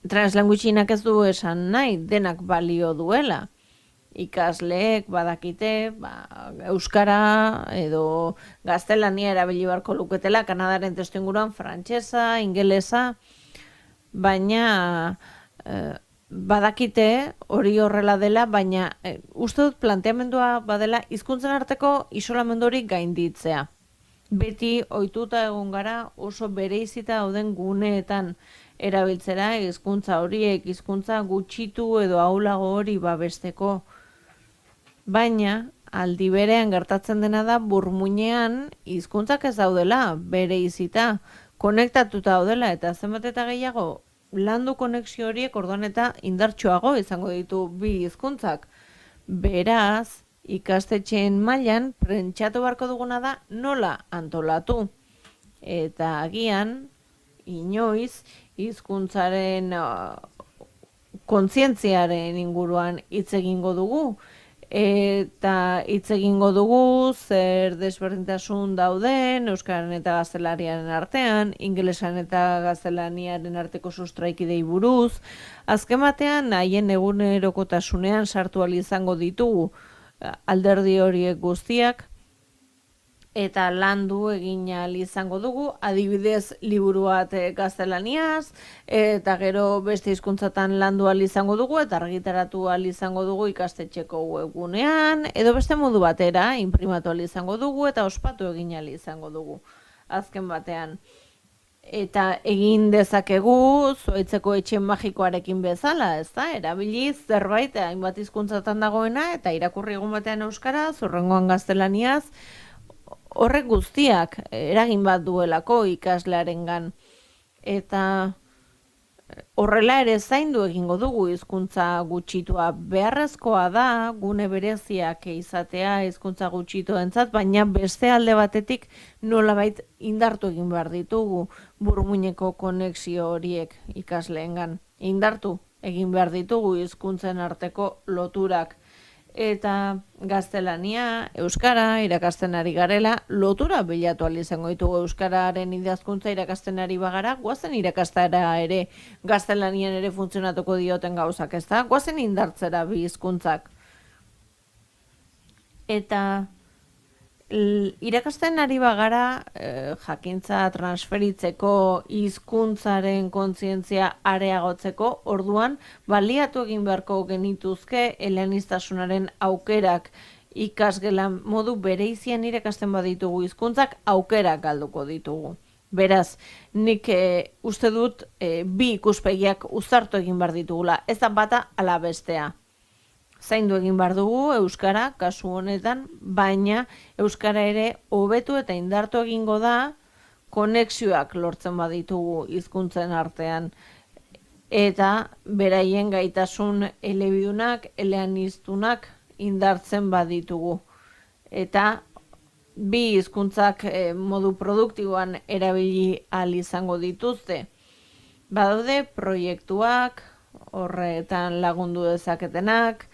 translanguaginak ez du esan nahi denak balio duela. Ikasleek badakite euskara edo gaztelania erabili beharko luketela, Kanadaren testuinguruan frantsesa, ingelesa, baina badakite hori horrela dela, baina uste dut planteamendua badela hizkuntzen arteko isolamendu hori gainditzea. Beti ohituta egon gara oso bereizita dauden guneetan erabiltzera hizkuntza horiek, hizkuntza gutxitu edo ahulago hori babesteko. Baina, aldi berean gertatzen dena da burmuinean hizkuntzak ez daudela, bere izita, konektatuta daudela, eta zenbat eta gehiago landu konexio horiek orduan eta indartsuago izango ditu bi hizkuntzak. Beraz, ikastetxeen mailan prentsatu beharko duguna da nola antolatu. Eta agian, inoiz, hizkuntzaren kontzientziaren inguruan hitz egingo dugu, eta hitz egingo dugu zer desberdintasun dauden euskararen eta gaztelaniaren artean, ingelesan eta gaztelaniaren arteko sustraikidei buruz. Azken batean haien egunerokotasunean sartu ahal izango ditugu alderdi horiek guztiak eta landu egin ahal izango dugu, adibidez liburu bat gaztelaniaz, eta gero beste hizkuntzatan landu ahal izango dugu, eta argitaratu ahal izango dugu ikastetxeko webgunean, edo beste modu batera, inprimatu ahal izango dugu, eta ospatu egin ahal izango dugu, azken batean. Eta egin dezakegu zuaitzeko etxe magikoarekin bezala, ez da? Erabiliz zerbait hainbat hizkuntzatan dagoena eta irakurri egun batean euskaraz, hurrengoan gaztelaniaz, horrek guztiak eragin bat duelako ikaslearengan. Eta horrela ere zaindu egingo dugu hizkuntza gutxitua. Beharrezkoa da gune bereziak izatea hizkuntza gutxituentzat, baina beste alde batetik nolabait indartu egin behar ditugu burmuineko konexio horiek ikasleengan. Indartu egin behar ditugu hizkuntzen arteko loturak. Eta gaztelania, euskara irakasten ari garela, lotura bilatu ahal izango ditugu euskararen idazkuntza irakasten ari bagara, guazen irakastera ere gaztelanian ere funtzionatuko dioten gauzak, ez da? Guazen indartzera bi hizkuntzak. Eta irakasten ari bagara jakintza transferitzeko hizkuntzaren kontzientzia areagotzeko, orduan baliatu egin beharko genituzke eleaniztasunaren aukerak ikasgelan modu bereizian irakasten baditugu hizkuntzak aukerak galduko ditugu. Beraz, nik uste dut bi ikuspegiak uztartu egin behar ditugula, ez da bata ala bestea. Zaindu egin behar dugu euskara, kasu honetan, baina euskara ere hobetu eta indartu egingo da konexioak lortzen baditugu hizkuntzen artean. Eta beraien gaitasun elebidunak, eleaniztunak indartzen baditugu. Eta bi hizkuntzak modu produktiboan erabili ahal izango dituzte. Badaude proiektuak, horretan lagundu dezaketenak,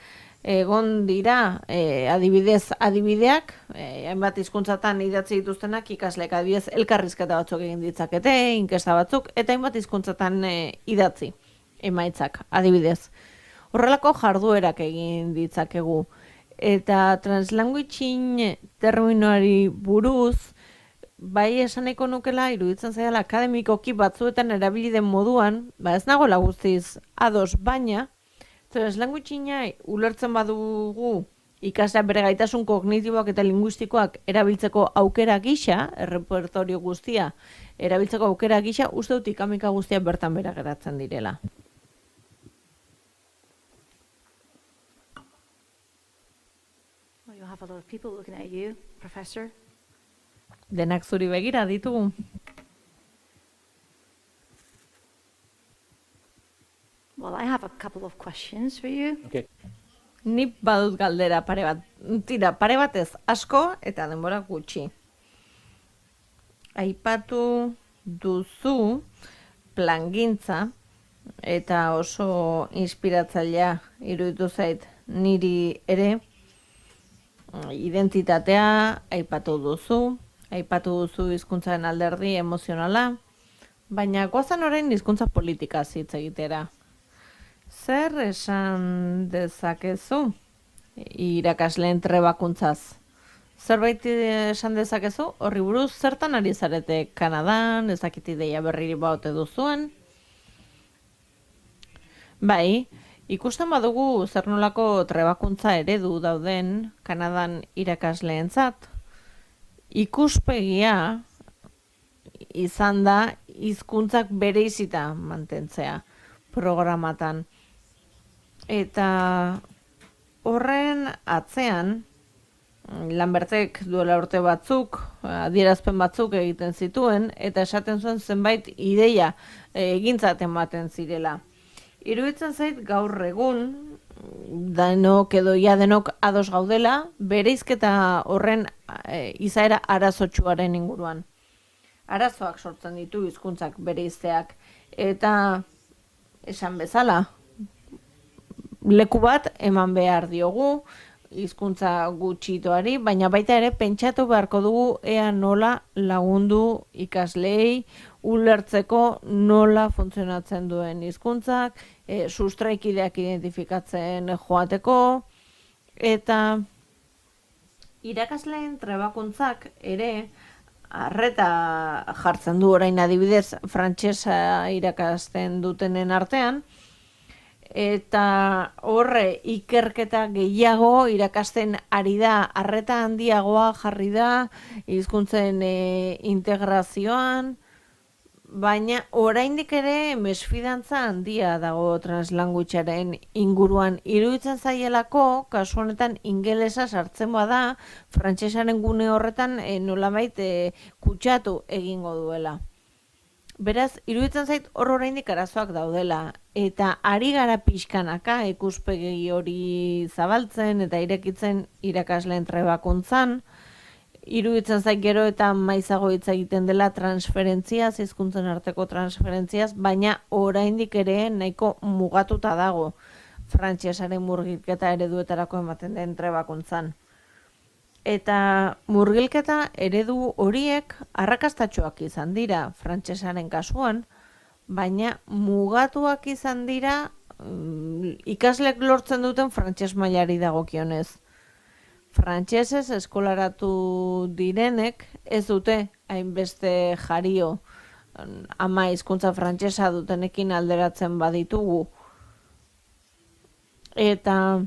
egon dira adibideak, hainbat hizkuntzatan idatzi dituztenak ikasleek adibidez elkarrizketa batzuk egin ditzakete, inkesta batzuk, eta hainbat hizkuntzatan idatzi emaitzak adibidez. Horrelako jarduerak egin ditzakegu. Eta translanguaging terminoari buruz, bai esan nahiko nukela, iruditzen zaidala akademikoki batzuetan erabili den moduan, ez nagoela guztiz ados, baina translanguaginga ulertzen badugu ikasleak bere gaitasun kognitiboak eta linguistikoak erabiltzeko aukera gisa, errepertorio guztia erabiltzeko aukera gisa, uste dut ikamika guztia bertan bera geratzen direla. Well, you have a lot of people looking at you, Professor. Denak zuri begira ditugu. Well, I have a couple of questions for you. Okay. Ni badut galdera pare bat. Tira, pare batez asko eta denbora gutxi. Aipatu duzu plangintza eta oso inspiratzailea iruditu zait niri ere identitatea aipatu duzu hizkuntzaren alderdi emozionala, baina goazan orain hizkuntza politika hitz egitera. Zer esan dezakezu irakasleen trebakuntzaz? Zerbait esan dezakezu? Horri buruz zertan ari zarete Kanadan, ezakit ideia berriri baute duzuen? Bai, ikusten badugu zer nolako trebakuntza eredu dauden Kanadan irakasleentzat, ikuspegia izan da hizkuntzak bereizita mantentzea programatan. Eta horren atzean, Lambertek duela urte batzuk, adierazpen batzuk egiten zituen, eta esaten zuen zenbait ideia egintzat ematen zirela. Iruditzen zait gaur egun, denok edo ja denok ados gaudela, bereizketa horren izaera arazotsuaren inguruan. Arazoak sortzen ditu hizkuntzak bereizteak, eta esan bezala, leku bat eman behar diogu hizkuntza gutxitoari, baina baita ere pentsatu beharko dugu ea nola lagundu ikasleei ulertzeko nola funtzionatzen duen hizkuntzak, sustraikideak identifikatzen joateko, eta irakasleen trebakuntzak ere arreta jartzen du orain adibidez frantsesa irakasten dutenen artean, eta horre ikerketa gehiago irakasten ari da, arreta handiagoa jarri da hizkuntzen integrazioan, baina oraindik ere mesfidantza handia dago translanguagearen inguruan. Iruditzen zaielako, kasu honetan ingelesa sartzen bada, frantsesaren gune horretan nolabait kutsatu egingo duela. Beraz, iruditzen zait hor oraindik arazoak daudela, eta ari gara pixkanaka ikuspegi hori zabaltzen eta irekitzen irakasleen trebakuntzan. Iruditzen zait gero eta maizago hitz egiten dela transferentziaz, hizkuntzen arteko transferentziaz, baina oraindik ere nahiko mugatuta dago frantsesaren murgilketa ereduetarako ematen den trebakuntzan. Eta murgilketa eredu horiek arrakastatsuak izan dira frantsesaren kasuan, baina mugatuak izan dira ikaslek lortzen duten frantses mailari dagokionez. Frantsesez eskolaratu direnek ez dute hainbeste jario ama hizkuntza frantsesa dutenekin alderatzen baditugu. Eta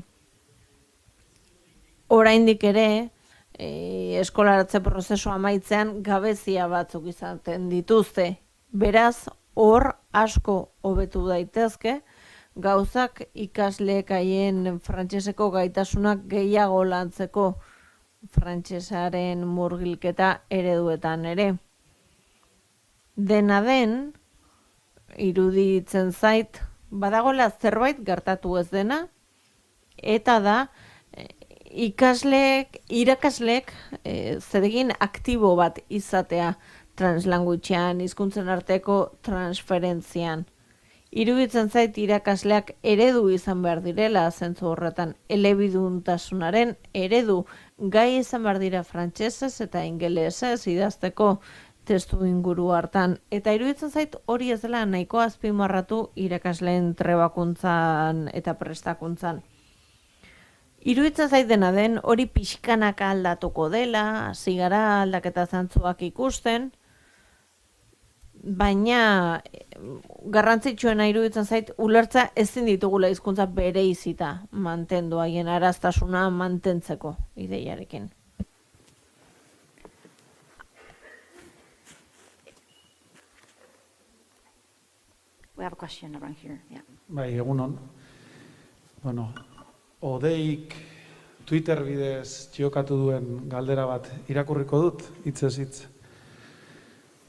oraindik ere eskolaratze prozesu amaitzean gabezia batzuk izaten dituzte. Beraz, hor asko hobetu daitezke, gauzak ikasleek haien frantseseko gaitasunak gehiago lantzeko frantsesaren murgilketa ereduetan ere. Dena den, iruditzen zait, badagoela zerbait gertatu ez dena, eta da, irakasleek zeregin aktibo bat izatea translanguagean, hizkuntzen arteko transferentzian. Iruditzen zait irakasleak eredu izan behar direla zentzu horretan, elebiduntasunaren eredu gai izan behar dira frantsesez eta ingelesez idazteko testu inguru hartan. Eta iruditzen zait hori ez dela nahiko azpimarratu irakasleen trebakuntzan eta prestakuntzan. Iruditzen zait dena den hori pixkanaka aldatuko dela, hasi gara aldaketa zantzuak ikusten, baina garrantzitsuena iruditzen zait ulertza ezin ditugula hizkuntza bereizita mantendu haien araztasuna mantentzeko ideiarekin. We have a question around here. Yeah. Bai, egunon. Bueno, Odeik Twitter bidez txiokatu duen galdera bat irakurriko dut, hitzez hitz.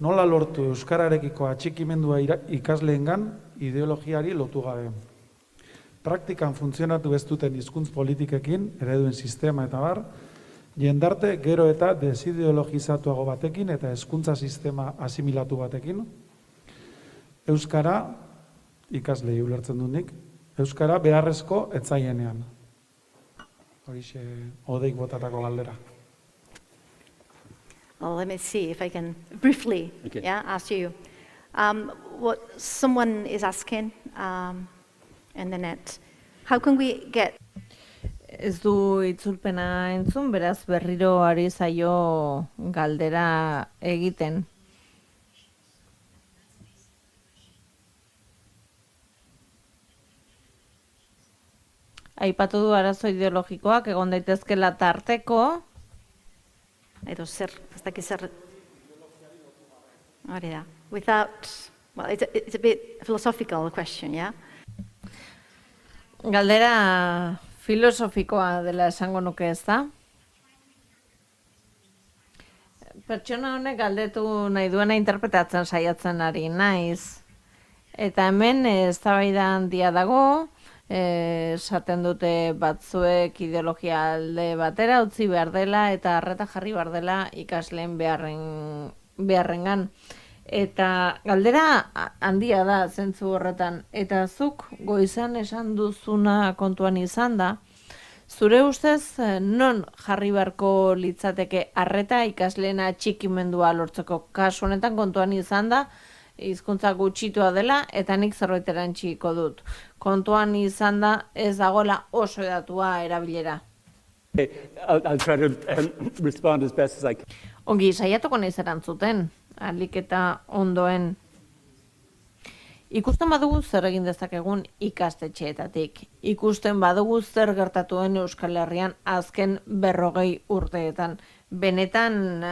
Nola lortu euskararekiko atxikimendua ikasleengan ideologiari lotu gabe? Praktikan funtzionatu ez duten hizkuntz politikekin, ereduen sistema eta bar, jendarte gero eta desideologizatuago batekin eta hezkuntza sistema asimilatu batekin. Euskara, ikaslei ulertzen dut nik, euskara beharrezko etzaienean. Horixe Odeik botatako galdera. Well, let me see if I can briefly ask you. What someone is asking in the net, how can we get... Ez du itzulpena entzun, beraz berriro ari zaio galdera egiten. Aipatu du arazo ideologikoak egon daitezkela tarteko. Edo zer, ez dakit zer... Hori da. Without... Well, it's a bit philosophical question, yeah? Galdera filosofikoa dela esango nuke ez da? Pertsona honek galdetu nahi duena interpretatzen saiatzen ari naiz. Eta hemen eztabaida handia dago, esaten dute batzuek ideologia alde batera utzi behar dela eta arreta jarri behar dela ikasleen beharrengan. Eta galdera handia da zentzu horretan. Eta zuk goizan esan duzuna kontuan izan da, zure ustez non jarri beharko litzateke arreta ikasleen atxikimendua lortzeko? Kasu honetan kontuan izan da, hizkuntza gutxitua dela eta nik zerbait erantsiko dut. Kontuan izan da ez dagoela oso hedatua erabilera. I'll try to respond as best as I can. Ongi, saiatuko naiz erantzuten, ahalik eta ondoen. Ikusten badugu zer egin dezakegun ikastetxeetatik. Ikusten badugu zer gertatuen Euskal Herrian azken 40 urteetan. Benetan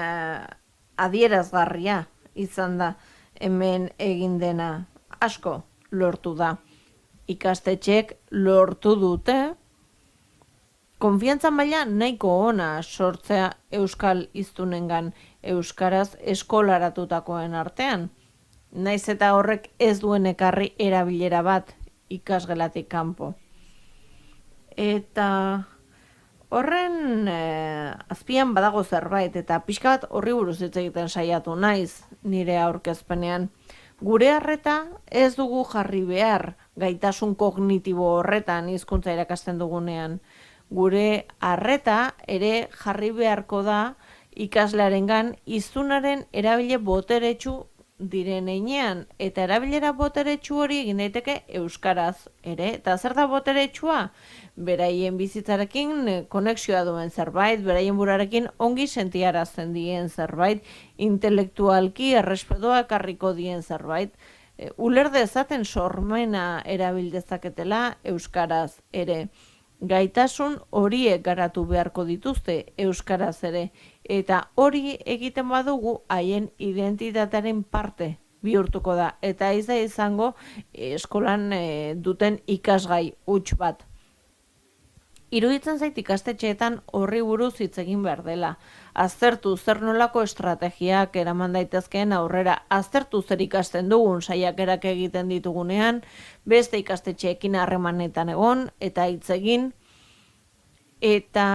adierazgarria izan da. hemen egin dena. Asko lortu da. Ikastetxeek lortu dute konfiantza maila nahiko ona sortzea euskal hiztunengan euskaraz eskolaratutakoen artean. Naiz eta horrek ez duen ekarri erabilera bat ikasgelatik kanpo. Eta horren azpian badago zerbait, eta pixka bat horri buruz hitz egiten saiatu naiz nire aurkezpenean. Gure arreta ez dugu jarri behar gaitasun kognitibo horretan hizkuntza irakasten dugunean. Gure arreta ere jarri beharko da ikaslearengan hiztunaren erabile boteretsu diren heinean, eta erabilera boteretsu hori egin daiteke euskaraz ere. Eta zer da boteretsua? Beraien bizitzarekin konexioa duen zerbait, beraien burarekin ongi sentiarazten dien zerbait, intelektualki errespetua ekarriko dien zerbait, uler dezaten sormena erabil dezaketela euskaraz ere. Gaitasun horiek garatu beharko dituzte euskaraz ere, eta hori egiten badugu haien identitatearen parte bihurtuko da, eta ez da izango eskolan duten ikasgai huts bat. Iruditzen zait ikastetxeetan horri buruz hitz egin behar dela. Aztertu zer nolako estrategiak eraman daitezkeen aurrera, aztertu zer ikasten dugun saiakerak egiten ditugunean, beste ikastetxeekin harremanetan egon eta hitz egin, eta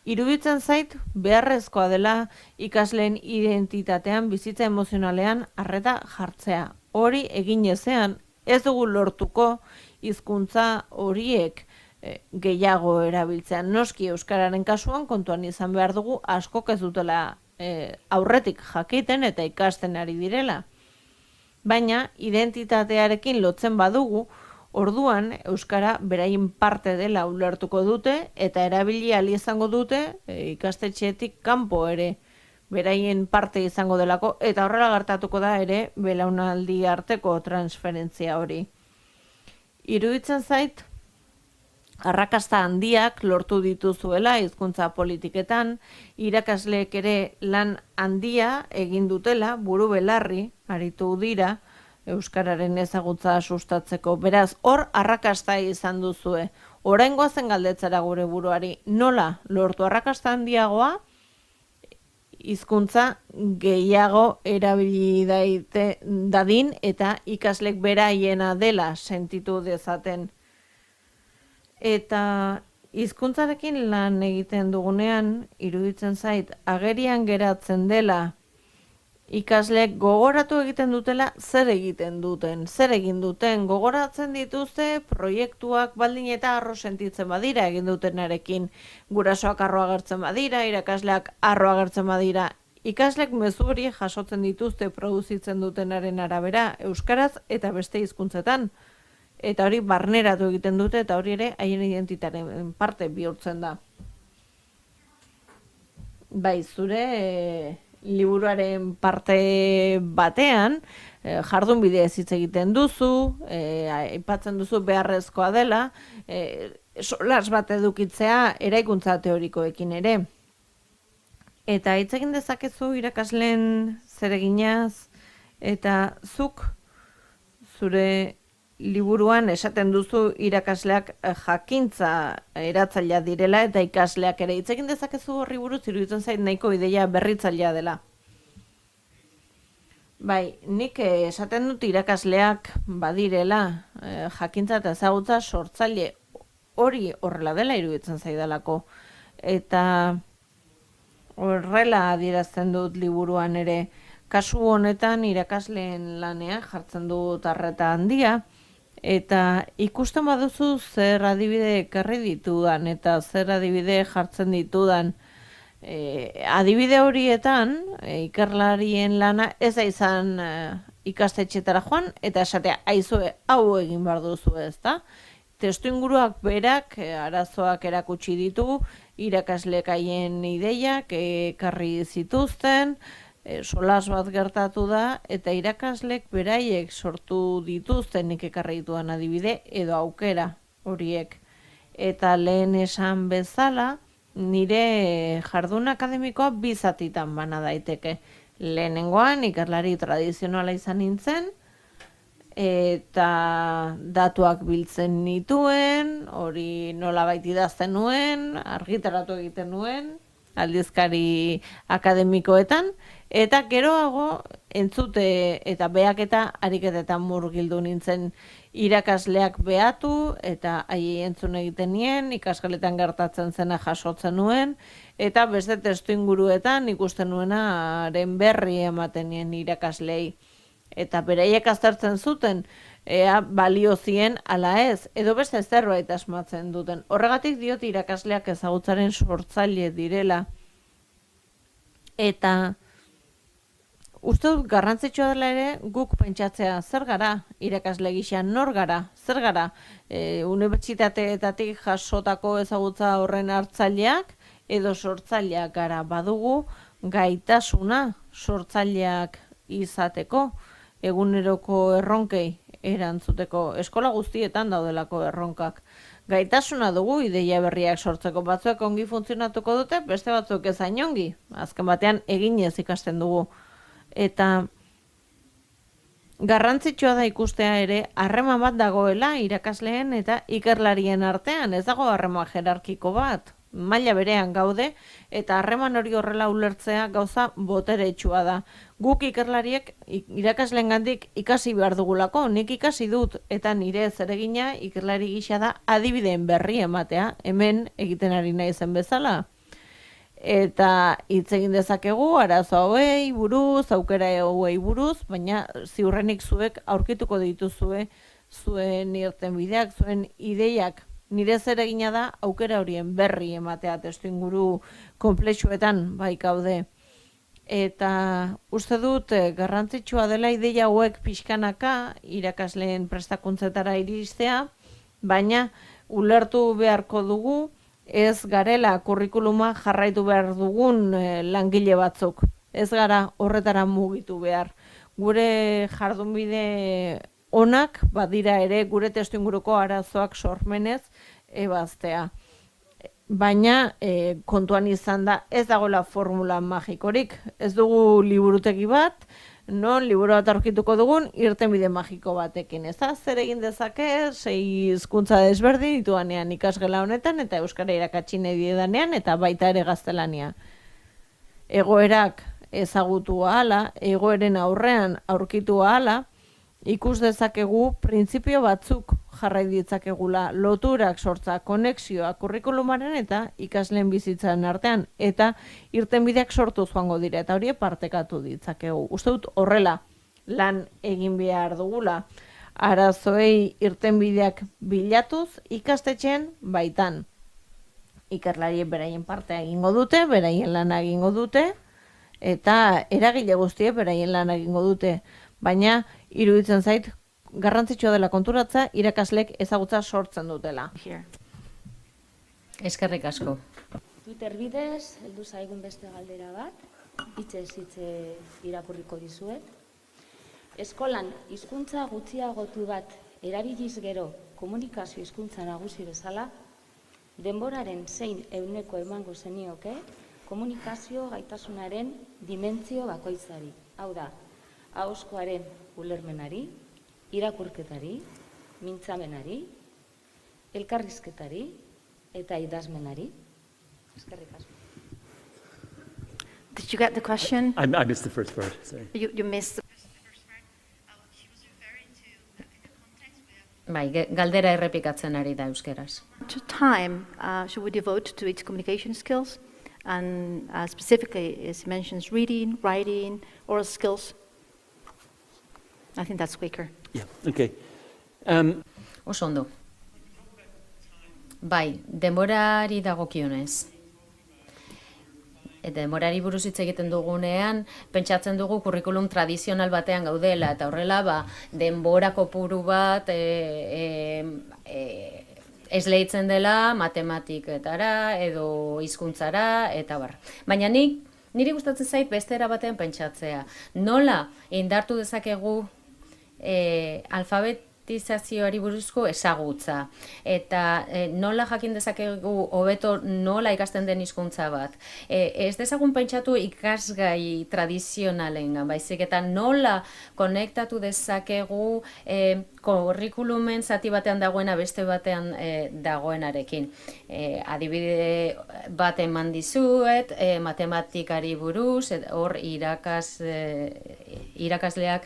iruditzen zait beharrezkoa dela ikasleen identitatean, bizitza emozionalean arreta jartzea. Hori egin ezean ez dugu lortuko hizkuntza horiek gehiago erabiltzean. Noski euskararen kasuan kontuan izan behar dugu askok ez dutela aurretik jakiten eta ikasten ari direla. Baina identitatearekin lotzen badugu, orduan euskara beraien parte dela ulertuko dute eta erabili ahal izango dute ikastetxeetik kanpo ere beraien parte izango delako, eta horrela gertatuko da ere belaunaldi arteko transferentzia hori. Iruditzen zait arrakasta handiak lortu dituzuela hizkuntza politiketan, irakasleek ere lan handia egin dutela, buru belarri aritu dira euskararen ezagutza sustatzeko. Beraz, hor arrakasta izan duzue. Oraingoa zen galdetzera gure buruari, nola lortu arrakasta handiagoa hizkuntza gehiago erabili dadin eta ikaslek beraiena dela sentitu dezaten. Eta hizkuntzarekin lan egiten dugunean, iruditzen zait, agerian geratzen dela ikasleek gogoratu egiten dutela zer egiten duten, zer egin duten, gogoratzen dituzte proiektuak baldin eta harro sentitzen badira egin dutenarekin, gurasoak harro agertzen badira, irakasleak harro agertzen badira, ikasleek mezu hori jasotzen dituzte produzitzen dutenaren arabera euskaraz eta beste hizkuntzetan. Eta hori barneratu egiten dute, eta hori ere haien identitaren parte bihurtzen da. Bai, zure liburuaren parte batean, jardun bidez hitz egiten duzu, aipatzen duzu beharrezkoa dela, solas bat edukitzea eraikuntza teorikoekin ere. Eta hitz egin dezakezu irakasleen zereginaz, eta zuk zure liburuan esaten duzu irakasleak jakintza eratzailea direla eta ikasleak ere. Hitz egin dezakezu horri buruz, iruditzen zait nahiko ideia berritzailea dela. Bai, nik esaten dut irakasleak badirela jakintza eta ezagutza sortzaile, hori horrela dela iruditzen zaidalako. Eta horrela adierazten dut liburuan ere. Kasu honetan irakasleen lanean jartzen dut arreta handia, eta ikusten baduzu zer adibide ekarri ditudan eta zer adibide jartzen ditudan. Adibide horietan, ikerlarien lana ez da izan ikastetxetara joan, eta esatea, aizue, hau egin behar duzu, ezta? Testuinguruak berak arazoak erakutsi ditu, irakasleek haien ideiak ekarri zituzten, solas bat gertatu da, eta irakaslek beraiek sortu dituzten nik ekarri dituan adibide edo aukera horiek. Eta lehen esan bezala, nire jardun akademikoa bi zatitan bana daiteke. Lehenengoan, ikerlari tradizionala izan nintzen, eta datuak biltzen nituen, hori nolabait idazten nuen, argitaratu egiten nuen, aldizkari akademikoetan, eta geroago entzute eta behaketa ariketetan murgildu nintzen, irakasleak behatu eta haiei entzun egiten nien, ikasgeletan gertatzen zena jasotzen nuen, eta beste testuinguruetan ikusten nuenaren berri ematen nien irakaslei. Eta beraiek aztertzen zuten, ea balio zien ala ez, edo beste zerbait asmatzen duten. Horregatik diot irakasleak ezagutzaren sortzaile direla. Eta uste dut garrantzitsua dela ere guk pentsatzea zer gara irakasle gisa, nor gara, zer gara unibertsitateetatik jasotako ezagutza horren hartzaileak edo sortzaileak gara, badugu gaitasuna sortzaileak izateko, eguneroko erronkei erantzuteko, eskola guztietan daudelako erronkak. Gaitasuna dugu ideia berriak sortzeko, batzuek ongi funtzionatuko dute, beste batzuk ez hain ongi, azken batean eginez ikasten dugu. Eta garrantzitsua da ikustea ere, harreman bat dagoela irakasleen eta ikerlarien artean, ez dago harreman jerarkiko bat, maila berean gaude, eta harreman hori horrela ulertzea gauza boteretsua da. Guk ikerlariek irakaslengandik ikasi behar dugulako, nik ikasi dut, eta nire zeregina ikerlari gisa da adibideen berri ematea, hemen egiten ari naizen bezala. Eta hitz egin dezakegu arazo hauei buruz, aukera hauei buruz, baina ziurrenik zuek aurkituko dituzue zuen irtenbideak, zuen ideiak. Nire zeregina da aukera horien berri ematea testuinguru konplexuetan bai gaude. Eta uste dut garrantzitsua dela ideia hauek pixkanaka irakasleen prestakuntzetara iristea, baina ulertu beharko dugu ez garela kurrikuluma jarraitu behar dugun langile batzuk. Ez gara horretara mugitu behar. Gure jardunbide onak badira ere gure testuinguruko arazoak sormenez ebaztea. Baina kontuan izan da ez dagoela formula magikorik. Ez dugu liburutegi bat, non liburu bat aurkituko dugun irtenbide magiko batekin. Ez da, zer egin dezake, 6 hizkuntza desberdin dituanean ikasgela honetan eta euskara irakatsi nahi diedanean eta baita ere gaztelania. Egoerak ezagutu ahala, egoeren aurrean aurkitu ahala, ikus dezakegu printzipio batzuk jarrai ditzakegula, loturak sortza, konexioa kurrikulumaren eta ikasleen bizitzaren artean, eta irtenbideak sortu joango dira, eta hori partekatu ditzakegu. Uste dut horrela lan egin behar dugula, arazoei irtenbideak bilatuz ikastetxeen baitan. Ikerlarien beraien partea egingo dute, beraien lana egingo dute, eta eragile guztiek beraien lana egingo dute, baina iruditzen zait garrantzitsua dela konturatza irakaslek ezagutza sortzen dutela. Eskerrik asko. Twitter bidez, heldu zaigun beste galdera bat, hitzez hitze irakurriko dizuet. Eskolan hizkuntza gutxiagotu bat erabiliz gero komunikazio hizkuntza nagusi bezala, denboraren zein ehuneko emango zenioke komunikazio gaitasunaren dimentsio bakoitzari. Hau da, ahozkoaren ulermenari, irakurketari, mintzamenari, elkarrizketari eta idazmenari. Eskerrik asko. Did you get the question? I missed the first part, sorry. You missed. Bai, galdera errepikatzen ari da euskeraz. Much time should we devote to its communication skills? And specifically, it mentions reading, writing, oral skills. I think that's quicker. Yeah, okay. Oso ondo. Bai, denborari dagokionez. Eta denborari buruz hitz egiten dugunean, pentsatzen dugu kurrikulum tradizional batean gaudela, eta horrela, denbora kopuru bat esleitzen dela matematiketara edo hizkuntzara eta bar. Baina niri gustatzen zait beste era batean pentsatzea. Nola indartu dezakegu alfabetizazioari buruzko ezagutza. Eta nola jakin dezakegu hobeto nola ikasten den hizkuntza bat. Ez dezagun pentsatu ikasgai tradizionalengan, baizik eta nola konektatu dezakegu kurrikulumen zati batean dagoena beste batean dagoenarekin. Adibide bat eman dizuet, matematikari buruz, hor irakasleak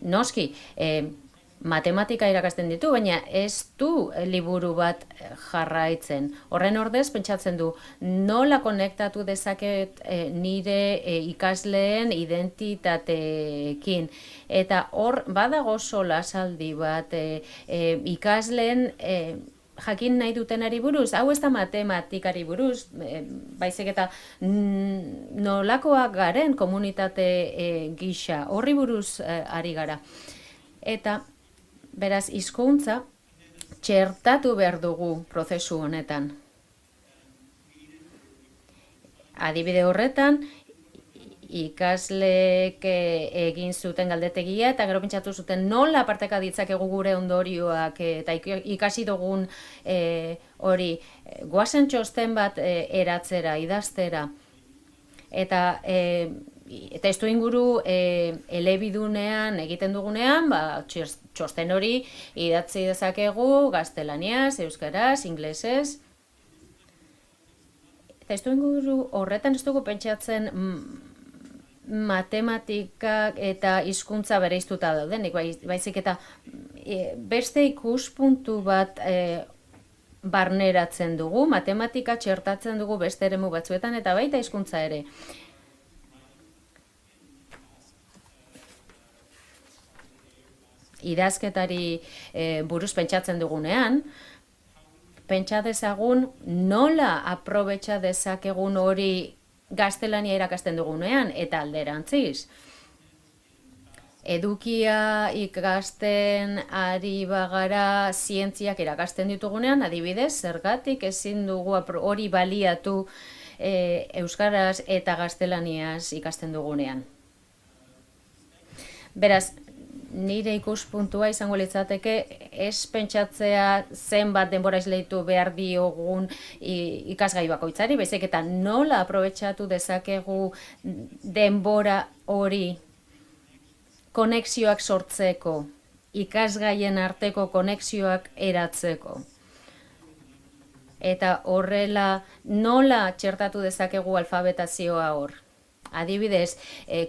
noski matematika irakasten ditu, baina ez du liburu bat jarraitzen. Horren ordez, pentsatzen du, nola konektatu dezaket nire ikasleen identitateekin. Eta hor, badago solasaldi bat ikasleen jakin nahi dutenari buruz, hau ez da matematikari buruz, baizik eta nolakoak garen komunitate gisa, horri buruz ari gara. Eta, beraz, hizkuntza txertatu behar dugu prozesu honetan. Adibide horretan, ikasleek egin zuten galdetegia eta gero pentsatu zuten nola parteka ditzakegu gure ondorioak eta ikasi dugun hori goazen txosten bat eratzera, idaztera. Eta testu inguru elebidunean egiten dugunean, txosten hori idatzi dezakegu gaztelaniaz, euskaraz, inglesez. Testu inguru horretan ez dugu pentsatzen matematikak eta hizkuntza bereiztuta daudenik, baizik eta beste ikuspuntu bat barneratzen dugu, matematika txertatzen dugu beste eremu batzuetan eta baita hizkuntza ere. Idazketari buruz pentsatzen dugunean, pentsa dezagun nola aprobetxa dezakegun hori gaztelania irakasten dugunean, eta alderantziz. Edukia ikasten ari bagara zientziak irakasten ditugunean, adibidez, zergatik ezin dugu hori baliatu euskaraz eta gaztelaniaz ikasten dugunean. Beraz, nire ikuspuntua izango litzateke ez pentsatzea zenbat denbora isleitu behar diogun ikasgai bakoitzari, baizik eta nola aprobetxatu dezakegu denbora hori konexioak sortzeko, ikasgaien arteko konexioak eratzeko. Eta horrela nola txertatu dezakegu alfabetazioa hor. Adibidez,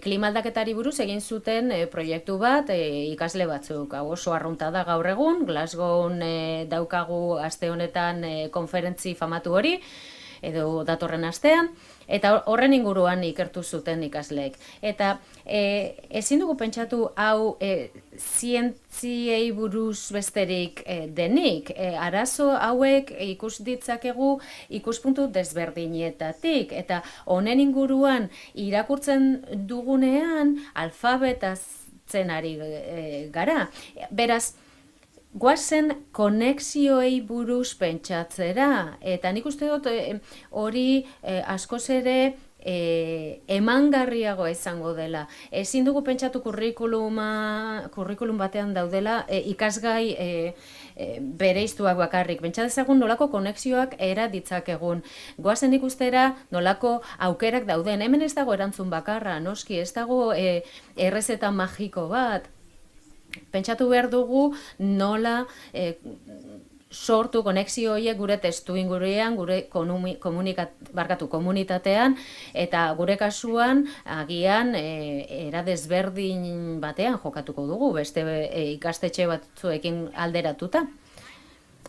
klima aldaketari buruz egin zuten proiektu bat ikasle batzuk. Hau oso arrunta da gaur egun, Glasgown daukagu aste honetan konferentzi famatu hori, edo datorren astean, eta horren inguruan ikertu zuten ikasleek. Eta ezin dugu pentsatu hau zientziei buruz besterik denik. Arazo hauek ikus ditzakegu ikuspuntu desberdinetatik, eta honen inguruan irakurtzen dugunean alfabetatzen ari gara. Beraz, goazen konexioei buruz pentsatzera, eta nik uste dut hori askoz ere emangarriago izango dela. Ezin dugu pentsatu kurrikulum batean daudela ikasgai bereiztuak bakarrik. Pentsa dezagun nolako konexioak era ditzakegun. Goazen ikustera nolako aukerak dauden. Hemen ez dago erantzun bakarra, noski, ez dago errezeta magiko bat. Pentsatu behar dugu nola sortu konexio horiek gure testu inguruan, gure komunitatean, eta gure kasuan agian era desberdin batean jokatuko dugu, beste ikastetxe batzuekin alderatuta.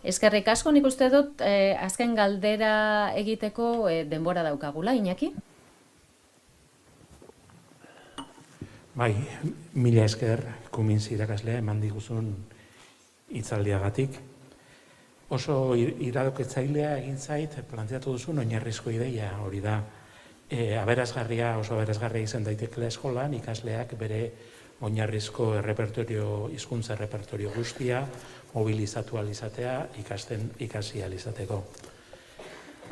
Eskerrik asko, nik uste dut azken galdera egiteko denbora daukagula, Iñaki? Bai, mila esker Cummins irakaslea eman diguzun hitzaldiagatik. Oso iradokitzailea egin zait planteatu duzun oinarrizko ideia hori da. Oso aberasgarria izan daiteke eskolan ikasleak bere oinarrizko hizkuntza errepertorio guztia mobilizatu ahal izatea, ikasi ahal izateko.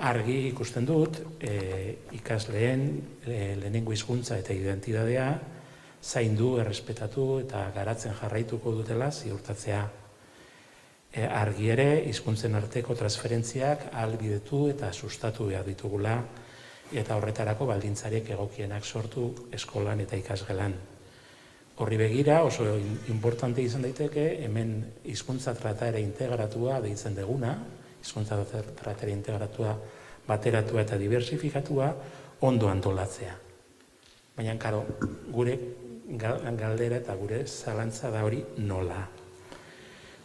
Argi ikusten dut ikasleen lehenengo hizkuntza eta identitatea zaindu, errespetatu eta garatzen jarraituko dutela ziurtatzea argi ere hizkuntzen arteko transferentziak ahalbidetu eta sustatu behar ditugula, eta horretarako baldintzariek egokienak sortu eskolan eta ikasgelan. Horri begira oso importante izan daiteke hemen hizkuntza trataera integratua deitzen deguna, hizkuntza trataera integratua, bateratua eta diversifikatua ondo antolatzea. Baina, karo, gure galdera eta gure zalantza da hori nola.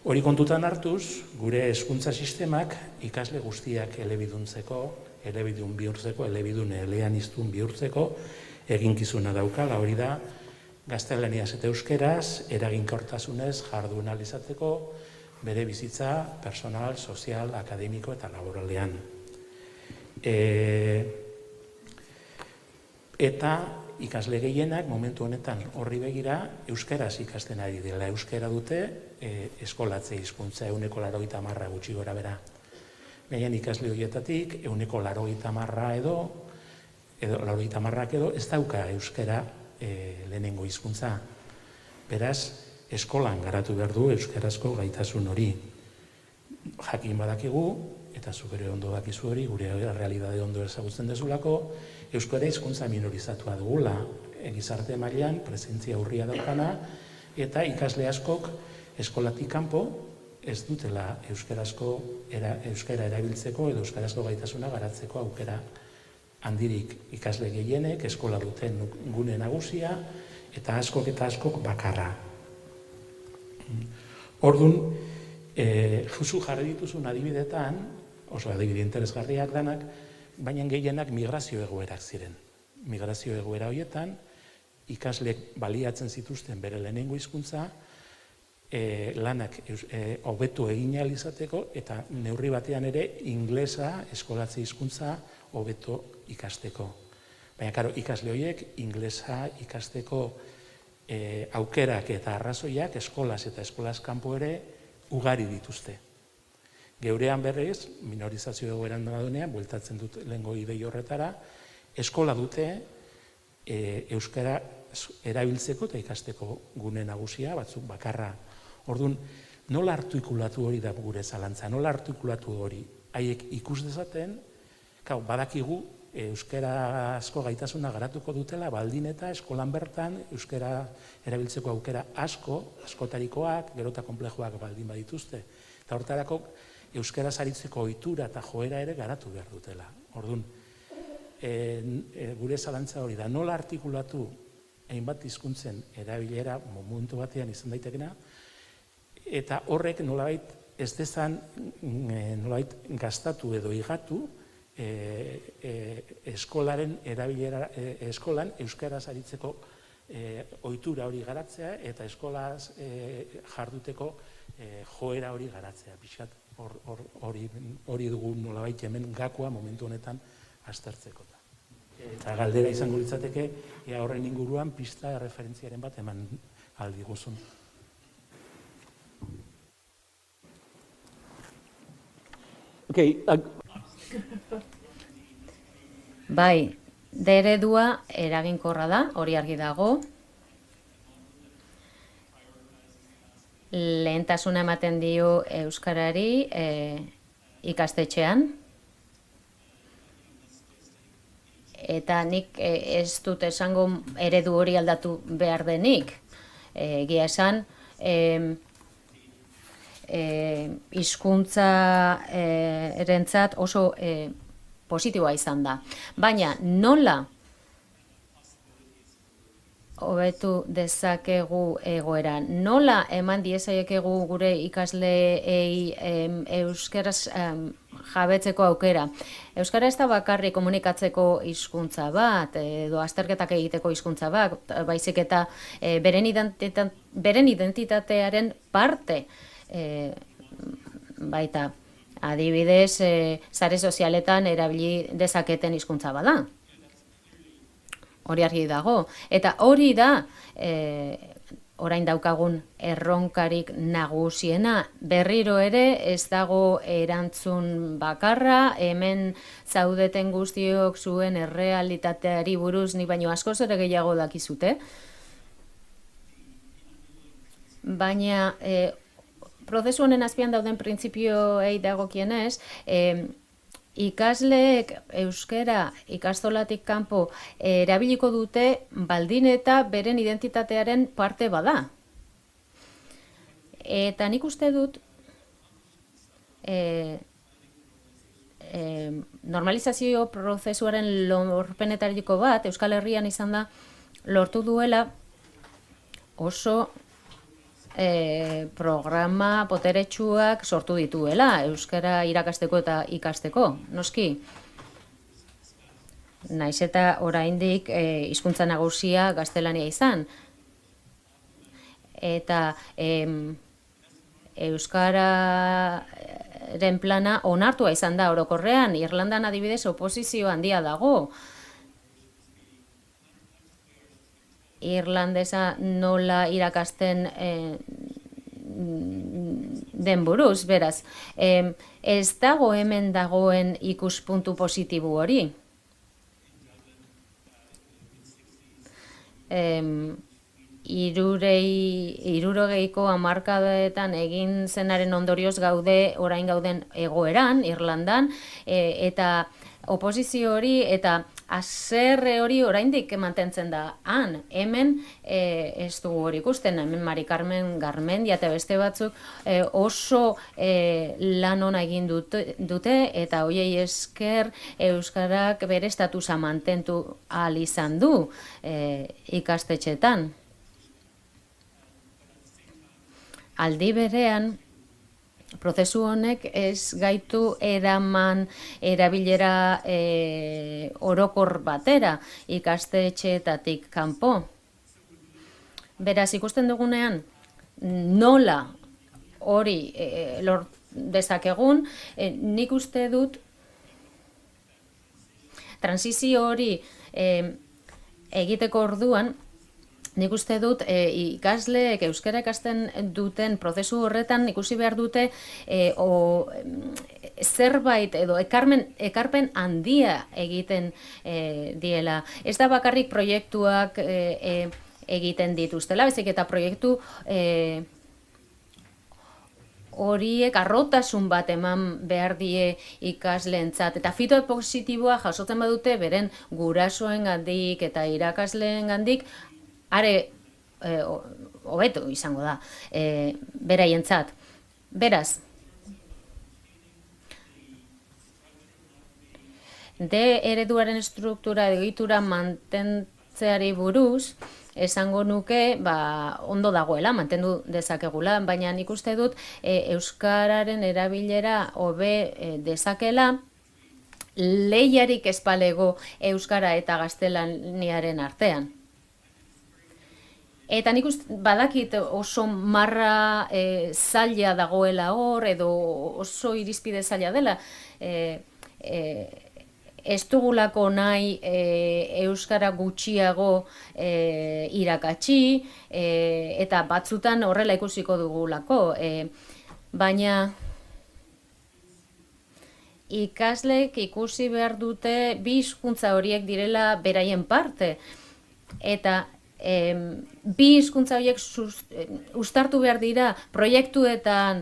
Hori kontutan hartuz, gure hezkuntza sistemak ikasle guztiak elebiduntzeko, elebidun bihurtzeko, elebidun eleaniztun bihurtzeko eginkizuna daukala. Hori da, gaztelaniaz eta euskeraz, eraginkortasunez jardun ahal izateko bere bizitza personal, sozial, akademiko eta laboralean. Eta ikasle gehienak momentu honetan horri begira euskeraz ikasten ari dela. Euskera dute eskolatze hizkuntza 80% gutxi gora bera. Baina ikasle horietatik 80% edo 80% edo ez dauka euskera lehenengo hizkuntza. Beraz, eskolan garatu behar du euskerazko gaitasun hori. Jakin badakigu, eta zuk ere ondo dakizu hori, gure realidade ondo ezagutzen dezulako, euskara hizkuntza minorizatua dugula, gizarte mailan presentzia urria daukana, eta ikasle askok eskolatik kanpo ez dutela euskara erabiltzeko edo euskarazko gaitasuna garatzeko aukera handirik. Ikasle gehienek eskola duten gune nagusia eta askok bakarra. Orduan, justu jarri dituzun adibidetan, oso adibide interesgarriak danak, baina gehienak migrazio egoerak ziren. Migrazio egoera horietan, ikaslek baliatzen zituzten bere lehenengo hizkuntza, lanak hobetu egin ahal izateko eta neurri batean ere inglesa eskolatze hizkuntza hobeto ikasteko. Baina, karo, ikasle horiek inglesa ikasteko aukerak eta arrazoiak eskolaz eta eskolaz kanpo ere ugari dituzte. Geurean berriz, minorizazio egoeran daudenean, bueltatzen dut lehengo idei horretara, eskola dute euskara erabiltzeko eta ikasteko gune nagusia, batzuk bakarra. Orduan, nola artikulatu hori da gure zalantza, nola artikulatu hori? Haiek ikus dezaten, badakigu euskarazko gaitasuna garatuko dutela, baldin eta eskolan bertan euskara erabiltzeko aukera askotarikoak, gero eta konplejoak baldin badituzte. Eta horretarako euskaraz aritzeko ohitura eta joera ere garatu behar dutela. Orduan, gure zalantza hori da, nola artikulatu hainbat hizkuntzen erabilera momentu batean izan daitekena, eta horrek nolabait ez dezan nolabait gastatu edo igatu eskolaren erabilera, eskolan euskaraz aritzeko ohitura hori garatzea eta eskolaz jarduteko joera hori garatzea. Pixkat hori dugu nolabait hemen gakoa momentu honetan aztertzeko. Eta galdera izango litzateke, horren inguruan pista referentziaren bat eman aldiguzun. Bai, eredua eraginkorra da, hori argi dago. Lehentasuna ematen dio euskarari ikastetxean. Eta nik ez dut esango eredu hori aldatu behar denik. Egia esan, hizkuntza erentzat oso positiboa izan da. Baina nola hobetu dezakegu egoera? Nola eman diezaiekegu gure ikasleei euskaraz jabetzeko aukera? Euskara ez da bakarrik komunikatzeko hizkuntza bat, edo azterketak egiteko hizkuntza bat, baizik eta beren identitatearen parte baita. Adibidez, sare sozialetan erabili dezaketen hizkuntza bada. Hori argi dago. Eta hori da orain daukagun erronkarik nagusiena. Berriro ere ez dago erantzun bakarra, hemen zaudeten guztiok zuen errealitateari buruz ni baino askoz ere gehiago dakizute. Baina prozesu honen azpian dauden printzipioei dagokienez, ikasleek euskara ikastolatik kanpo erabiliko dute baldin eta beren identitatearen parte bada. Eta nik uste dut normalizazio prozesuaren lorpenetariko bat Euskal Herrian izan da lortu duela oso programa boteretsuak sortu dituela, euskara irakasteko eta ikasteko, noski. Naiz eta oraindik hizkuntza nagusia gaztelania izan. Eta euskararen plana onartua izan da orokorrean, Irlandan adibidez oposizio handia dago. Irlandesa nola irakasten den buruz, beraz. Ez dago hemen dagoen ikuspuntu positibo hori. Hirurogeiko hamarkadetan egin zenaren ondorioz gaude, orain gauden egoeran, Irlandan, eta oposizio hori eta haserre hori oraindik mantentzen da han. Hemen ez dugu hori ikusten, hemen Mari Carmen Garmendia eta beste batzuk oso lan ona egin dute eta hoiei esker euskarak bere estatusa mantentu ahal izan du ikastetxetan. Aldi berean, prozesu honek ez gaitu eraman erabilera orokor batera ikastetxeetatik kanpo. Beraz, ikusten dugunean, nola hori lor dezakegun, nik uste dut transizio hori egiteko orduan, nik uste dut ikasleek euskara ikasten duten prozesu horretan ikusi behar dute zerbait edo ekarpen handia egiten diela. Ez da bakarrik proiektuak egiten dituztela, bezik eta proiektu horiek arrotasun bat eman behar die ikasleentzat. Eta feedback positiboa jasotzen badute beren gurasoengandik eta irakasleengandik are hobeto izango da beraientzat. Beraz, ereduaren struktura edo egitura mantentzeari buruz, esango nuke ondo dagoela, mantendu dezakegula, baina nik uste dut euskararen erabilera hobe dezakela, lehiarik ez balego euskara eta gaztelaniaren artean. Eta nik badakit oso marra zaila dagoela hor, edo oso irizpide zaila dela. Ez dugulako nahi euskara gutxiago irakatsi, eta batzutan horrela ikusiko dugulako. Baina ikasleek ikusi behar dute bi hizkuntza horiek direla beraien parte. Eta bi hizkuntza horiek uztartu behar dira proiektuetan,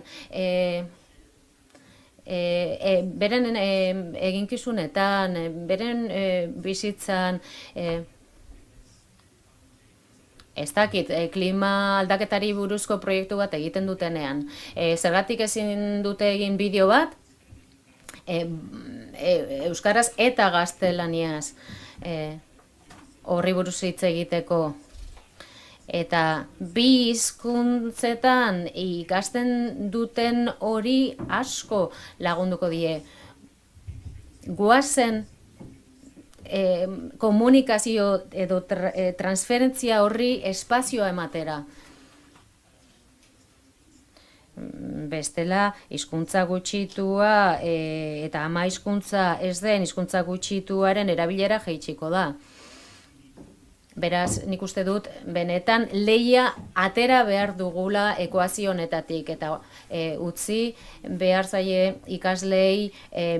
beren eginkizunetan, beren bizitzan, ez dakit, klima aldaketari buruzko proiektu bat egiten dutenean. Zergatik ezin dute egin bideo bat, euskaraz eta gaztelaniaz horri buruz hitz egiteko. Eta bi hizkuntzetan ikasten duten hori asko lagunduko die. Goazen komunikazio edo transferentzia horri espazioa ematera. Bestela, hizkuntza gutxitua eta ama hizkuntza ez den hizkuntza gutxituaren erabilera jaitsiko da. Beraz, nik uste dut, benetan, lehia atera behar dugula ekuazio honetatik, eta utzi behar zaie ikaslei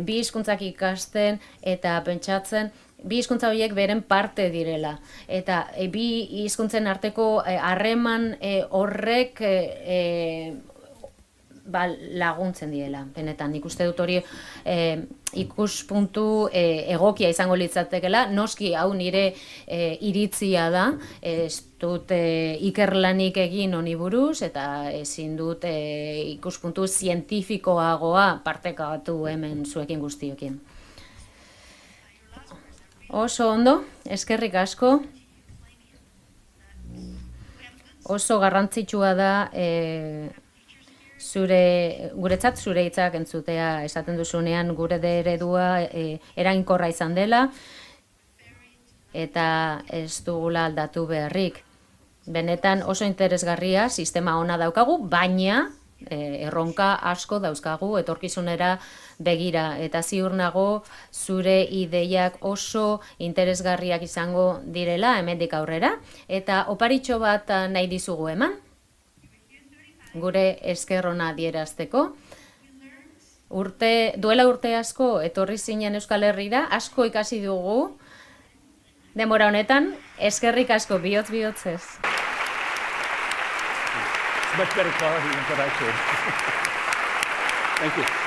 bi hizkuntzak ikasten eta pentsatzen bi hizkuntza horiek beren parte direla. Eta bi hizkuntzen arteko harreman horrek laguntzen diela. Benetan, nik uste dut hori ikuspuntu egokia izango litzatekela, noski hau nire iritzia da, ez dut ikerlanik egin honi buruz, eta ezin dut ikuspuntu zientifikoagoa partekatu hemen zuekin guztiokin. Oso ondo, eskerrik asko. Oso garrantzitsua da guretzat zure hitzak entzutea esaten duzunean gure eredua eraginkorra izan dela eta ez dugula aldatu beharrik. Benetan oso interesgarria sistema ona daukagu, baina erronka asko dauzkagu etorkizunera begira eta ziur nago zure ideiak oso interesgarriak izango direla hemendik aurrera eta oparitxo bat nahi dizugu eman gure esker ona adierazteko. Duela urte asko etorri zinen Euskal Herrira, asko ikasi dugu denbora honetan, eskerrik asko bihotz-bihotzez. Much better quality than what I could. Thank you.